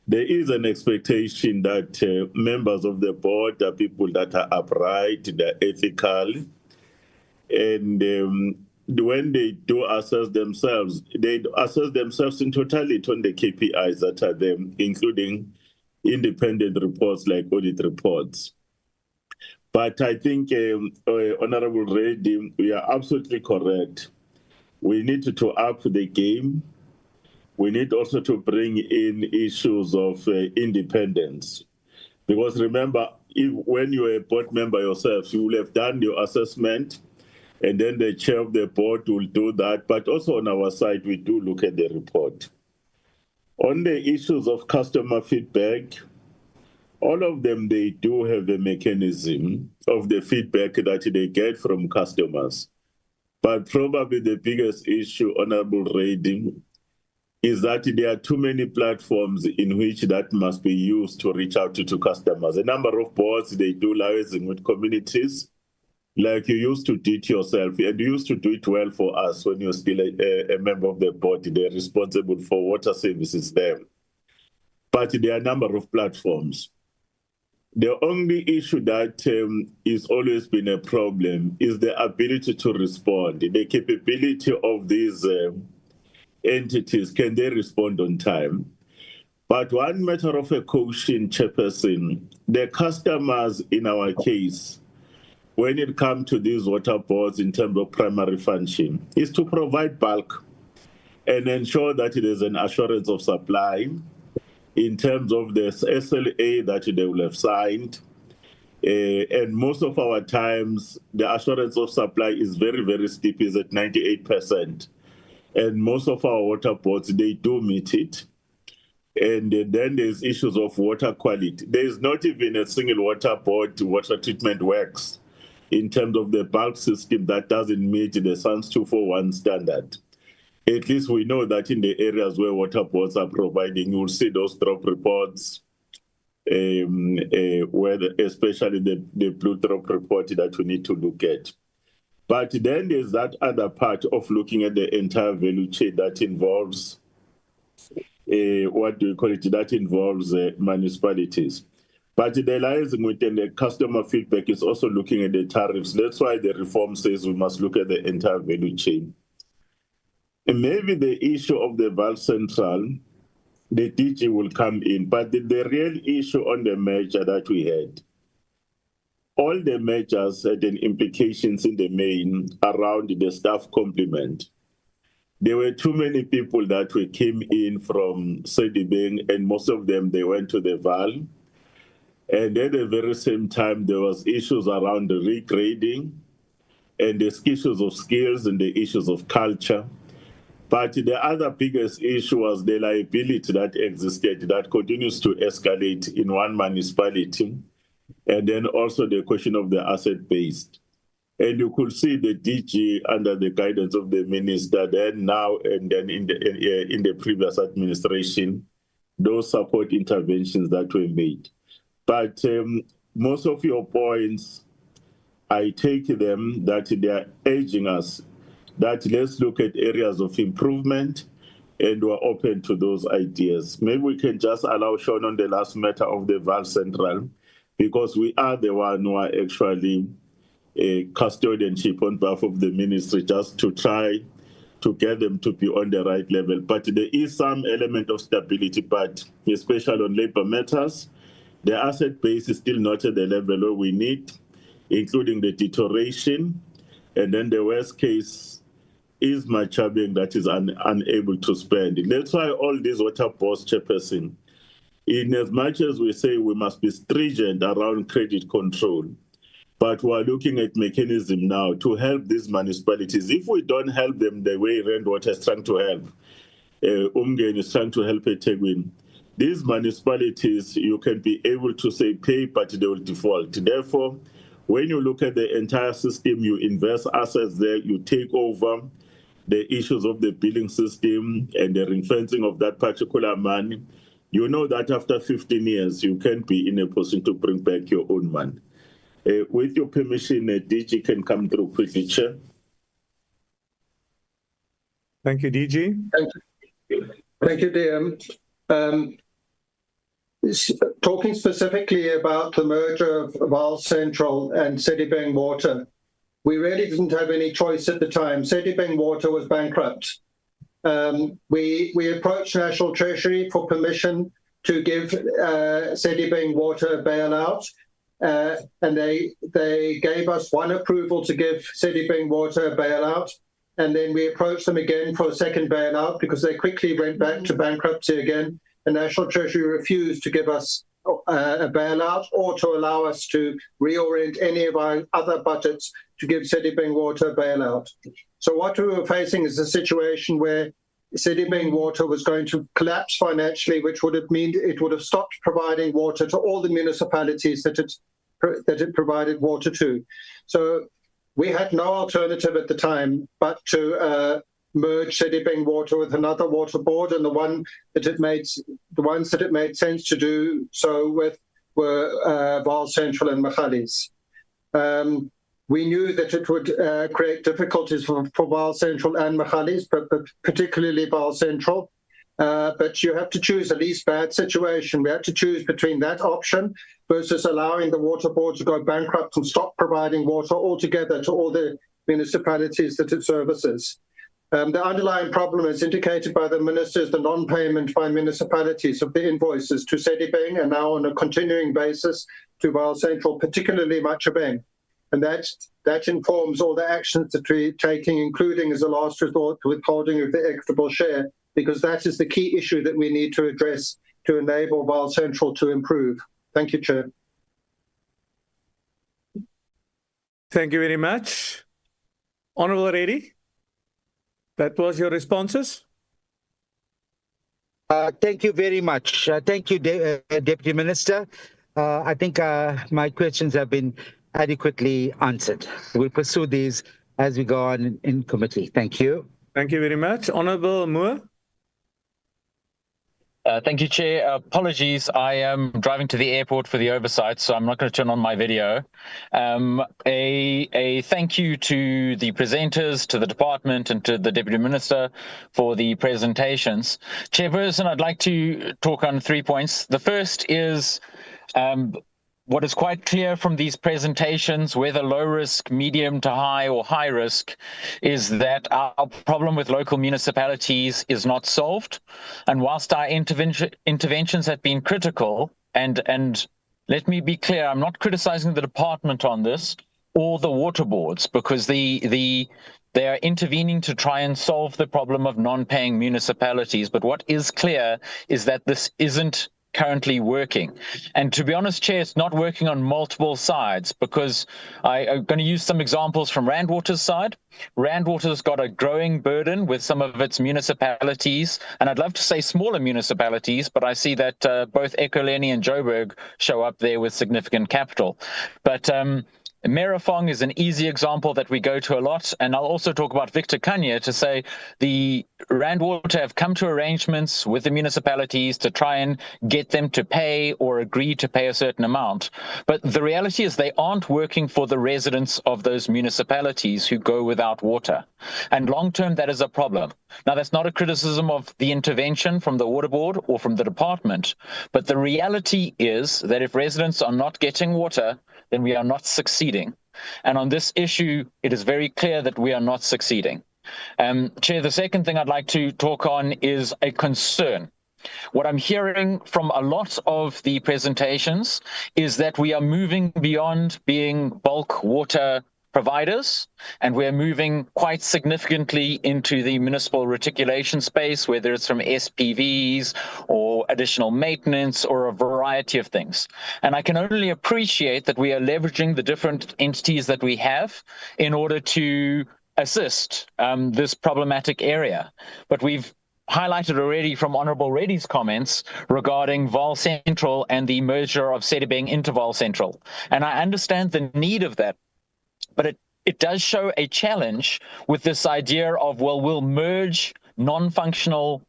There is an expectation that members of the board are people that are upright, they're ethical, and when they do assess themselves, they assess themselves in totality on the KPIs that are there, including independent reports like audit reports. But I think, Honorable Reddy, we are absolutely correct. We need to up the game. We need also to bring in issues of independence. Because remember, when you're a board member yourself, you will have done your assessment, and then the chair of the board will do that. But also on our side, we do look at the report. On the issues of customer feedback, all of them, they do have a mechanism of the feedback that they get from customers. But probably the biggest issue, Honorable Reddy, is that there are too many platforms in which that must be used to reach out to customers. A number of boards, they do liaising with communities, like you used to do it yourself, and you used to do it well for us when you're still a member of the board. They're responsible for water services there. But there are a number of platforms. The only issue that is always been a problem is the ability to respond, the capability of these entities. Can they respond on time? But one matter of a caution, Chairperson, the customers in our case, when it comes to these water boards in terms of primary function, is to provide bulk and ensure that it is an assurance of supply in terms of the SLA that they will have signed. And most of our times, the assurance of supply is very, very steep, is at 98%. and most of our water boards, they do meet it. And then there's issues of water quality. There's not even a single water board water treatment works in terms of the bulk system that doesn't meet the SANS 241 standard. At least we know that in the areas where water boards are providing, you'll see those drop reports, especially the blue drop report that we need to look at. But then there's that other part of looking at the entire value chain that involves that involves municipalities. But the liaising within the customer feedback is also looking at the tariffs. That's why the reform says we must look at the entire value chain. And maybe the issue of the Vaal Central, the DG will come in, but the real issue on the merger that we had, all the mergers had an implications in the main around the staff complement. There were too many people that came in from Sedibeng, and most of them, they went to the Vaal. And at the very same time, there was issues around the regrading, and the issues of skills and the issues of culture. But the other biggest issue was the liability that existed that continues to escalate in one municipality, and then also the question of the asset-based. And you could see the DG under the guidance of the minister then now and then in the previous administration, those support interventions that were made. But most of your points, I take them that they are urging us that let's look at areas of improvement, and we're open to those ideas. Maybe we can just allow Sean on the last matter of the Vaal Central, because we are the one who are actually a custodianship on behalf of the ministry, just to try to get them to be on the right level. But there is some element of stability, but especially on labor matters, the asset base is still not at the level where we need, including the deterioration. And then the worst case is Machabeng that is unable to spend. That's why all these water boards, Chairperson, in as much as we say we must be stringent around credit control, but we're looking at mechanism now to help these municipalities. If we don't help them the way Rainwater is trying to help, Umgen is trying to help eThekwini, these municipalities, you can be able to say pay, but they will default. Therefore, when you look at the entire system, you invest assets there, you take over the issues of the billing system and the ring fencing of that particular money, you know that after 15 years, you can be in a position to bring back your own money. With your permission, DG can come through quickly, Chair. Thank you, DG. Thank you, DM. Talking specifically about the merger of Vaal Central and Sedibeng Water, we really didn't have any choice at the time. Sedibeng Water was bankrupt. We approached National Treasury for permission to give Sedibeng Water a bailout, and they gave us one approval to give Sedibeng Water a bailout, and then we approached them again for a second bailout because they quickly went back to bankruptcy again. The National Treasury refused to give us a bailout or to allow us to reorient any of our other budgets to give Sedibeng Water a bailout. So what we were facing is a situation where Sedibeng Water was going to collapse financially, which would have meant it would have stopped providing water to all the municipalities that it provided water to. So we had no alternative at the time but to merge Sedibeng Water with another water board, and the ones that it made sense to do so with were Vaal Central and Magalies. We knew that it would create difficulties for Vaal Central and Magalies, but particularly Vaal Central. But you have to choose a least bad situation. We had to choose between that option versus allowing the water board to go bankrupt and stop providing water altogether to all the municipalities that it services. The underlying problem, as indicated by the minister, is the non-payment by municipalities of the invoices to Sedibeng and now on a continuing basis to Vaal Central, particularly Machabeng. And that informs all the actions that we're taking, including as a last resort the withholding of the equitable share, because that is the key issue that we need to address to enable Vaal Central to improve. Thank you, Chair. Thank you very much. Honourable Reddy. That was your responses? Thank you very much. Thank you, Deputy Minister. I think my questions have been adequately answered. We'll pursue these as we go on in committee. Thank you. Thank you very much. Honourable Moore. Thank you, Chair. Apologies, I am driving to the airport for the oversight, so I'm not going to turn on my video. A thank you to the presenters, to the department, and to the Deputy Minister for the presentations. Chairperson, I'd like to talk on 3 points. The first is what is quite clear from these presentations, whether low risk, medium to high, or high risk, is that our problem with local municipalities is not solved. And whilst our interventions have been critical, and let me be clear, I'm not criticizing the department on this or the water boards, because they are intervening to try and solve the problem of non-paying municipalities. But what is clear is that this isn't currently working. And to be honest, Chair, it's not working on multiple sides, because I'm going to use some examples from Randwater's side. Randwater's got a growing burden with some of its municipalities, and I'd love to say smaller municipalities, but I see that both Ekurhuleni and Joburg show up there with significant capital. But Merafong is an easy example that we go to a lot, and I'll also talk about Victor Kanye to say the Randwater have come to arrangements with the municipalities to try and get them to pay or agree to pay a certain amount. But the reality is they aren't working for the residents of those municipalities who go without water. And long-term, that is a problem. Now, that's not a criticism of the intervention from the water board or from the department, but the reality is that if residents are not getting water, then we are not succeeding. And on this issue, it is very clear that we are not succeeding. Chair, the second thing I'd like to talk on is a concern. What I'm hearing from a lot of the presentations is that we are moving beyond being bulk water providers, and we're moving quite significantly into the municipal reticulation space, whether it's from SPVs or additional maintenance or a variety of things. And I can only appreciate that we are leveraging the different entities that we have in order to assist this problematic area. But we've highlighted already from Honourable Reddy's comments regarding Vaal Central and the merger of Sedibeng into Vaal Central. And I understand the need of that, but it does show a challenge with this idea of, well, we'll merge non-functional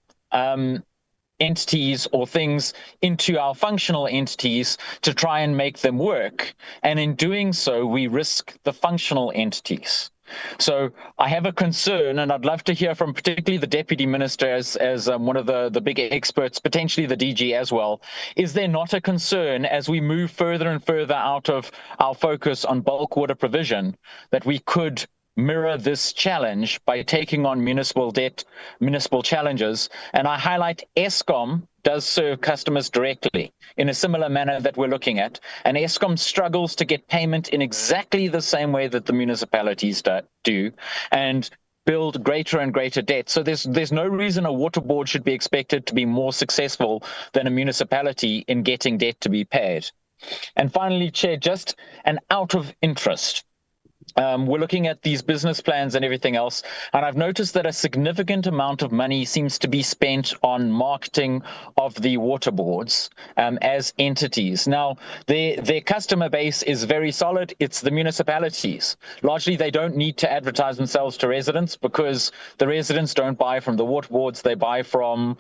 entities or things into our functional entities to try and make them work. And in doing so, we risk the functional entities. So I have a concern, and I'd love to hear from particularly the Deputy Minister as one of the big experts, potentially the DG as well. Is there not a concern as we move further and further out of our focus on bulk water provision that we could mirror this challenge by taking on municipal debt, municipal challenges? And I highlight Eskom does serve customers directly in a similar manner that we're looking at. And Eskom struggles to get payment in exactly the same way that the municipalities do, and build greater and greater debt. So there's no reason a water board should be expected to be more successful than a municipality in getting debt to be paid. And finally, Chair, just an out of interest. We're looking at these business plans and everything else, and I've noticed that a significant amount of money seems to be spent on marketing of the water boards as entities. Now, their customer base is very solid. It's the municipalities. Largely, they don't need to advertise themselves to residents because the residents don't buy from the water boards. They buy from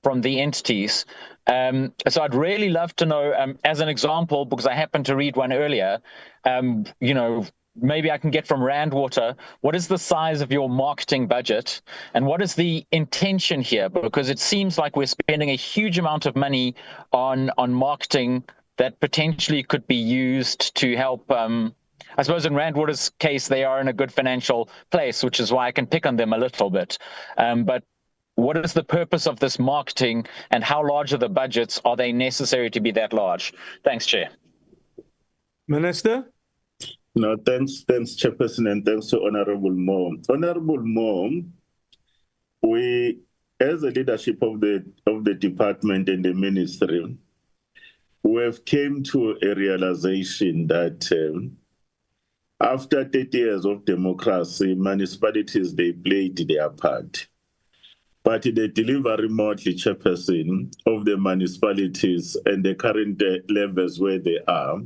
the entities. So I'd really love to know, as an example, because I happened to read one earlier, maybe I can get from Randwater, what is the size of your marketing budget and what is the intention here? Because it seems like we're spending a huge amount of money on marketing that potentially could be used to help. I suppose in Randwater's case, they are in a good financial place, which is why I can pick on them a little bit. But what is the purpose of this marketing and how large are the budgets? Are they necessary to be that large? Thanks, Chair. Minister? No, thanks, Chairperson, and thanks to Honourable Moore. Honourable Moore, we, as the leadership of the department and the ministry, we have came to a realization that After 30 years of democracy, municipalities, they played their part. But the delivery remotely, Chairperson, of the municipalities and the current levels where they are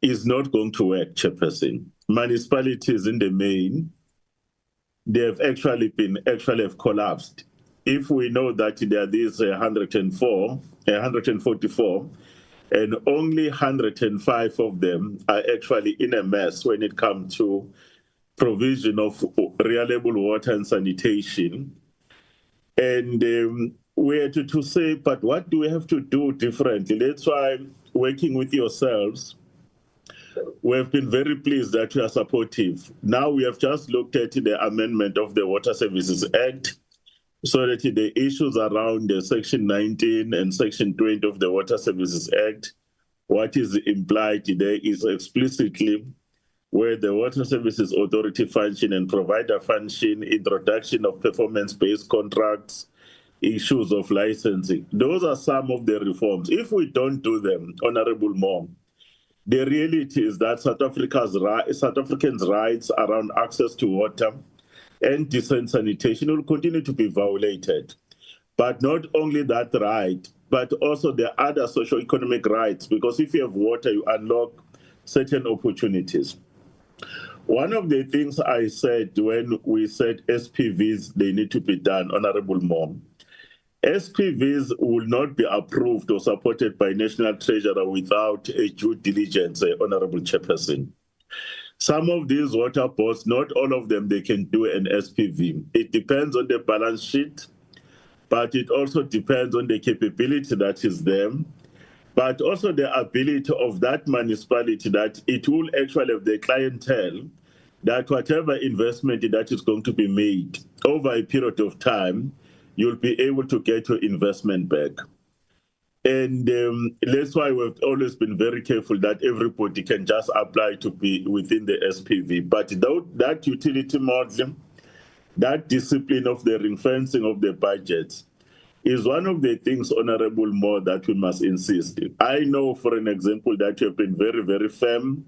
is not going to work, Chairperson. Municipalities in the main, they have actually have collapsed. If we know that there are these 144, and only 105 of them are actually in a mess when it comes to provision of reliable water and sanitation. And we had to say, but what do we have to do differently? That's why, working with yourselves, we have been very pleased that you are supportive. Now we have just looked at the amendment of the Water Services Act, so that the issues around the Section 19 and Section 20 of the Water Services Act, what is implied there is explicitly where the Water Services Authority function and provider function, introduction of performance-based contracts, issues of licensing. Those are some of the reforms. If we don't do them, Honorable Mom, the reality is that South Africans' rights around access to water and decent sanitation will continue to be violated. But not only that right, but also the other socio-economic rights, because if you have water, you unlock certain opportunities. One of the things I said when we said SPVs, they need to be done, Honorable Mom, SPVs will not be approved or supported by National Treasurer without a due diligence, Honorable Chairperson. Some of these water boards, not all of them, they can do an SPV. It depends on the balance sheet, but it also depends on the capability that is there, but also the ability of that municipality that it will actually have the clientele that whatever investment that is going to be made over a period of time, you'll be able to get your investment back. And that's why we've always been very careful that everybody can just apply to be within the SPV. But that utility model, that discipline of the ring fencing of the budgets is one of the things, Honorable Moore, that we must insist. I know, for an example, that you have been very, very firm,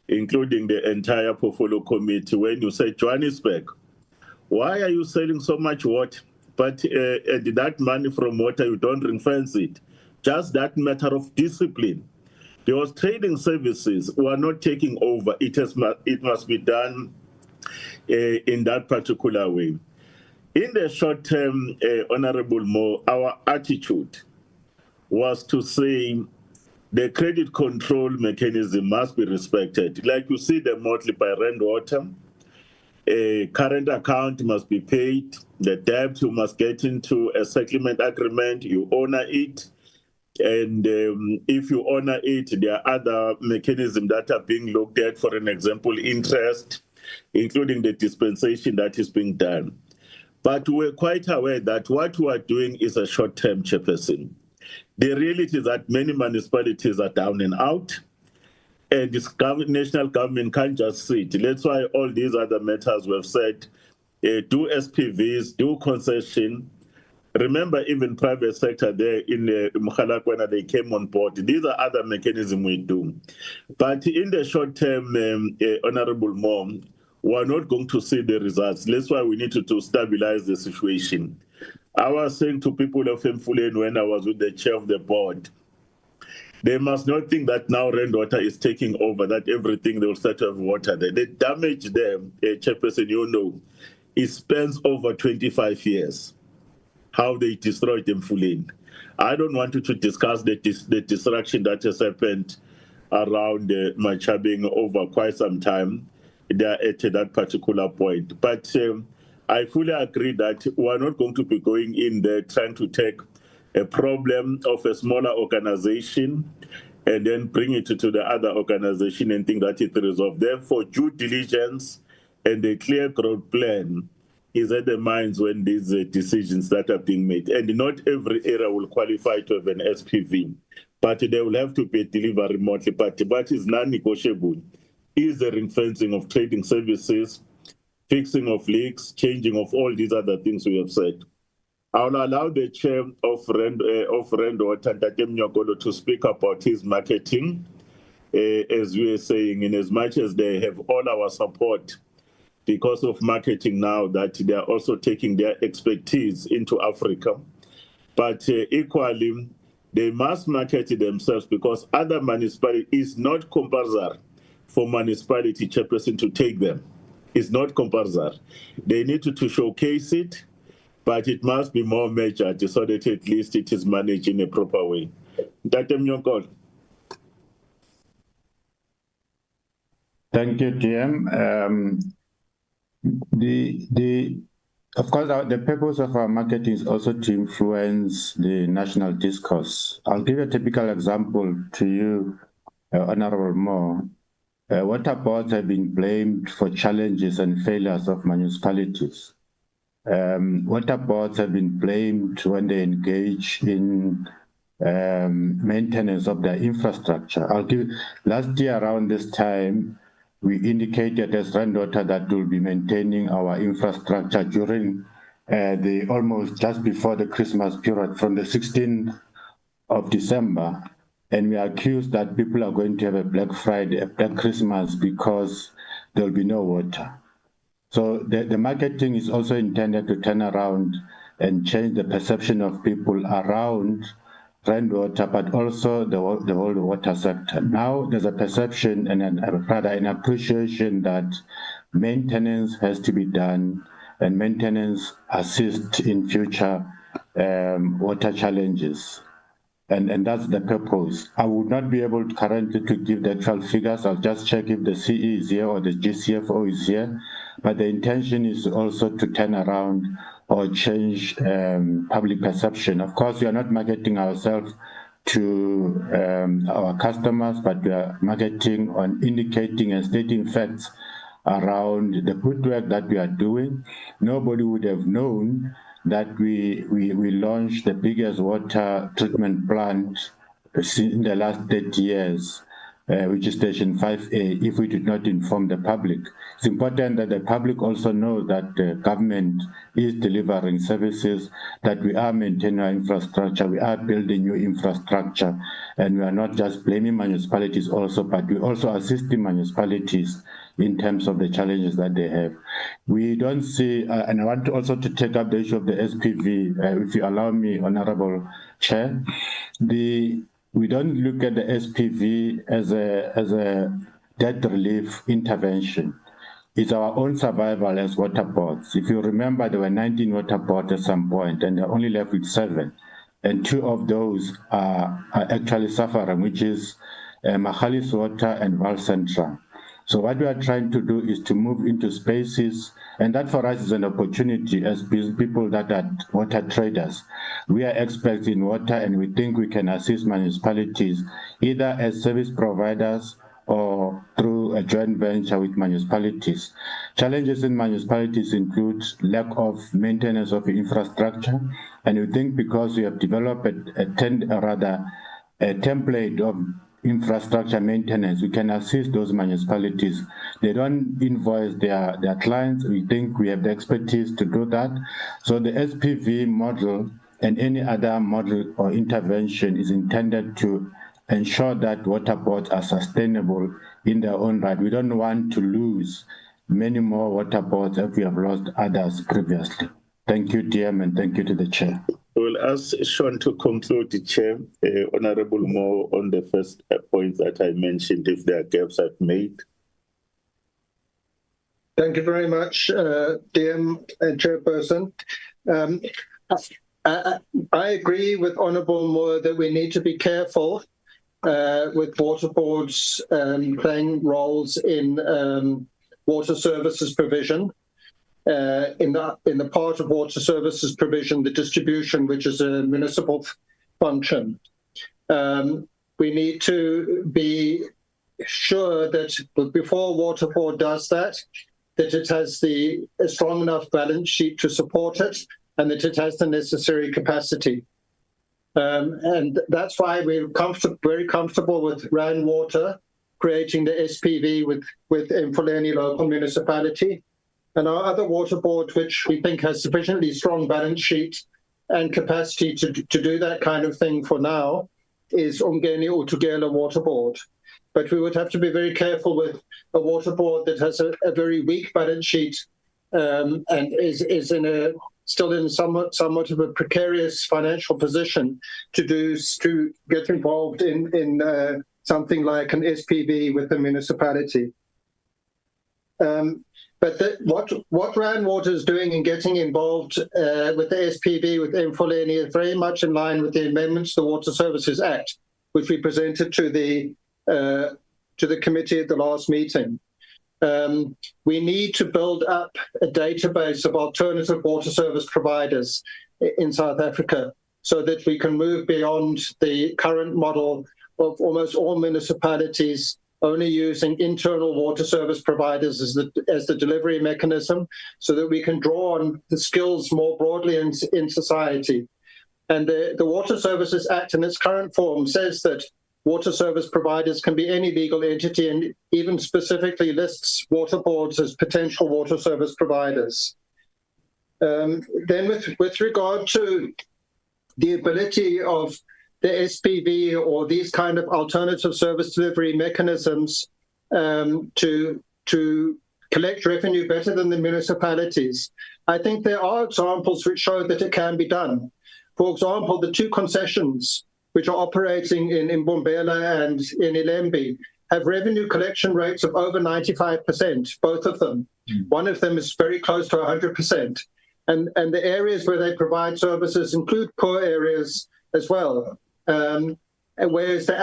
including the entire portfolio committee, when you say, Johannesburg, why are you selling so much water? But that money from water, you don't ring fence it. Just that matter of discipline. Because trading services were not taking over. It must be done in that particular way. In the short term, Honorable Mo, our attitude was to say the credit control mechanism must be respected. Like you see the multiplier rent water, a current account must be paid, the debt you must get into a settlement agreement, you honor it. And if you honor it, there are other mechanisms that are being looked at, for an example, interest, including the dispensation that is being done. But we're quite aware that what we are doing is a short-term, Chairperson. The reality is that many municipalities are down and out, and this national government can't just sit. That's why all these other matters we've said, do SPVs, do concession. Remember, even private sector there in Mukhalakwana, they came on board. These are other mechanisms we do. But in the short term, Honorable Mom, we're not going to see the results. That's why we need to stabilize the situation. I was saying to people of Mfuleni when I was with the chair of the board, they must not think that now rainwater is taking over, that everything they will start to have water there. The damage there, Chairperson, you know, it spans over 25 years. How they destroyed Mfuleni. I don't want to discuss the destruction that has happened around Machabeng over quite some time. They are at that particular point. But I fully agree that we're not going to be going in there trying to take a problem of a smaller organization and then bring it to the other organization and think that it resolved. Therefore, due diligence and a clear growth plan is at the minds when these decisions that are being made. And not every area will qualify to have an SPV, but there will have to be a delivery remotely. But what is non-negotiable is the ring fencing of trading services, fixing of leaks, changing of all these other things we have said. I'll allow the chair of Rand Water, Ntate Mnyokolo, to speak about his marketing as we were saying, in as much as they have all our support because of marketing now, that they are also taking their expertise into Africa. But equally, they must market themselves, because other municipalities, is not compulsory for municipality chairperson to take them. It's not compulsory. They need to showcase it, but it must be more measured so that at least it is managed in a proper way. Thank you, TM. Of course, the purpose of our marketing is also to influence the national discourse. I'll give a typical example to you, Honorable Moore. Water boards have been blamed for challenges and failures of municipalities. Water boards have been blamed when they engage in maintenance of their infrastructure. Last year around this time, we indicated as Randwater that we'll be maintaining our infrastructure during the almost just before the Christmas period, from the 16th of December. And we are accused that people are going to have a Black Friday, a Black Christmas, because there'll be no water. So the marketing is also intended to turn around and change the perception of people around Randwater, but also the whole water sector. Now there's a perception and rather an appreciation that maintenance has to be done, and maintenance assists in future water challenges. And that's the purpose. I would not be able currently to give the actual figures. I'll just check if the CE is here or the GCFO is here. But the intention is also to turn around or change public perception. Of course, we are not marketing ourselves to our customers, but we are marketing on indicating and stating facts around the good work that we are doing. Nobody would have known that we launched the biggest water treatment plant in the last 30 years, which is Station 5A, if we did not inform the public. It's important that the public also knows that the government is delivering services, that we are maintaining our infrastructure, we are building new infrastructure, and we are not just blaming municipalities also, but we also assisting municipalities in terms of the challenges that they have. We don't see, and I want to also to take up the issue of the SPV, if you allow me, Honorable Chair. We don't look at the SPV as a debt relief intervention. It's our own survival as water boards. If you remember, there were 19 water boards at some point, and they're only left with 7. And 2 of those are actually suffering, which is Magalies Water and Vaal Central. So what we are trying to do is to move into spaces, and that for us is an opportunity as people that are water traders. We are experts in water, and we think we can assist municipalities either as service providers or through a joint venture with municipalities. Challenges in municipalities include lack of maintenance of infrastructure, and we think because we have developed a template of infrastructure maintenance, we can assist those municipalities. They don't invoice their clients. We think we have the expertise to do that. So the SPV model and any other model or intervention is intended to ensure that water boards are sustainable in their own right. We don't want to lose many more water boards if we have lost others previously. Thank you, DM, and thank you to the Chair. We'll ask Sean to conclude, the Chair. Honorable Moore, on the first point that I mentioned, if there are gaps I've made. Thank you very much, DM and Chairperson. I agree with Honourable Moore that we need to be careful with water boards playing roles in water services provision. In the part of water services provision, the distribution, which is a municipal function. We need to be sure that before water board does that it has a strong enough balance sheet to support it, and that it has the necessary capacity. And that's why we're very comfortable with Randwater creating the SPV with Mfuleni local municipality. And our other water board, which we think has sufficiently strong balance sheet and capacity to do that kind of thing for now, is Umgeni Utugela Water Board. but we would have to be very careful with a water board that has a very weak balance sheet and is still in somewhat of a precarious financial position to get involved in something like an SPV with the municipality. But what Rand Water is doing in getting involved with the SPV with Mfuleni is very much in line with the amendments to the Water Services Act, which we presented to the committee at the last meeting. We need to build up a database of alternative water service providers in South Africa so that we can move beyond the current model of almost all municipalities only using internal water service providers as the delivery mechanism, so that we can draw on the skills more broadly in society. And the Water Services Act in its current form says that water service providers can be any legal entity, and even specifically lists water boards as potential water service providers. Then with regard to the ability of the SPV or these kind of alternative service delivery mechanisms to collect revenue better than the municipalities, I think there are examples which show that it can be done. For example, the two concessions which are operating in Mbombela and in Ilembe have revenue collection rates of over 95%, both of them. One of them is very close to 100%. And the areas where they provide services include poor areas as well. Whereas the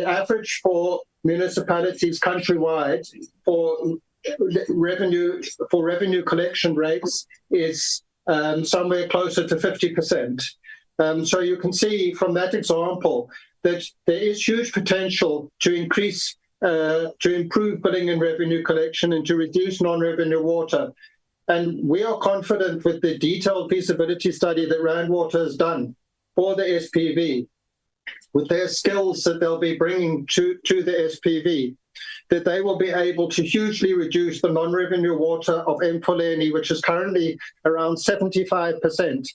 average for municipalities countrywide for revenue collection rates is somewhere closer to 50%. So you can see from that example that there is huge potential to improve billing and revenue collection and to reduce non-revenue water. And we are confident with the detailed feasibility study that Rand Water has done for the SPV, with their skills that they'll be bringing to the SPV, that they will be able to hugely reduce the non-revenue water of Mfuleni, which is currently around 75%.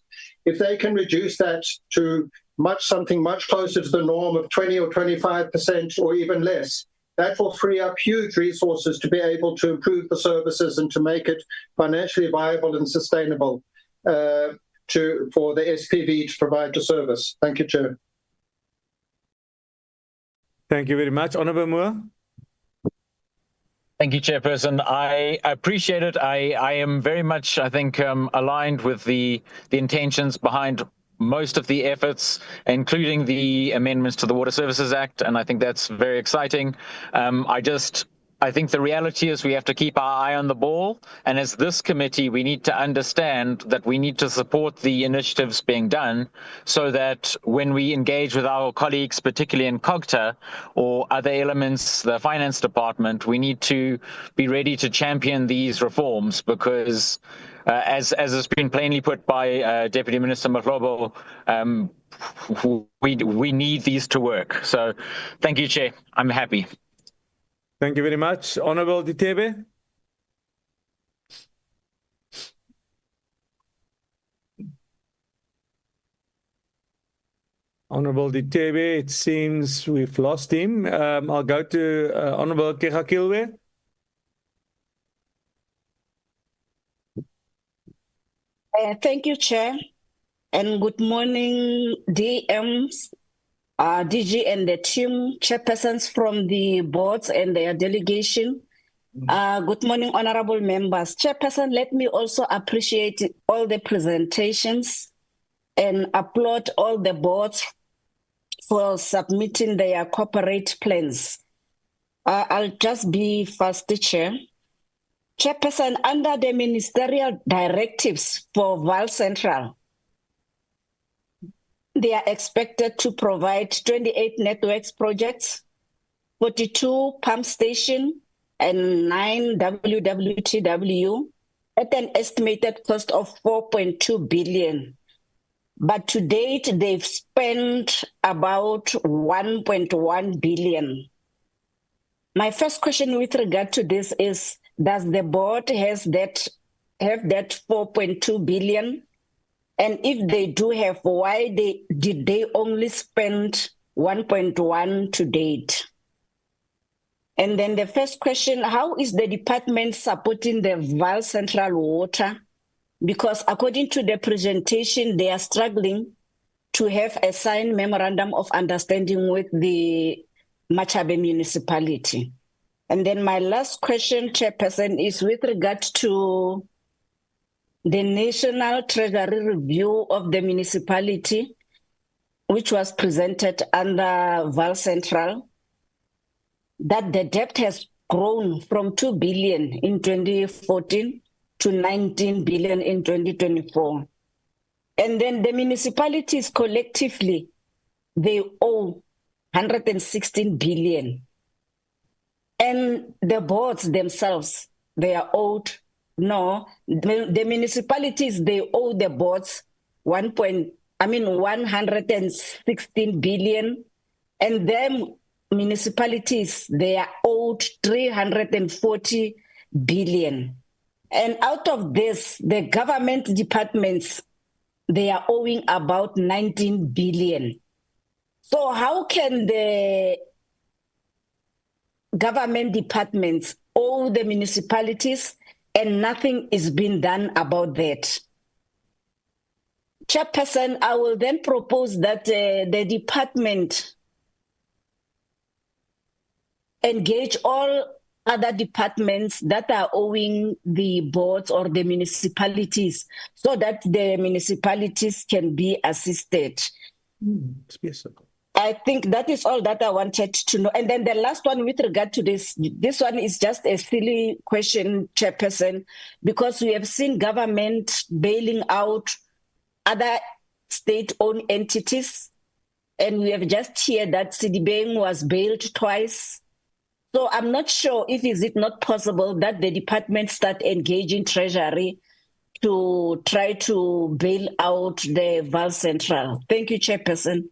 If they can reduce that to something much closer to the norm of 20 or 25% or even less, that will free up huge resources to be able to improve the services and to make it financially viable and sustainable for the SPV to provide the service. Thank you, Chair. Thank you very much. Honourable Moore. Thank you, Chairperson. I appreciate it. I am very much, I think, aligned with the intentions behind most of the efforts, including the amendments to the Water Services Act, and I think that's very exciting. I think the reality is we have to keep our eye on the ball, and as this committee, we need to understand that we need to support the initiatives being done so that when we engage with our colleagues, particularly in COGTA or other elements, the finance department, we need to be ready to champion these reforms because as has been plainly put by Deputy Minister Mahlobo, we need these to work. So thank you, Chair. I'm happy. Thank you very much. Honourable Ditebe. Honourable Ditebe, it seems we've lost him. I'll go to Honourable Kegakilwe. Thank you, Chair, and good morning, DMs. DG and the team, chairpersons from the boards and their delegation. Good morning, honorable members. Chairperson, let me also appreciate all the presentations and applaud all the boards for submitting their corporate plans. I'll just be fast, Chair. Chairperson, under the ministerial directives for Vaal Central, they are expected to provide 28 networks projects, 42 pump stations, and 9 WWTW at an estimated cost of 4.2 billion. But to date, they've spent about 1.1 billion. My first question with regard to this is, does the board have that 4.2 billion? And if they do have, why did they only spend 1.1 to date? And then the first question, how is the department supporting the Vaal Central water? Because according to the presentation, they are struggling to have a signed memorandum of understanding with the Machabe municipality. And then my last question, Chairperson, is with regard to the National Treasury Review of the municipality, which was presented under Vaal Central, that the debt has grown from 2 billion in 2014 to 19 billion in 2024. And then the municipalities collectively, they owe 116 billion. And the boards themselves, they are owed, the municipalities, they owe the boards 116 billion. And them municipalities, they are owed 340 billion. And out of this, the government departments, they are owing about 19 billion. So how can the government departments owe the municipalities and nothing is being done about that? Chairperson, I will then propose that the department engage all other departments that are owing the boards or the municipalities so that the municipalities can be assisted. I think that is all that I wanted to know. And then the last one with regard to this one is just a silly question, Chairperson, because we have seen government bailing out other state-owned entities, and we have just heard that Sedibeng was bailed twice. So I'm not sure if is it not possible that the department start engaging Treasury to try to bail out the Vaal Central. Thank you, Chairperson.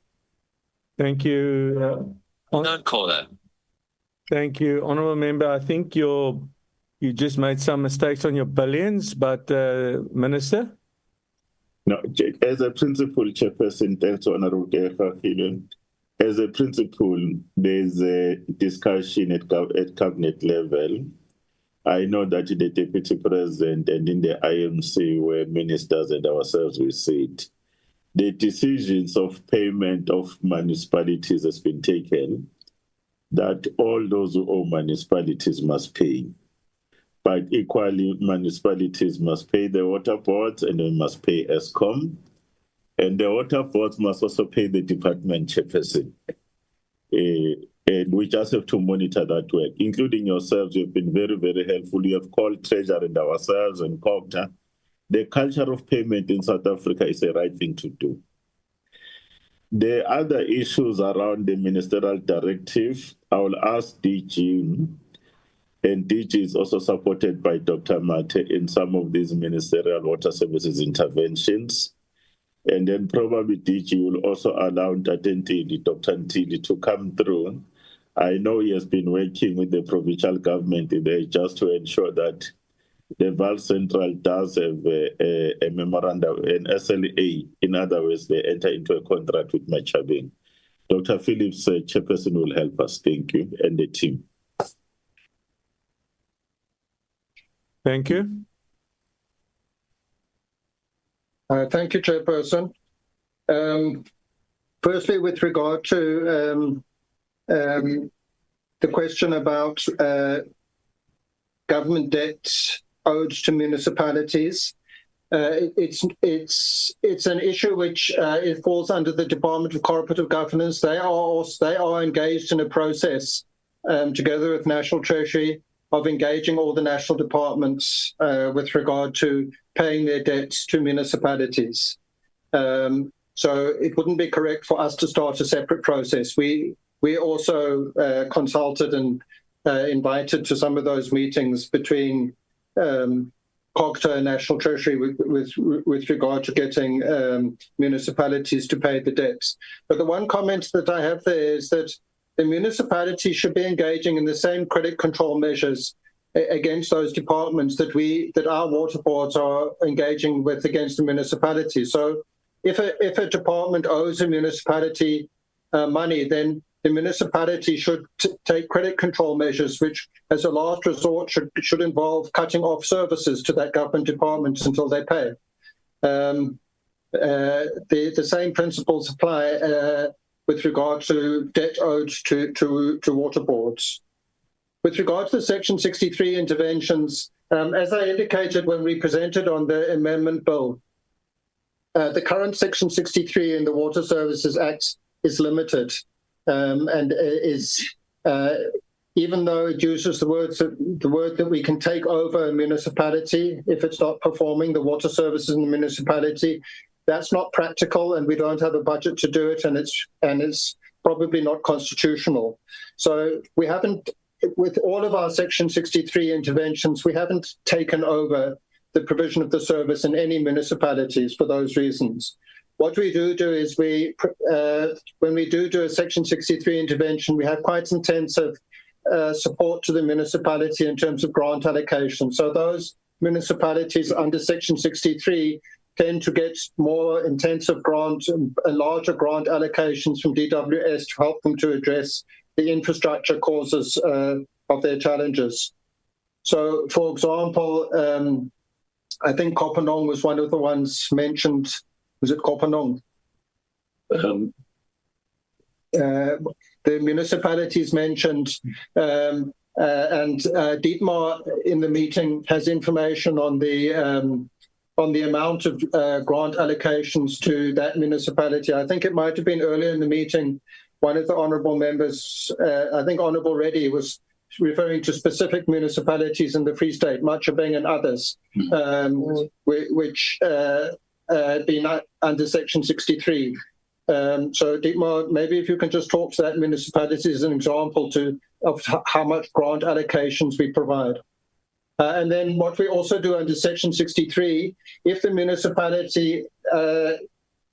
Thank you. Caller. Thank you, Honourable Member. I think you just made some mistakes on your billions, but Minister? No, as a principal, Chairperson, thanks to Honourable Gerhard. As a principle, there's a discussion at cabinet level. I know that the Deputy President and in the IMC where ministers and ourselves we sit, the decisions of payment of municipalities has been taken that all those who owe municipalities must pay. But equally, municipalities must pay the water boards and they must pay ESCOM. And the water boards must also pay the department chairperson. And we just have to monitor that work, including yourselves. You've been very, very helpful. You have called Treasury and ourselves and COGTA. The culture of payment in South Africa is the right thing to do. The other issues around the ministerial directive, I will ask DG, and DG is also supported by Dr. Mate in some of these ministerial water services interventions. And then probably DG will also allow Dr. Ntili to come through. I know he has been working with the provincial government there just to ensure that the Vaal Central does have a memorandum, an SLA. In other words, they enter into a contract with Machabe. Dr. Phillips, Chairperson, will help us. Thank you, and the team. Thank you. Thank you, Chairperson. Firstly, with regard to the question about government debts owed to municipalities, it's an issue which it falls under the Department of Corporative Governance. They are engaged in a process together with National Treasury of engaging all the national departments with regard to paying their debts to municipalities. So it wouldn't be correct for us to start a separate process. We also consulted and invited to some of those meetings between COGTA and National Treasury with regard to getting municipalities to pay the debts. But the one comment that I have there is that the municipality should be engaging in the same credit control measures against those departments that our water boards are engaging with against the municipality. So if a department owes a municipality money, then the municipality should take credit control measures, which as a last resort should involve cutting off services to that government department until they pay. The same principles apply with regard to debt owed to water boards. With regard to the Section 63 interventions, as I indicated when we presented on the amendment bill, the current Section 63 in the Water Services Act is limited and is, even though it uses the word that we can take over a municipality if it's not performing the water services in the municipality, that's not practical, and we don't have a budget to do it, and it's probably not constitutional. So we haven't, with all of our Section 63 interventions, we haven't taken over the provision of the service in any municipalities for those reasons. What we do is when we do a Section 63 intervention, we have quite intensive support to the municipality in terms of grant allocation. So those municipalities under Section 63 tend to get more intensive grants and larger grant allocations from DWS to help them to address the infrastructure causes of their challenges. So, for example, I think Kopanong was one of the ones mentioned. Was it Kopanong? The municipalities mentioned, and Dietmar in the meeting has information on the amount of grant allocations to that municipality. I think it might have been earlier in the meeting, one of the honourable members, I think Honourable Reddy, was referring to specific municipalities in the Free State, Machabeng and others, which had been under Section 63. So Dietmar, maybe if you can just talk to that municipality as an example of how much grant allocations we provide. And then what we also do under Section 63, if the municipality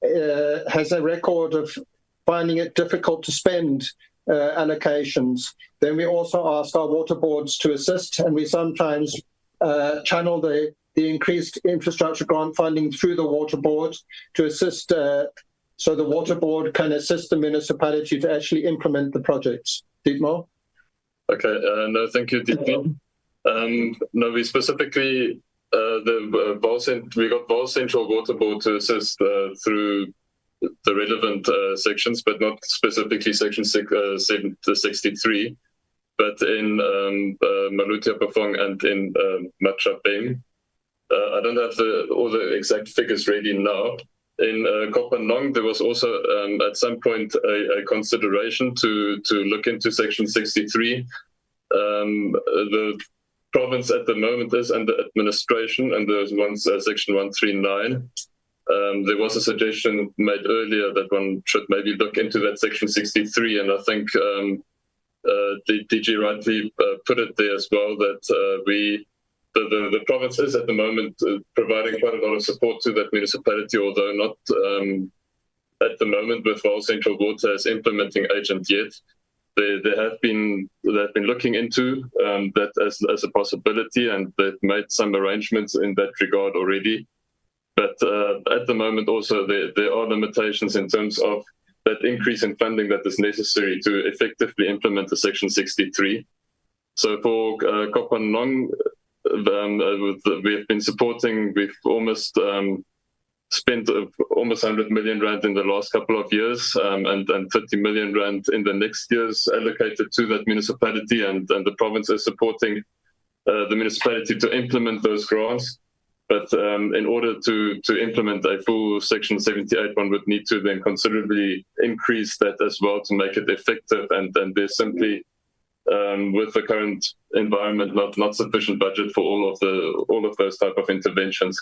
has a record of finding it difficult to spend allocations, then we also ask our water boards to assist, and we sometimes channel the increased infrastructure grant funding through the water board to assist, so the water board can assist the municipality to actually implement the projects. Dietmar? Okay, no, thank you, Dietmar. No, we specifically, we got Vaal Central Water Board to assist through the relevant sections, but not specifically Section 63, but in Malutia Pafong and in Machabeng. I don't have all the exact figures ready now. In Kopanong, there was also at some point a consideration to look into Section 63. The province at the moment is under administration, and there's Section 139. There was a suggestion made earlier that one should maybe look into that Section 63, and I think the DG rightly put it there as well, that the province is at the moment providing quite a lot of support to that municipality, although not at the moment with Vaal Central Water as implementing agent yet. They have been looking into that as a possibility, and they've made some arrangements in that regard already. But at the moment also there are limitations in terms of that increase in funding that is necessary to effectively implement the Section 63. So for Kopanong, we have been supporting, we've almost spent almost 100 million rand in the last couple of years, and 30 million rand in the next years allocated to that municipality, and the province is supporting the municipality to implement those grants. But in order to implement a full Section 78, one would need to then considerably increase that as well to make it effective, and there's simply with the current environment not sufficient budget for all of those type of interventions.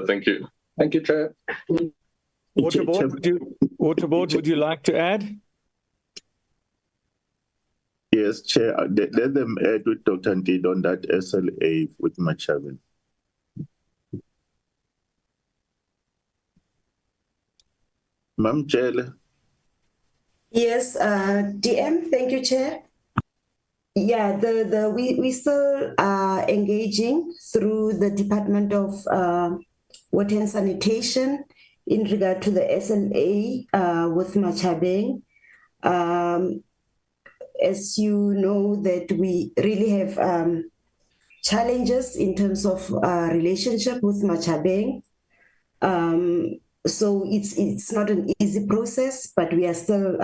Thank you. Thank you, Chair. Water Board, would you like to add? Yes, Chair. Let them add with Dr. Ndid on that SLA with Machabeng. Ma'am Chair. Yes, DM, thank you, Chair. Yeah, we still are engaging through the Department of Water and Sanitation in regard to the SLA with Machabeng. As you know, that we really have challenges in terms of relationship with Machabeng. So it's not an easy process, but we are still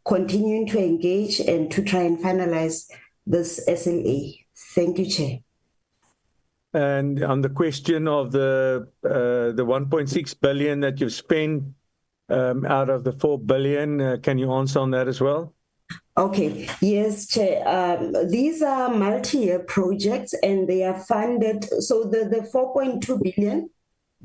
continuing to engage and to try and finalize this SLA. Thank you, Chair. And on the question of the 1.6 billion that you've spent out of the 4 billion, can you answer on that as well? Okay, yes, Chair. These are multi-year projects and they are funded. So the 4.2 billion,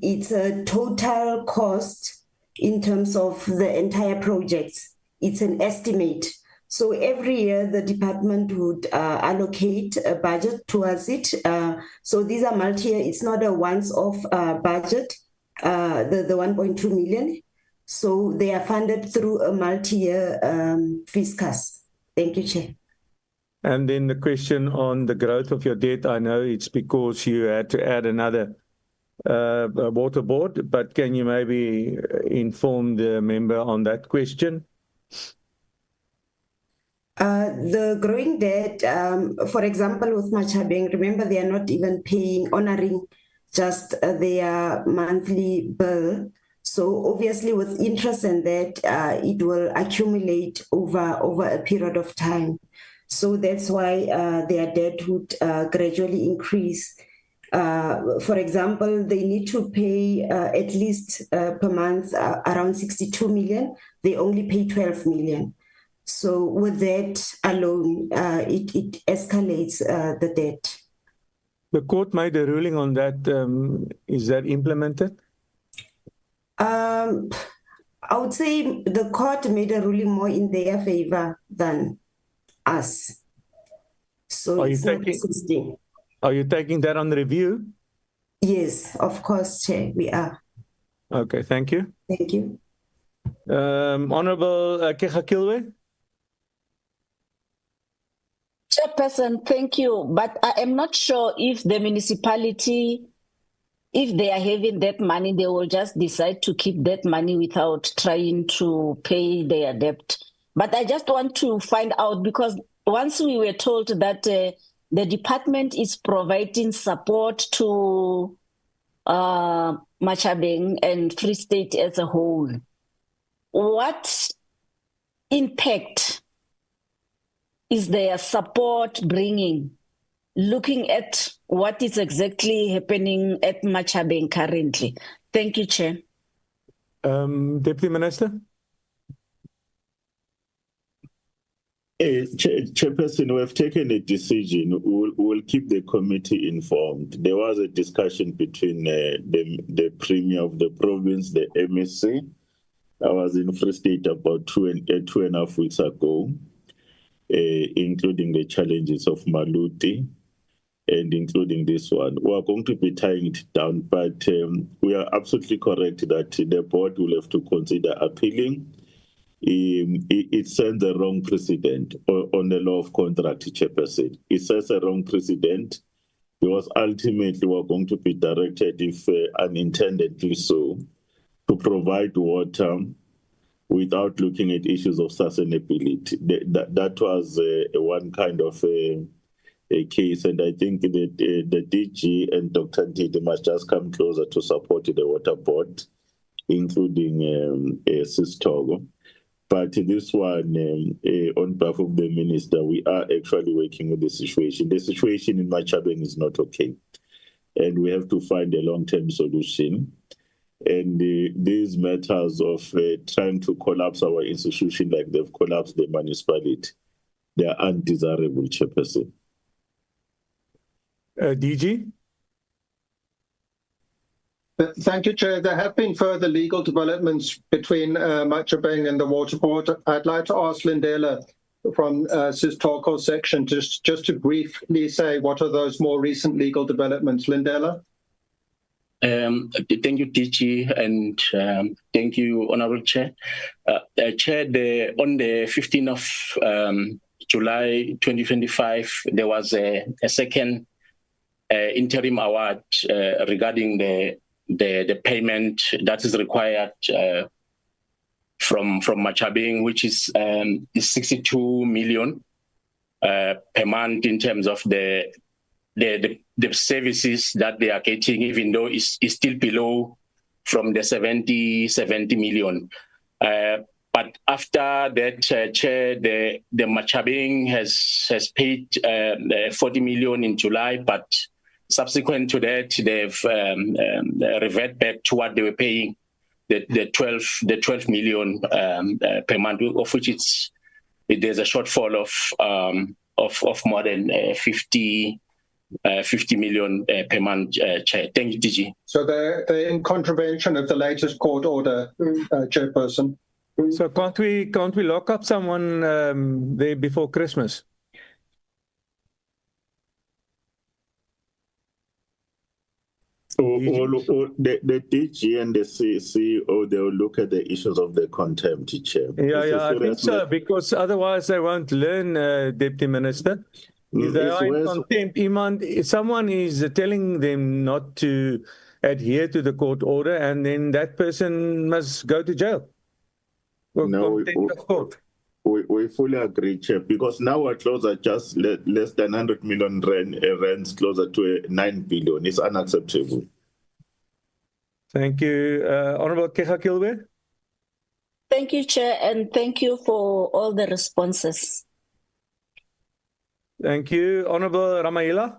it's a total cost in terms of the entire projects. It's an estimate. So every year the department would allocate a budget towards it. So these are multi-year. It's not a once-off budget, the 1.2 million. So they are funded through a multi-year fiscus. Thank you, Chair. And then the question on the growth of your debt, I know it's because you had to add another water board, but can you maybe inform the member on that question? The growing debt, for example, with Machabeng, remember they are not even honoring just their monthly bill. So obviously with interest and that, it will accumulate over a period of time. So that's why their debt would gradually increase. For example, they need to pay at least per month around 62 million. They only pay 12 million. So with that alone, it escalates the debt. The court made a ruling on that. Is that implemented? I would say the court made a ruling more in their favor than us. So Are it's not existing. Are you taking that on review? Yes, of course, Chair, we are. Okay, thank you. Thank you. Honorable Kegakilwe. Chairperson, thank you. But I am not sure if the municipality, if they are having that money, they will just decide to keep that money without trying to pay their debt. But I just want to find out, because once we were told that the department is providing support to Machabeng and Free State as a whole, what impact is their support bringing, looking at what is exactly happening at Machabeng currently? Thank you, Chair. Deputy Minister? Chairperson, we have taken a decision. We'll keep the committee informed. There was a discussion between the Premier of the province, the MSC. I was in Free State about 2.5 weeks ago, including the challenges of Maluti and including this one. We are going to be tying it down, but we are absolutely correct that the board will have to consider appealing. It sends a wrong precedent on the law of contract, Chairperson. It sets a wrong precedent because ultimately we're going to be directed, if unintendedly so, to provide water without looking at issues of sustainability. That was one kind of a case, and I think that the DG and Dr. Ndidi must just come closer to support the water board, including Sis Togo. But this one, on behalf of the minister, we are actually working with the situation. The situation in Machabeng is not okay, and we have to find a long-term solution. And these matters of trying to collapse our institution like they've collapsed the municipality, they are undesirable, Chairperson. DG? Thank you, Chair. There have been further legal developments between Machabeng and the Water Board. I'd like to ask Lindela from Sis Toko's section just to briefly say what are those more recent legal developments. Lindela? Thank you, DG, and thank you, Honorable Chair. Chair, on the 15th of July 2025, there was a second interim award regarding the payment that is required from Machabeng, which is 62 million per month in terms of the services that they are getting, even though it's still below from the 70 million. But after that, Chair, the Machabeng has paid 40 million in July, but subsequent to that, they've revert back to what they were paying, the 12 million per month, of which there's a shortfall of more than 50 million per month, Chair. Thank you, DG. So they're in contravention of the latest court order, Chairperson. So can't we lock up someone there before Christmas? The DG and the CEO, they will look at the issues of the contempt, Chair. Yeah, I think so, because otherwise they won't learn, Deputy Minister. If they are in contempt, someone is telling them not to adhere to the court order, and then that person must go to jail. No, we fully agree, Chair, because now we're closer just less than 100 million rands, closer to 9 billion. It's unacceptable. Thank you. Honorable Kega Kilwe. Thank you, Chair, and thank you for all the responses. Thank you. Honorable Ramayila.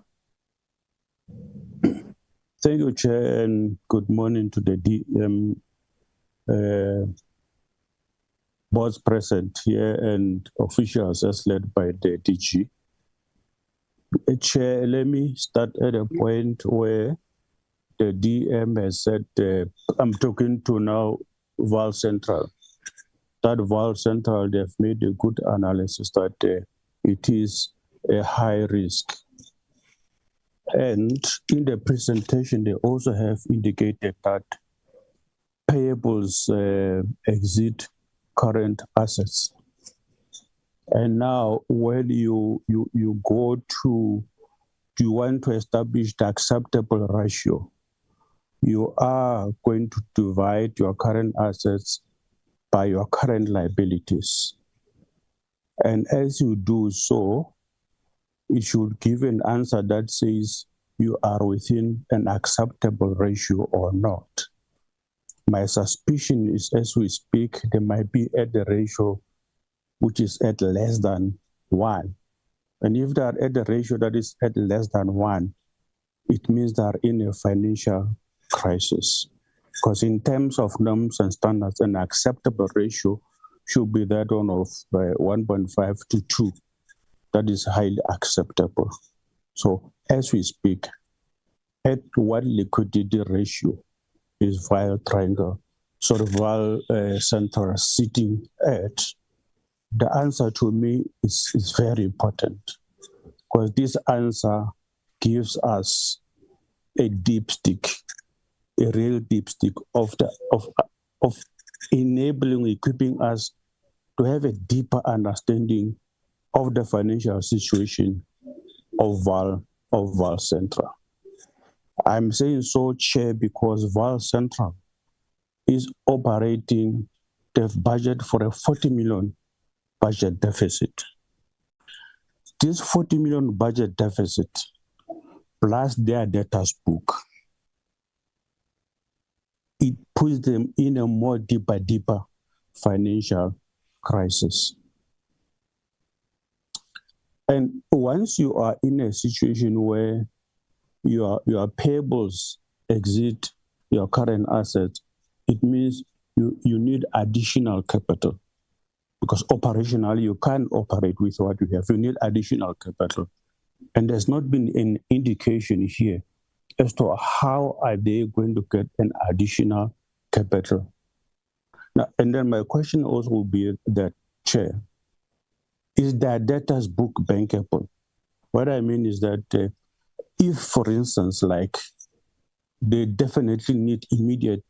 Thank you, Chair, and good morning to the DM boards present here and officials as led by the DG. Chair, let me start at a point where the DM has said, I'm talking to now Vaal Central. That Vaal Central, they've made a good analysis that it is a high risk. And in the presentation, they also have indicated that payables exceed current assets. And now when you go to, do you want to establish the acceptable ratio? You are going to divide your current assets by your current liabilities. And as you do so, it should give an answer that says you are within an acceptable ratio or not. My suspicion is, as we speak, they might be at the ratio which is at less than 1. And if they are at the ratio that is at less than 1, it means they are in a financial crisis. Because in terms of norms and standards, an acceptable ratio should be that one of 1.5 to 2. That is highly acceptable. So as we speak, at what liquidity ratio is Vaal Triangle, sort of Vaal Central sitting at? The answer to me is very important, because this answer gives us a dipstick, a real dipstick of enabling, equipping us to have a deeper understanding of the financial situation of Vaal Central. I'm saying so, Chair, because Vaal Central is operating, they've budgeted for a 40 million budget deficit. This 40 million budget deficit, plus their debtors book, it puts them in a more deeper financial crisis. And once you are in a situation where your payables exceed your current assets, it means you need additional capital, because operationally you can't operate with what you have. You need additional capital. And there's not been an indication here as to how are they going to get an additional capital. Now, and then my question also will be that, Chair, is their debtors book bankable? What I mean is that if, for instance, like they definitely need immediate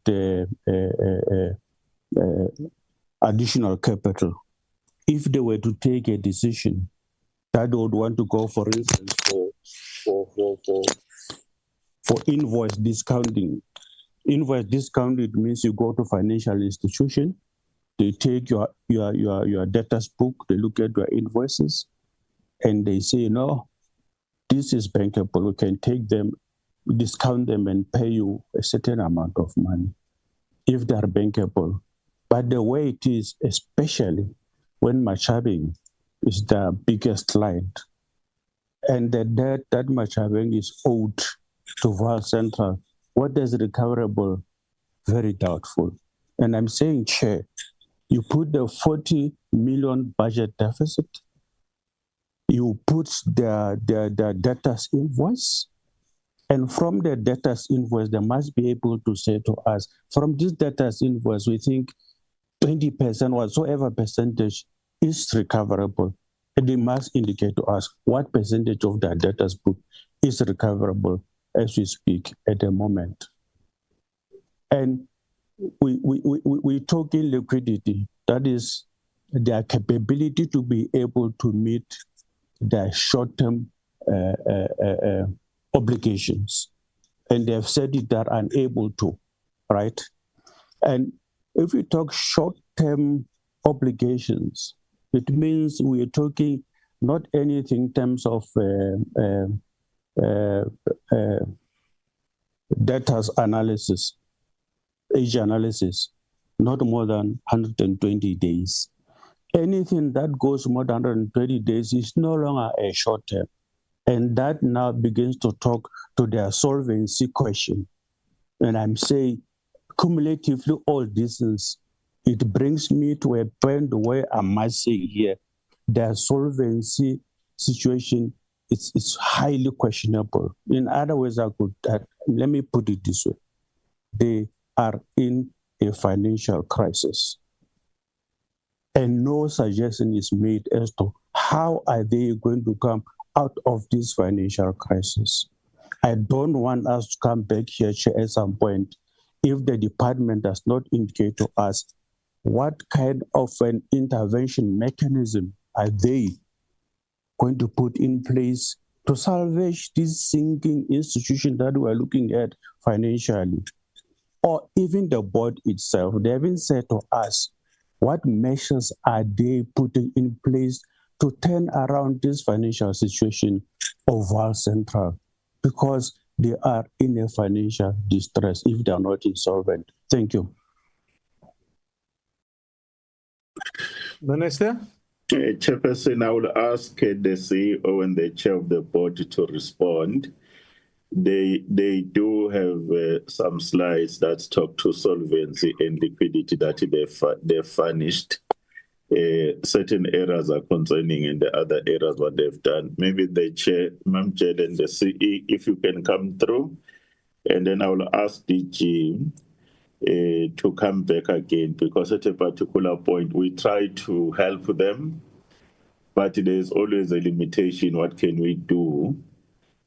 additional capital, if they were to take a decision that they would want to go, for instance, for invoice discounting. Invoice discounting means you go to financial institution, They take your debtors book, they look at your invoices, and they say, no, this is bankable. We can take them, discount them, and pay you a certain amount of money if they are bankable. But the way it is, especially when Machabeng is the biggest client, and the debt that Machabeng is owed to Vaal Central, what is recoverable? Very doubtful. And I'm saying, Chair, you put the 40 million budget deficit, you put the debtors invoice, and from the debtors invoice, they must be able to say to us, from this debtors invoice, we think 20%, whatsoever percentage is recoverable. And they must indicate to us what percentage of the debtors book is recoverable as we speak at the moment. And we talk in liquidity, that is their capability to be able to meet their short-term obligations. And they have said it, they're unable to, right? And if we talk short-term obligations, it means we're talking not anything in terms of debtors analysis, age analysis, not more than 120 days. Anything that goes more than 120 days is no longer a short term. And that now begins to talk to their solvency question. And I'm saying, cumulatively, all this is, it brings me to a point where I must say here, their solvency situation is highly questionable. In other words, let me put it this way. They are in a financial crisis. And no suggestion is made as to how are they going to come out of this financial crisis. I don't want us to come back here at some point if the department does not indicate to us what kind of an intervention mechanism are they going to put in place to salvage this sinking institution that we are looking at financially. Or even the board itself, they haven't said to us what measures are they putting in place to turn around this financial situation of Vaal Central, because they are in a financial distress if they are not insolvent. Thank you. Minister? Chairperson, I will ask the CEO and the chair of the board to respond. They do have some slides that talk to solvency and liquidity that they've furnished. Certain areas are concerning and the other areas what they've done. Maybe the chair, Ma'am Chair, and the CE, if you can come through, and then I will ask DG to come back again, because at a particular point we try to help them, but there's always a limitation. What can we do?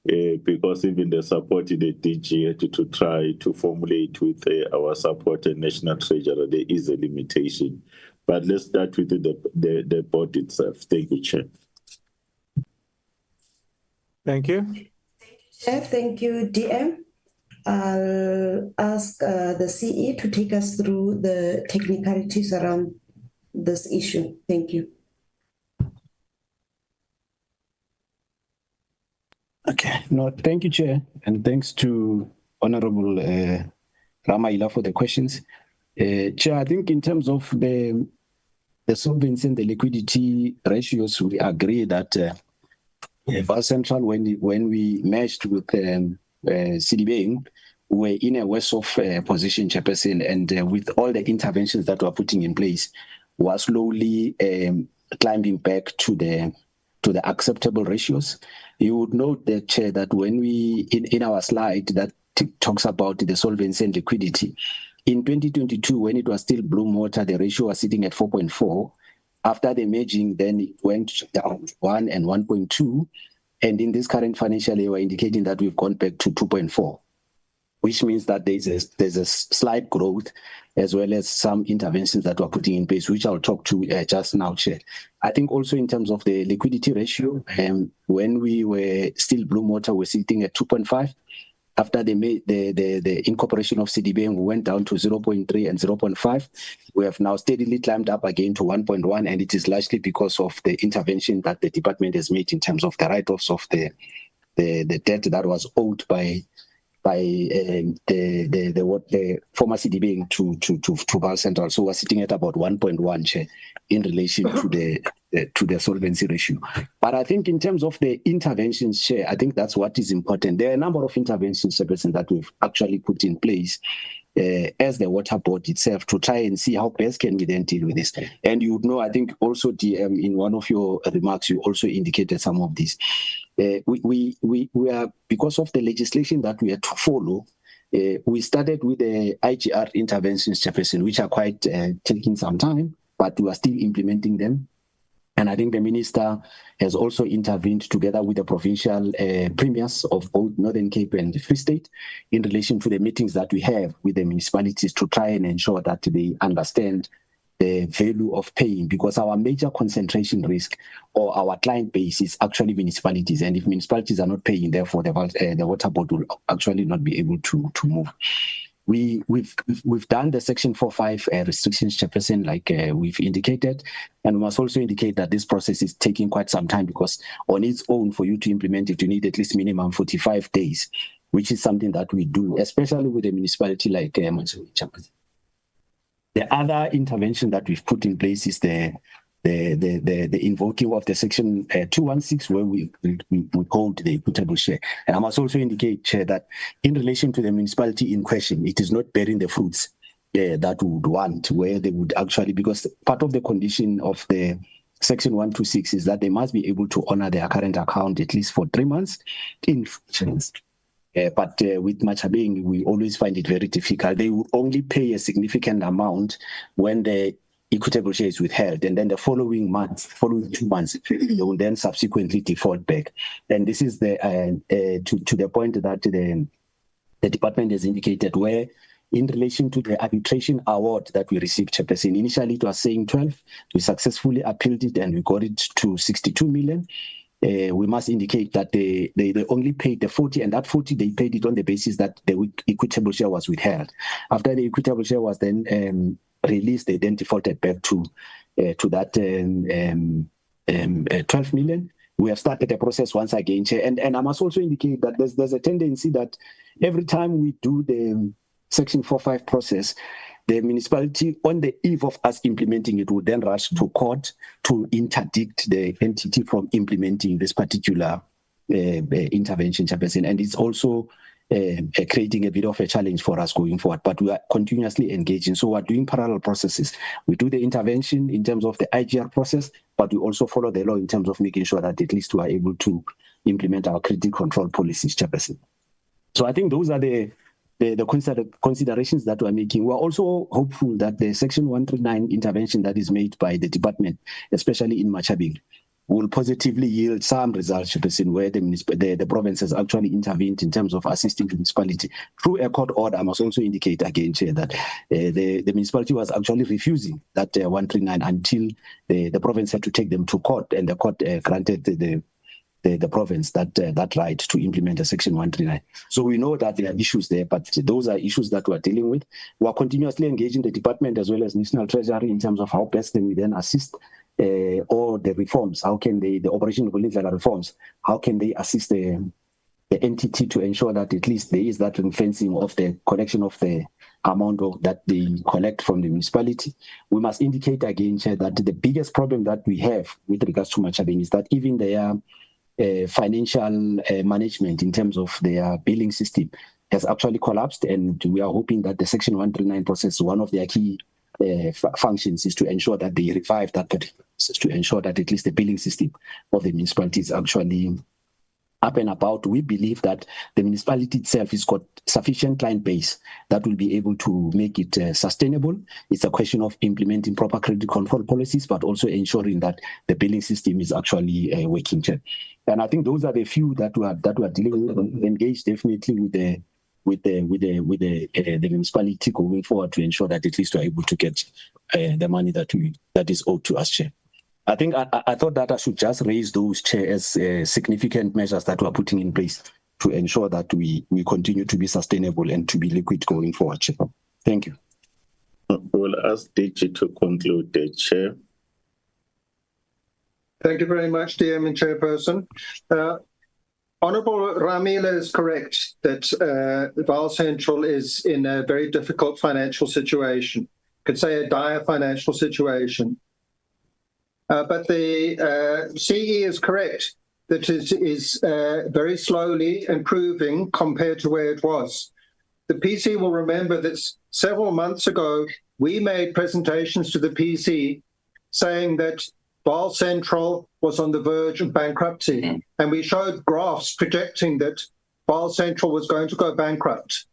Because even the support the DG had to try to formulate with our support and National Treasurer, there is a limitation. But let's start with the board itself. Thank you, Chair. Thank you. Chair, thank you, DM. I'll ask the CE to take us through the technicalities around this issue. Thank you. Okay, no, thank you, Chair, and thanks to Honorable Ramaila for the questions. Chair, I think in terms of the solvency and the liquidity ratios, we agree that Vaal Central, when we merged with Citibank, we're in a worse off position, Chairperson, and with all the interventions that we're putting in place, we're slowly climbing back to the acceptable ratios. You would note that, Chair, that when we, in our slide that talks about the solvency and liquidity, in 2022, when it was still Bloom Water, the ratio was sitting at 4.4. After the merging, then it went down 1 and 1.2. And in this current financial year, we're indicating that we've gone back to 2.4, which means that there's a slight growth as well as some interventions that we're putting in place, which I'll talk to just now, Chair. I think also in terms of the liquidity ratio, when we were still Bloom Water, we're sitting at 2.5. after they made the incorporation of CDB, we went down to 0.3 and 0.5. We have now steadily climbed up again to 1.1, and it is largely because of the intervention that the department has made in terms of the write-offs of the debt that was owed by the former CDB to Vaal Central. So we're sitting at about 1.1, Chair, in relation to the solvency ratio. But I think in terms of the interventions, Chair, I think that's what is important. There are a number of interventions, Chairperson, that we've actually put in place as the Water Board itself to try and see how best can we then deal with this. And you would know, I think also DM, in one of your remarks, you also indicated some of these. We are, because of the legislation that we had to follow, we started with the IGR interventions, Chairperson, which are quite taking some time, but we are still implementing them. And I think the minister has also intervened together with the provincial premiers of both Northern Cape and Free State in relation to the meetings that we have with the municipalities to try and ensure that they understand the value of paying, because our major concentration risk or our client base is actually municipalities. And if municipalities are not paying, therefore the Water Board will actually not be able to move. We've done the Section 4.5 restrictions, Chairperson, like we've indicated, and we must also indicate that this process is taking quite some time, because on its own, for you to implement it, you need at least minimum 45 days, which is something that we do, especially with a municipality like Chairperson. The other intervention that we've put in place is the invoking of the Section 216, where we hold the equitable share. And I must also indicate, Chair, that in relation to the municipality in question, it is not bearing the fruits that we would want, where they would actually, because part of the condition of the Section 126 is that they must be able to honor their current account at least for 3 months in functions. But with Machabeng, we always find it very difficult. They will only pay a significant amount when the equitable share is withheld, and then the following 2 months, they will then subsequently default back. And this is the to the point that the department has indicated, where in relation to the arbitration award that we received, Chairperson, initially it was saying 12, we successfully appealed it and we got it to 62 million. We must indicate that they only paid the 40, and that 40 they paid it on the basis that the equitable share was withheld. After the equitable share was then released, they then defaulted back to that 12 million. We have started the process once again, Chair, and I must also indicate that there's a tendency that every time we do the Section 4.5 process, the municipality, on the eve of us implementing it, would then rush to court to interdict the entity from implementing this particular intervention, Chairperson. And it's also creating a bit of a challenge for us going forward, but we are continuously engaging. So we're doing parallel processes. We do the intervention in terms of the IGR process, but we also follow the law in terms of making sure that at least we are able to implement our credit control policies, Chairperson. So I think those are the considerations that we're making. We're also hopeful that the Section 139 intervention that is made by the department, especially in Machabeng, will positively yield some results, where the province has actually intervened in terms of assisting the municipality through a court order. I must also indicate again, Chair, that the municipality was actually refusing that 139 until the province had to take them to court, and the court granted the province that right to implement a Section 139. So we know that there are issues there, but those are issues that we're dealing with. We're continuously engaging the department as well as National Treasury in terms of how best can we then assist or the reforms. How can the operation of legal reforms, how can they assist the entity to ensure that at least there is that fencing of the collection of the amount that they collect from the municipality. We must indicate again, Chair, that the biggest problem that we have with regards to Machabeng is that even their financial management in terms of their billing system has actually collapsed, and we are hoping that the Section 139 process, one of their key functions is to ensure that they revive that particular process, to ensure that at least the billing system of the municipality is actually up and about. We believe that the municipality itself has got sufficient client base that will be able to make it sustainable. It's a question of implementing proper credit control policies, but also ensuring that the billing system is actually working. And I think those are the few that we are dealing with. Engaged definitely with the municipality going forward to ensure that at least we are able to get the money that is owed to us, Chair. I think I thought that I should just raise those, Chair, as significant measures that we're putting in place ensure that we continue to be sustainable and to be liquid going forward, Chair. Thank you. We'll ask DG to conclude, the Chair. Thank you very much, dear Chairperson. Honourable Ramila is correct that Vaal Central is in a very difficult financial situation. Could say a dire financial situation. But the CE is correct that it is very slowly improving compared to where it was. The PC will remember that several months ago, we made presentations to the PC saying that Vaal Central was on the verge of bankruptcy. And we showed graphs projecting that Vaal Central was going to go bankrupt.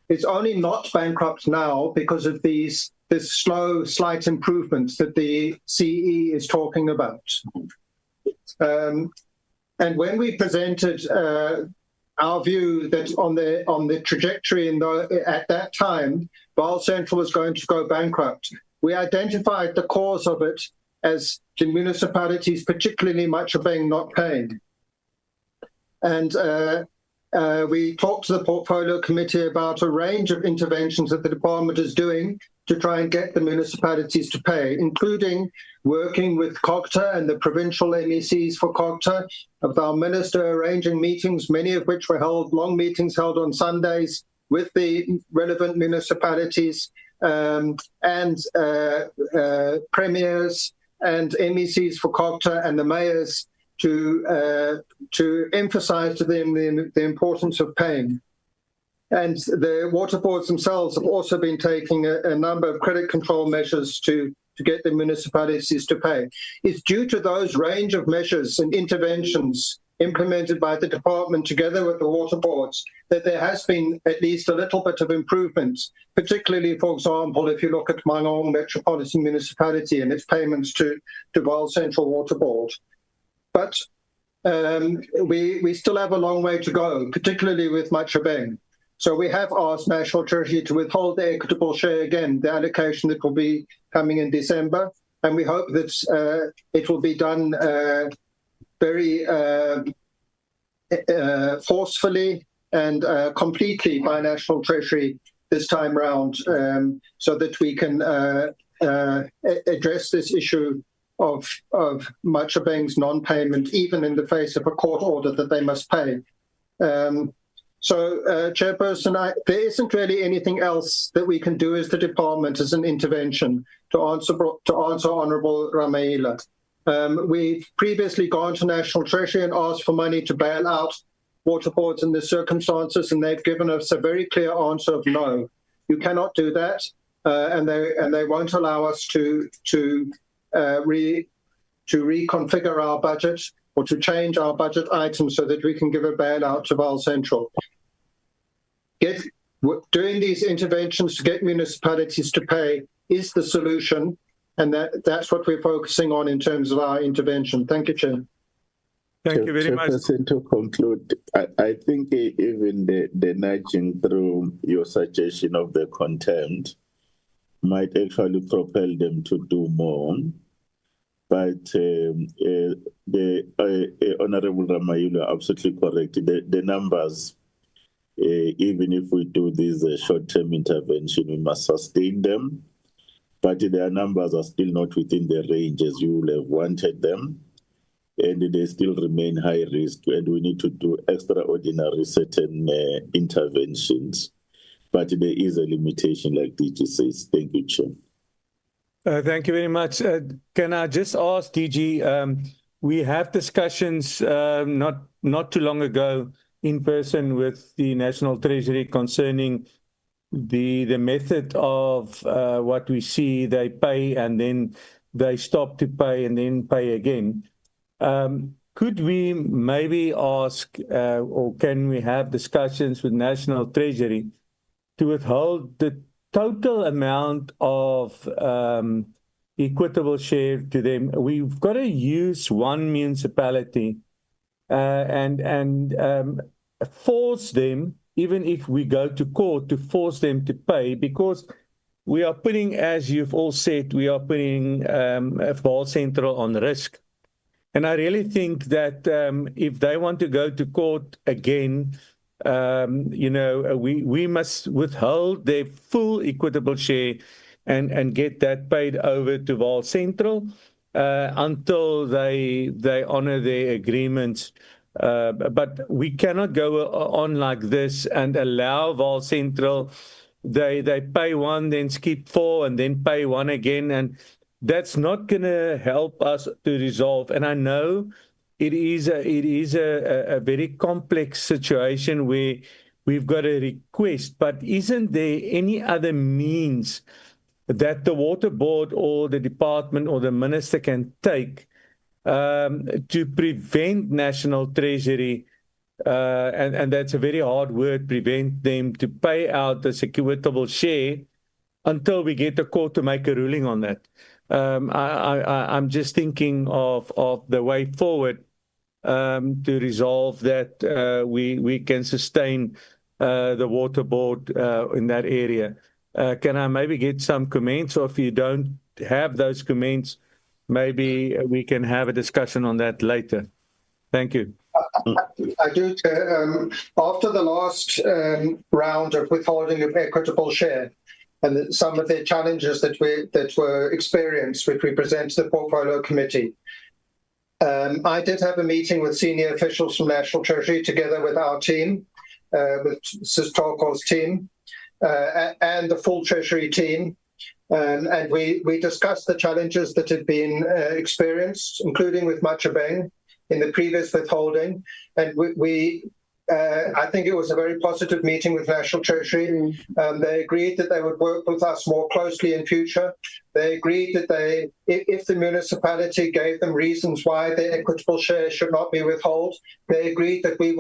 It's only not bankrupt now because of this slow, slight improvements that the CE is talking about. And when we presented our view that on the trajectory at that time, Vaal Central was going to go bankrupt, we identified the cause of it as the municipalities, particularly Matjhabeng, not paying. And we talked to the Portfolio Committee about a range of interventions that the department is doing to try and get the municipalities to pay, including working with COGTA and the provincial MECs for COGTA, of our minister arranging meetings, many of which were held, long meetings held on Sundays with the relevant municipalities and premiers and MECs for COGTA and the mayors to emphasize to them the importance of paying. And the water boards themselves have also been taking a number of credit control measures to get the municipalities to pay. It's due to those range of measures and interventions implemented by the department together with the water boards that there has been at least a little bit of improvement, particularly, for example, if you look at Mangong Metropolitan Municipality and its payments to Vaal Central Water Board. But we still have a long way to go, particularly with Matjhabeng. So we have asked National Treasury to withhold the equitable share again, the allocation that will be coming in December, and we hope that it will be done very forcefully and completely by National Treasury this time round, so that we can address this issue of Matjhabeng's non-payment, even in the face of a court order that they must pay. So, Chairperson, there isn't really anything else that we can do as the department as an intervention to answer Honourable Ramaila. We've previously gone to National Treasury and asked for money to bail out water boards in the circumstances, and they've given us a very clear answer of no. You cannot do that, and they won't allow us to reconfigure our budget or to change our budget items so that we can give a bailout to Vaal Central. Doing these interventions to get municipalities to pay is the solution, and that's what we're focusing on in terms of our intervention. Thank you, Chair. Thank you very much. To conclude, I think even the nudging through your suggestion of the contempt might actually propel them to do more. But the Honourable Ramayula, absolutely correct. The numbers, even if we do this short-term intervention, we must sustain them. But their numbers are still not within the range as you would have wanted them. And they still remain high risk, and we need to do extraordinary certain interventions. But there is a limitation, like DG says. Thank you, Chair. Thank you very much. Can I just ask, DG, we have discussions not too long ago in person with the National Treasury concerning the method of what we see, they pay and then they stop to pay and then pay again. Could we maybe ask or can we have discussions with National Treasury to withhold the total amount of equitable share to them? We've got to use one municipality and force them, even if we go to court, to force them to pay, because we are putting, as you've all said, we are putting Vaal Central on risk. And I really think that if they want to go to court again, we must withhold their full equitable share and get that paid over to Vaal Central until they honor their agreements. But we cannot go on like this and allow Vaal Central. They pay one, then skip four, and then pay one again, and that's not going to help us to resolve. And I know it is a very complex situation where we've got a request, but isn't there any other means that the Water Board or the department or the minister can take to prevent National Treasury, and that's a very hard word, prevent them to pay out the equitable share until we get the court to make a ruling on that? I'm just thinking of the way forward to resolve that we can sustain the Water Board in that area. Can I maybe get some comments, or if you don't have those comments, maybe we can have a discussion on that later. Thank you. I do. After the last round of withholding of equitable share, and some of the challenges that were experienced, which we present to the Portfolio Committee, I did have a meeting with senior officials from National Treasury together with our team, with Sis Tolko's team, and the full Treasury team. And we discussed the challenges that had been experienced, including with Machabeng in the previous withholding. And I think it was a very positive meeting with National Treasury. They agreed that they would work with us more closely in future. They agreed that if the municipality gave them reasons why their equitable share should not be withheld, they agreed that they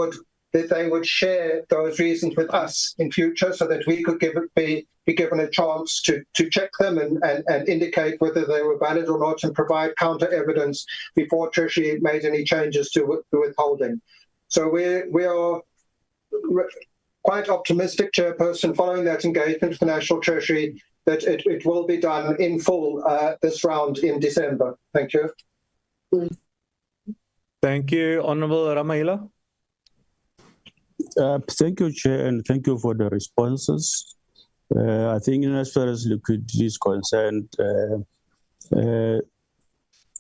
would share those reasons with us in future, so that we could be given a chance to check them and indicate whether they were valid or not, and provide counter evidence before Treasury made any changes to the withholding. So we are quite optimistic, Chairperson, following that engagement with the National Treasury, that it will be done in full this round in December. Thank you. Thank you, Honourable Ramahila. Thank you, Chair, and thank you for the responses. I think as far as liquidity is concerned, the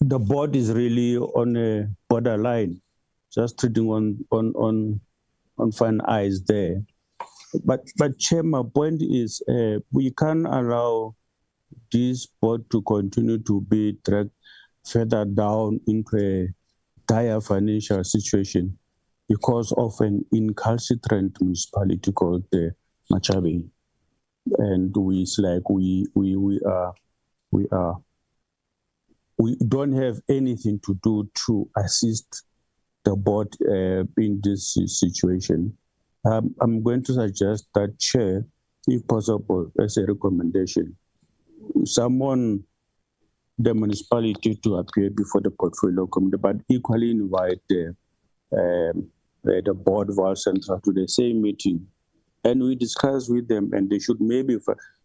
board is really on a borderline, just treating on fine eyes there. But Chair, my point is we can't allow this board to continue to be dragged further down into a dire financial situation because of an incalcitrant municipality called Machabeng. And we don't have anything to do to assist the board in this situation. I'm going to suggest that, Chair, if possible, as a recommendation, summon the municipality to appear before the Portfolio Committee, but equally invite the board Vaal Central to the same meeting, and we discuss with them, and they should maybe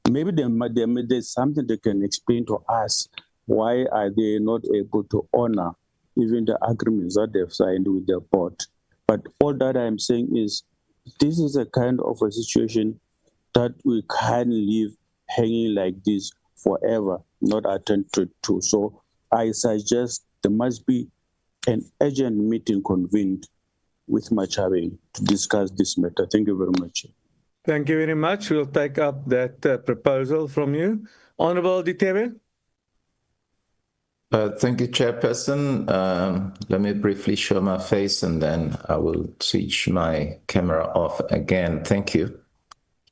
there's something they can explain to us. Why are they not able to honor even the agreements that they've signed with the board? But all that I'm saying is, this is a kind of a situation that we can't leave hanging like this forever, not attended to. So I suggest there must be an urgent meeting convened with Machabeng to discuss this matter. Thank you very much. Thank you very much. We'll take up that proposal from you. Honourable Ditebe. Thank you, Chairperson. Let me briefly show my face and then I will switch my camera off again. Thank you.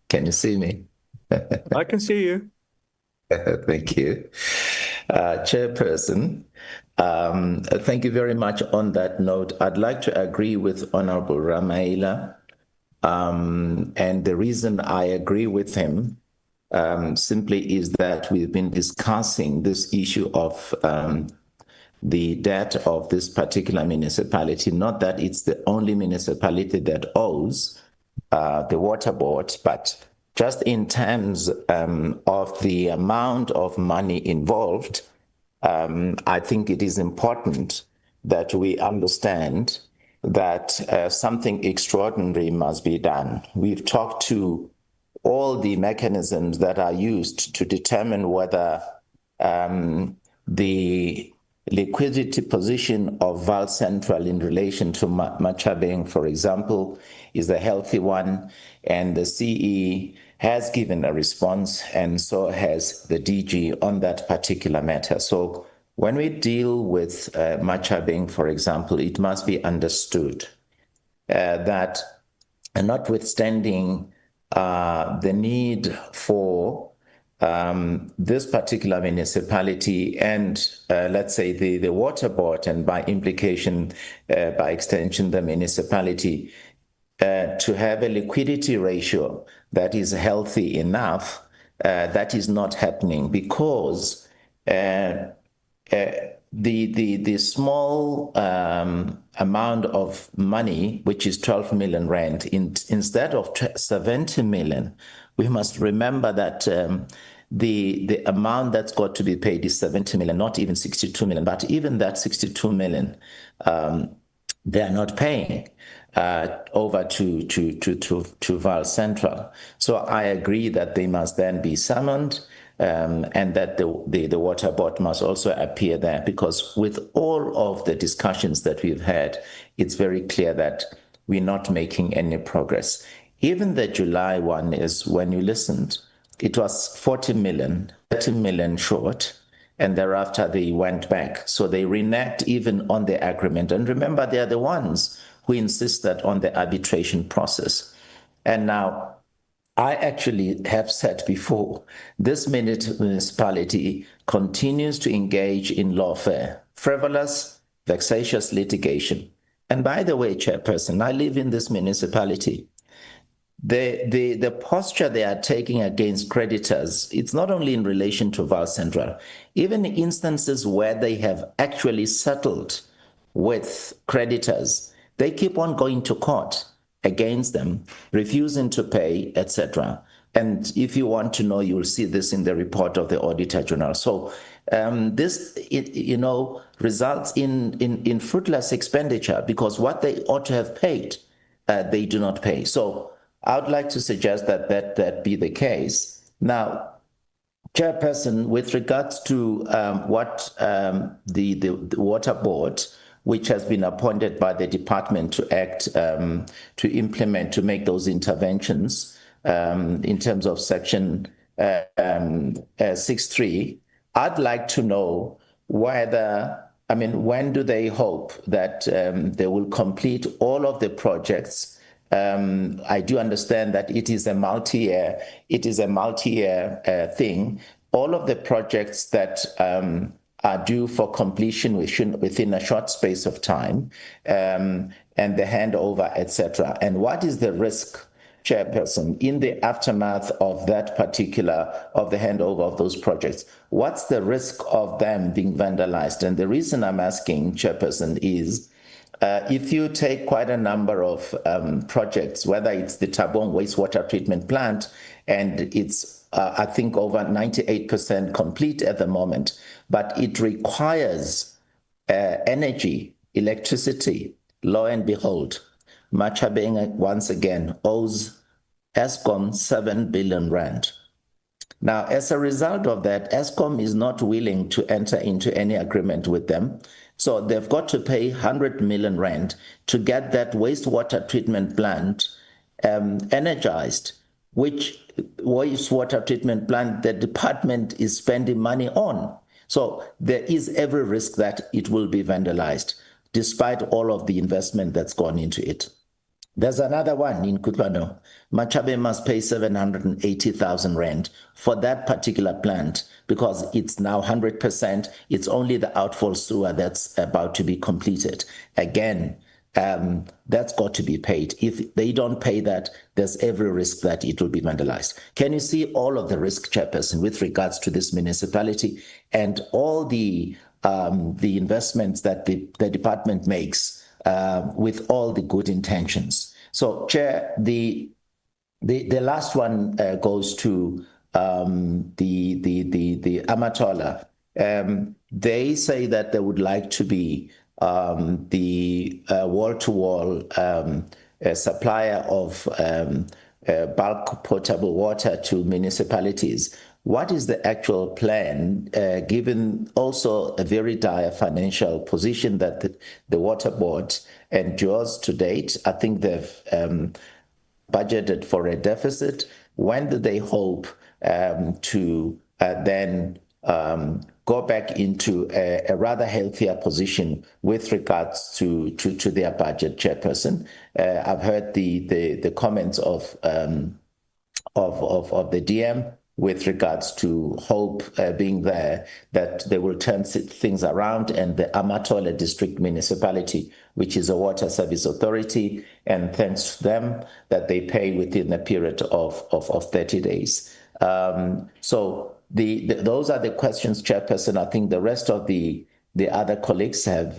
Can you see me? I can see you. Thank you. Chairperson, thank you very much. On that note, I'd like to agree with Honourable Ramahila. And the reason I agree with him simply is that we've been discussing this issue of the debt of this particular municipality, not that it's the only municipality that owes the Water Board, but just in terms of the amount of money involved, I think it is important that we understand that something extraordinary must be done. We've talked to all the mechanisms that are used to determine whether the liquidity position of Vaal Central in relation to Machabeng, for example, is a healthy one, and the CE has given a response, and so has the DG on that particular matter. So when we deal with Machabeng, for example, it must be understood that notwithstanding the need for this particular municipality and let's say the water board, and by implication, by extension, the municipality, to have a liquidity ratio that is healthy enough, that is not happening because the small amount of money, which is 12 million rand, instead of 70 million, we must remember that the amount that's got to be paid is 70 million, not even 62 million. But even that 62 million, they are not paying over to Vaal Central. So I agree that they must then be summoned, and that the water board must also appear there, because with all of the discussions that we've had, it's very clear that we're not making any progress. Even the July one is, when you listened, it was 40 million, 30 million short, and thereafter they went back. So they reneged even on the agreement. And remember, they are the ones who insisted on the arbitration process. And now, I actually have said before, this municipality continues to engage in lawfare, frivolous, vexatious litigation. And by the way, Chairperson, I live in this municipality. The posture they are taking against creditors, it's not only in relation to Vaal Central, even instances where they have actually settled with creditors, they keep on going to court against them, refusing to pay, etc. And if you want to know, you will see this in the report of the Auditor General. So this, results in fruitless expenditure, because what they ought to have paid, they do not pay. So I would like to suggest that be the case. Now, Chairperson, with regards to what the Water Board, which has been appointed by the department to act, to implement, to make those interventions in terms of Section 6.3, I'd like to know when do they hope that they will complete all of the projects? I do understand that it is a multi-year thing. All of the projects that are due for completion within a short space of time, and the handover, etc. And what is the risk, Chairperson, in the aftermath of the handover of those projects? What's the risk of them being vandalized? And the reason I'm asking, Chairperson, is if you take quite a number of projects, whether it's the Tabong wastewater treatment plant, and it's, I think, over 98% complete at the moment, but it requires energy, electricity. Lo and behold, Machabeng once again owes Eskom 7 billion rand. Now, as a result of that, Eskom is not willing to enter into any agreement with them. So they've got to pay 100 million rand to get that wastewater treatment plant energized, which wastewater treatment plant the department is spending money on. So there is every risk that it will be vandalized, despite all of the investment that's gone into it. There's another one in Kutlwano. Machabe must pay 780,000 rand for that particular plant because it's now 100%. It's only the outfall sewer that's about to be completed. Again, that's got to be paid. If they don't pay that, there's every risk that it will be vandalized. Can you see all of the risk, Chairperson, with regards to this municipality and all the investments that the department makes with all the good intentions? So, Chair, the last one goes to the Amatola. They say that they would like to be the wall-to-wall supplier of bulk potable water to municipalities. What is the actual plan, given also a very dire financial position that the Water Board endures to date? I think they've budgeted for a deficit. When do they hope to then go back into a rather healthier position with regards to their budget, Chairperson? I've heard the comments of the DM with regards to hope being there that they will turn things around, and the Amatola District Municipality, which is a water service authority, and thanks to them that they pay within a period of 30 days. So those are the questions, Chairperson. I think the rest of the other colleagues have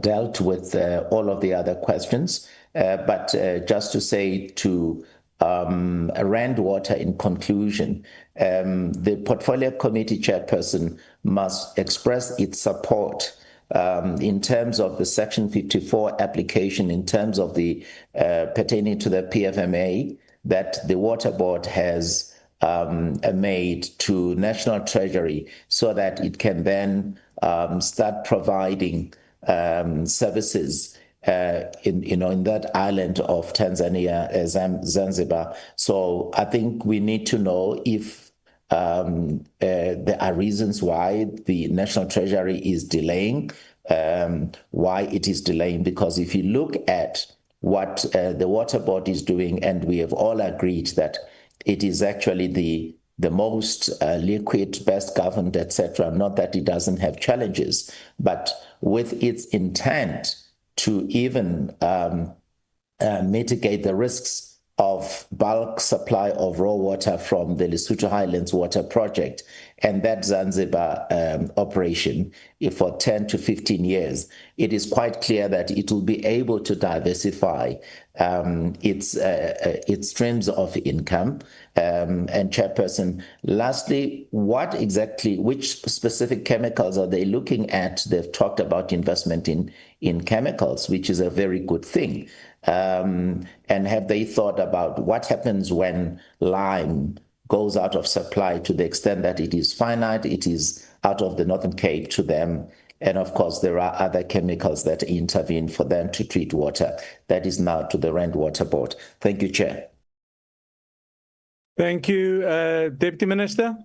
dealt with all of the other questions. But just to say to Rand Water in conclusion, the Portfolio Committee Chairperson must express its support in terms of the Section 54 application, in terms of the pertaining to the PFMA that the Water Board has made to National Treasury, so that it can then start providing services in that island of Tanzania, Zanzibar. So I think we need to know if there are reasons why the National Treasury is delaying, why it is delaying, because if you look at what the Water Board is doing, and we have all agreed that it is actually the most liquid, best governed, etc. Not that it doesn't have challenges, but with its intent to even mitigate the risks of bulk supply of raw water from the Lesotho Highlands Water Project and that Zanzibar operation for 10 to 15 years, it is quite clear that it will be able to diversify its streams of income. And Chairperson, lastly, which specific chemicals are they looking at? They've talked about investment in chemicals, which is a very good thing. And have they thought about what happens when lime goes out of supply to the extent that it is finite, it is out of the Northern Cape to them? And of course, there are other chemicals that intervene for them to treat water. That is now to the Rand Water Board. Thank you, Chair. Thank you, Deputy Minister.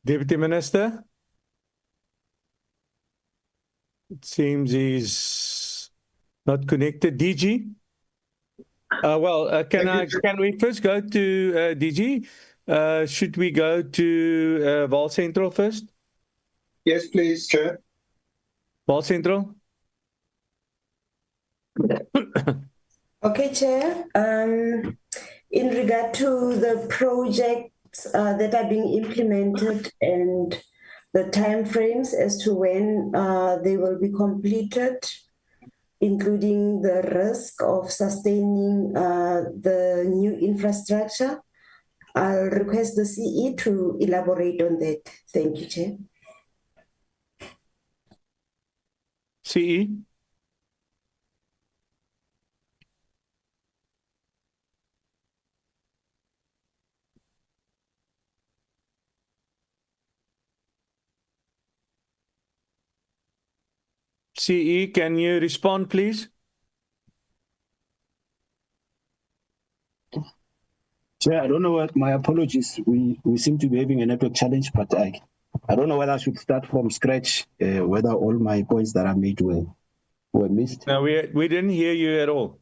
Deputy Minister? It seems he's not connected. DG? Can we first go to DG? Should we go to Vaal Central first? Yes, please, Chair. Vaal Central? Okay, Chair. In regard to the projects that are being implemented and the timeframes as to when they will be completed, including the risk of sustaining the new infrastructure, I'll request the CE to elaborate on that. Thank you, Chair. CE? CE, can you respond, please? Chair, I don't know what, my apologies. We seem to be having a network challenge, but I don't know whether I should start from scratch, whether all my points that I made were missed. No, we didn't hear you at all.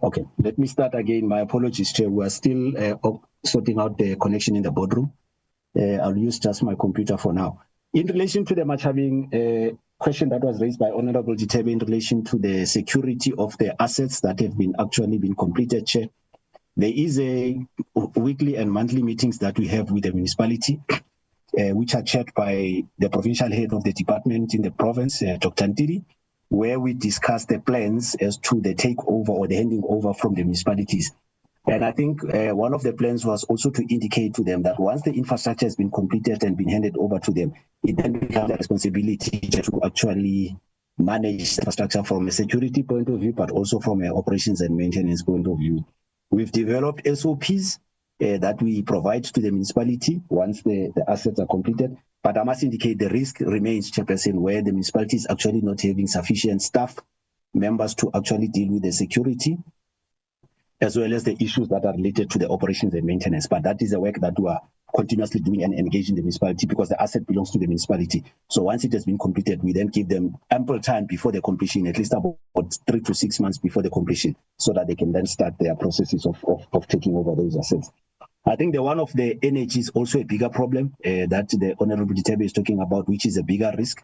Okay, let me start again. My apologies, Chair. We are still sorting out the connection in the boardroom. I'll use just my computer for now. In relation to the much having question that was raised by Honorable Jitebe in relation to the security of the assets that have been actually been completed, Chair, there is a weekly and monthly meetings that we have with the municipality, which are chaired by the provincial head of the department in the province, Dr. Ntiri, where we discuss the plans as to the takeover or the handing over from the municipalities. And I think one of the plans was also to indicate to them that once the infrastructure has been completed and been handed over to them, it then becomes a responsibility to actually manage the infrastructure from a security point of view, but also from an operations and maintenance point of view. We've developed SOPs that we provide to the municipality once the assets are completed. But I must indicate the risk remains, Chairperson, where the municipality is actually not having sufficient staff members to actually deal with the security, as well as the issues that are related to the operations and maintenance. But that is a work that we are continuously doing and engaging the municipality because the asset belongs to the municipality. So once it has been completed, we then give them ample time before the completion, at least about 3 to 6 months before the completion, so that they can then start their processes of taking over those assets. I think the one of the energy is also a bigger problem that the Honorable Ditabe is talking about, which is a bigger risk,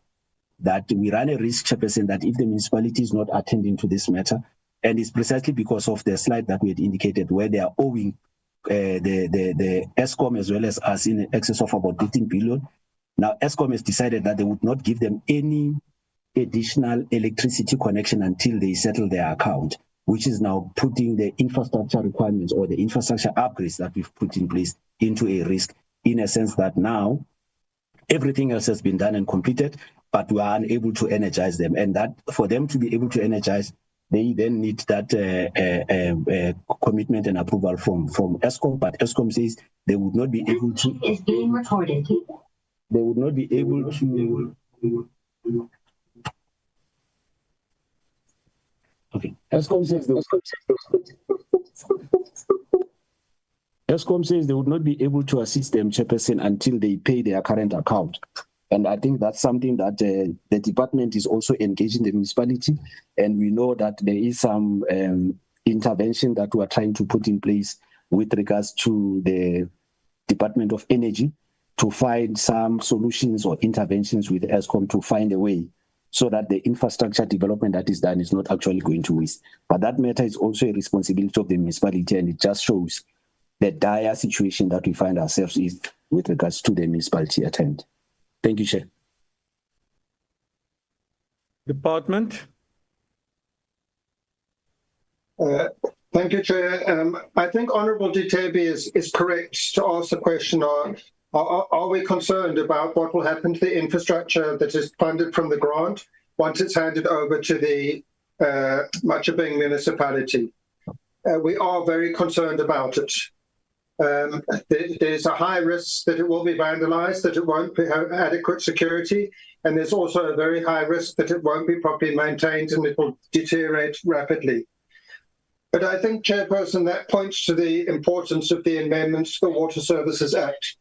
that we run a risk, Chairperson, that if the municipality is not attending to this matter, and it's precisely because of the slide that we had indicated where they are owing the ESCOM as well as us in excess of about 15 billion. Now, ESCOM has decided that they would not give them any additional electricity connection until they settle their account, which is now putting the infrastructure requirements or the infrastructure upgrades that we've put in place into a risk, in a sense that now everything else has been done and completed, but we are unable to energize them. And that for them to be able to energize, they then need that commitment and approval from ESCOM, but ESCOM says they would not be able to. Is being recorded. They would not be able to. Okay. ESCOM says they would not be able to assist them, Chairperson, until they pay their current account. And I think that's something that the department is also engaging the municipality. And we know that there is some intervention that we are trying to put in place with regards to the Department of Energy to find some solutions or interventions with ESCOM to find a way so that the infrastructure development that is done is not actually going to waste. But that matter is also a responsibility of the municipality, and it just shows the dire situation that we find ourselves in with regards to the municipality at hand. Thank you, Chair. Department. Thank you, Chair. I think Honourable Ditabe is correct to ask the question, are we concerned about what will happen to the infrastructure that is funded from the grant once it's handed over to the Machabeng municipality? We are very concerned about it. There's a high risk that it will be vandalized, that it won't have adequate security, and there's also a very high risk that it won't be properly maintained and it will deteriorate rapidly. But I think, Chairperson, that points to the importance of the amendments to the Water Services Act.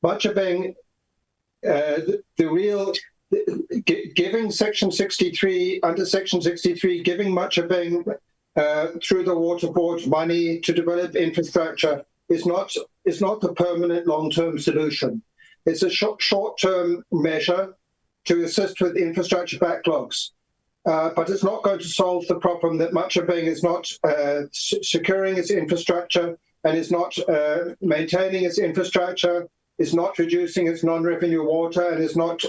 Machabeng, giving Section 63, under Section 63, giving Machabeng through the Water Board money to develop infrastructure is not the permanent long-term solution. It's a short-term measure to assist with infrastructure backlogs, but it's not going to solve the problem that Machabeng is not securing its infrastructure and is not maintaining its infrastructure, is not reducing its non-revenue water, and is not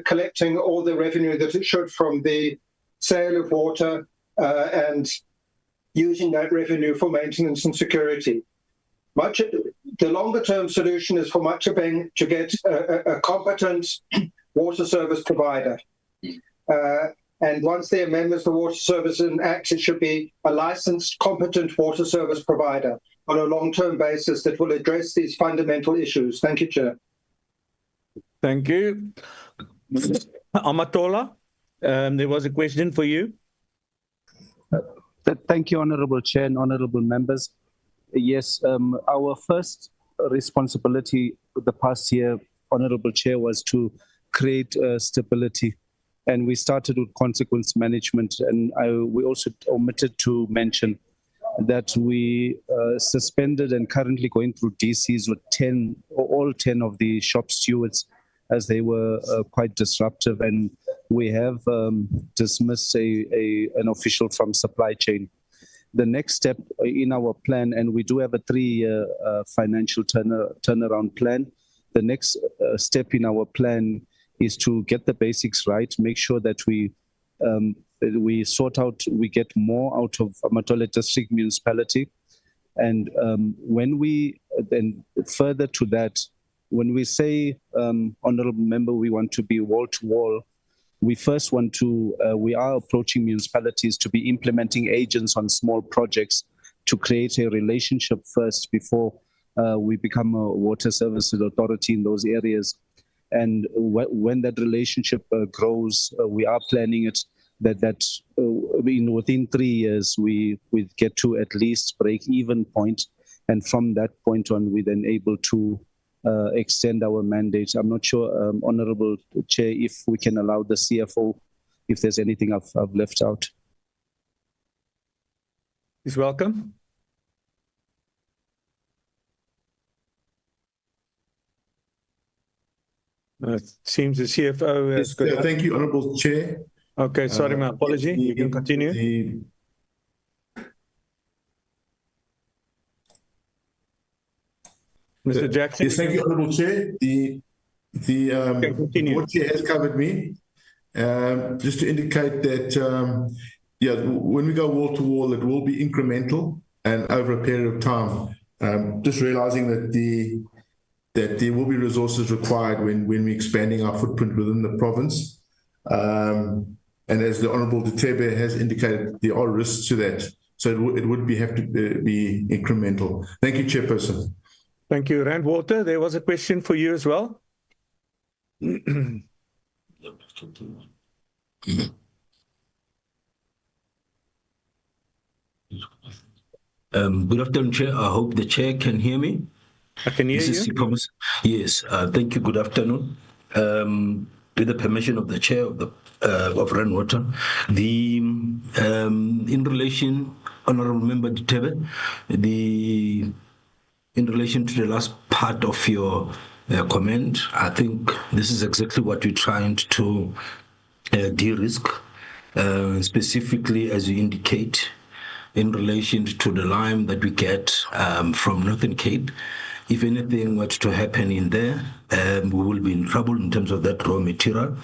collecting all the revenue that it should from the sale of water and using that revenue for maintenance and security. The longer-term solution is for Machabeng to get a competent water service provider. And once the amendments to the Water Services Act, it should be a licensed, competent water service provider on a long-term basis that will address these fundamental issues. Thank you, Chair. Thank you. Amatola, there was a question for you. Thank you, Honorable Chair and Honorable Members. Yes, our first responsibility the past year, Honorable Chair, was to create stability. And we started with consequence management. And we also omitted to mention that we suspended and currently going through DCs with all 10 of the shop stewards, as they were quite disruptive. And we have dismissed an official from supply chain. The next step in our plan, and we do have a 3-year financial turnaround plan. The next step in our plan is to get the basics right, make sure that we sort out, we get more out of Amatola District Municipality. And when we then further to that, when we say, Honorable Member, we want to be wall to wall, we first want to, we are approaching municipalities to be implementing agents on small projects to create a relationship first before we become a water services authority in those areas. And when that relationship grows, we are planning it that within 3 years we get to at least break-even point, and from that point on, we then able to extend our mandate. I'm not sure, Honorable Chair, if we can allow the CFO, if there's anything I've left out. He's welcome. It seems the CFO has got... Thank you, Honourable Chair. Okay, sorry, my apology. You can continue. Mr. Jackson. Yes, thank you, Honourable Chair. The board chair has covered me. Just to indicate that, yeah, when we go wall to wall, it will be incremental and over a period of time. Just realising that there will be resources required when we're expanding our footprint within the province. And as the Honourable Dutebe has indicated, there are risks to that. So it would have to be incremental. Thank you, Chairperson. Thank you, Rand Water. There was a question for you as well. Good afternoon, Chair. I hope the Chair can hear me. I can hear you. Yes, thank you. Good afternoon. With the permission of the Chair of Rand Water, in relation, Honourable Member Dutebe, in relation to the last part of your comment, I think this is exactly what we're trying to de-risk, specifically as you indicate, in relation to the lime that we get from Northern Cape. If anything were to happen in there, we will be in trouble in terms of that raw material.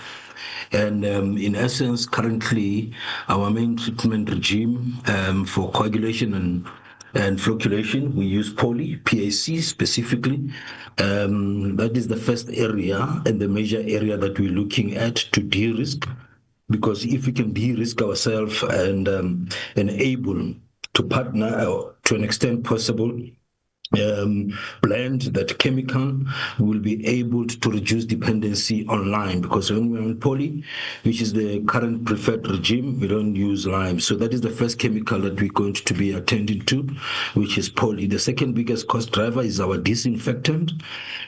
And in essence, currently, our main treatment regime for coagulation and flocculation, we use poly, PAC specifically. That is the first area and the major area that we're looking at to de-risk, because if we can de-risk ourselves and able to partner to an extent possible, blend that chemical, we will be able to reduce dependency on lime, because when we're on poly, which is the current preferred regime, we don't use lime. So that is the first chemical that we're going to be attending to, which is poly. The second biggest cost driver is our disinfectant.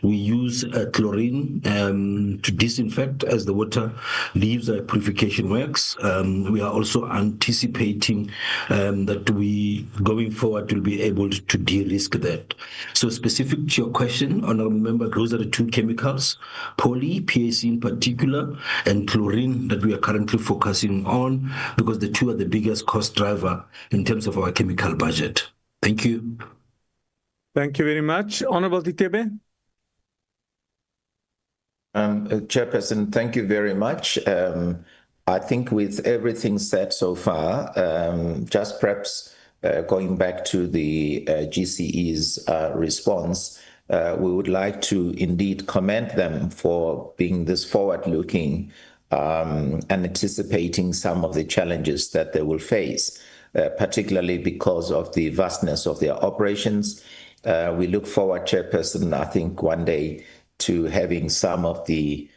We use chlorine to disinfect as the water leaves our purification works. We are also anticipating that we, going forward, will be able to de-risk that. So specific to your question, Honourable Member, those are the two chemicals, poly, PAC in particular, and chlorine that we are currently focusing on, because the two are the biggest cost driver in terms of our chemical budget. Thank you. Thank you very much. Honourable Dutebe. Chairperson, thank you very much. I think with everything said so far, just perhaps going back to the GCE's response, we would like to indeed commend them for being this forward-looking and anticipating some of the challenges that they will face, particularly because of the vastness of their operations. We look forward, Chairperson, I think one day to having some of the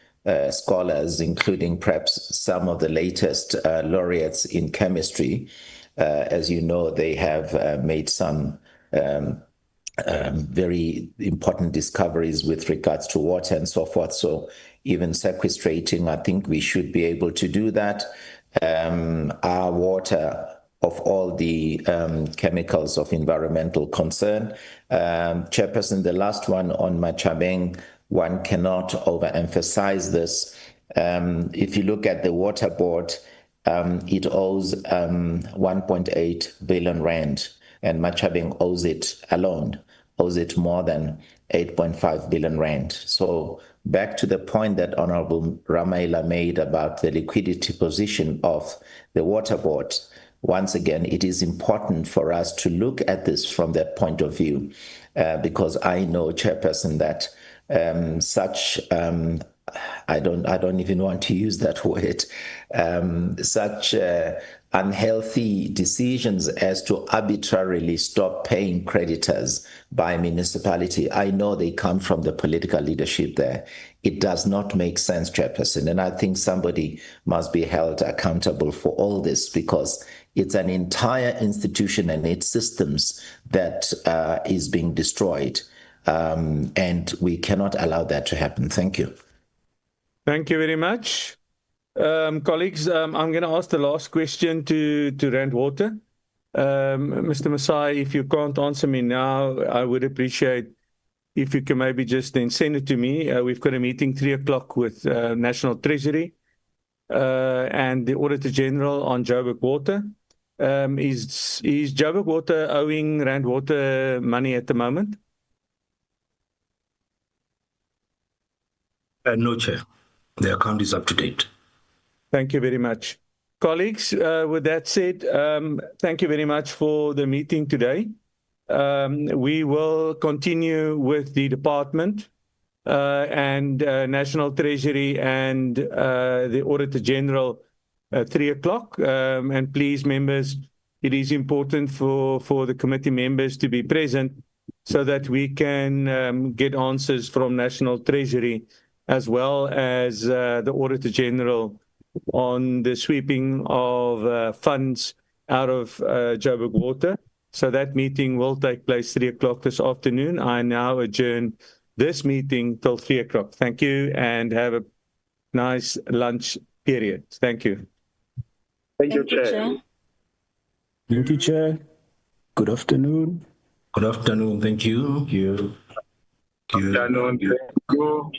scholars, including perhaps some of the latest laureates in chemistry. As you know, they have made some very important discoveries with regards to water and so forth. So even sequestrating, I think we should be able to do that. Our water, of all the chemicals of environmental concern, Chairperson, the last one on Machabeng, one cannot overemphasize this. If you look at the water board, it owes 1.8 billion rand, and Machabeng owes it more than 8.5 billion rand. So back to the point that Honourable Ramaila made about the liquidity position of the water board, once again, it is important for us to look at this from that point of view, because I know, Chairperson, that such I don't even want to use that word, such unhealthy decisions as to arbitrarily stop paying creditors by municipality. I know they come from the political leadership there. It does not make sense, Chairperson, and I think somebody must be held accountable for all this, because it's an entire institution and its systems that is being destroyed, and we cannot allow that to happen. Thank you. Thank you very much. Colleagues, I'm going to ask the last question to Rand Water. Mr. Masai, if you can't answer me now, I would appreciate if you can maybe just then send it to me. We've got a meeting 3 o'clock with National Treasury and the Auditor General on Joburg Water. Is Joburg Water owing Rand Water money at the moment? No, Chair. The account is up to date. Thank you very much. Colleagues, with that said, thank you very much for the meeting today. We will continue with the department and National Treasury and the Auditor General at 3 o'clock. And please, members, it is important for the committee members to be present so that we can get answers from National Treasury as well as the Auditor General on the sweeping of funds out of Joburg Water. So that meeting will take place 3 o'clock this afternoon. I now adjourn this meeting till 3 o'clock. Thank you and have a nice lunch period. Thank you. Thank you, Chair. Thank you, Chair. Good afternoon. Good afternoon. Thank you. Good afternoon. Thank you.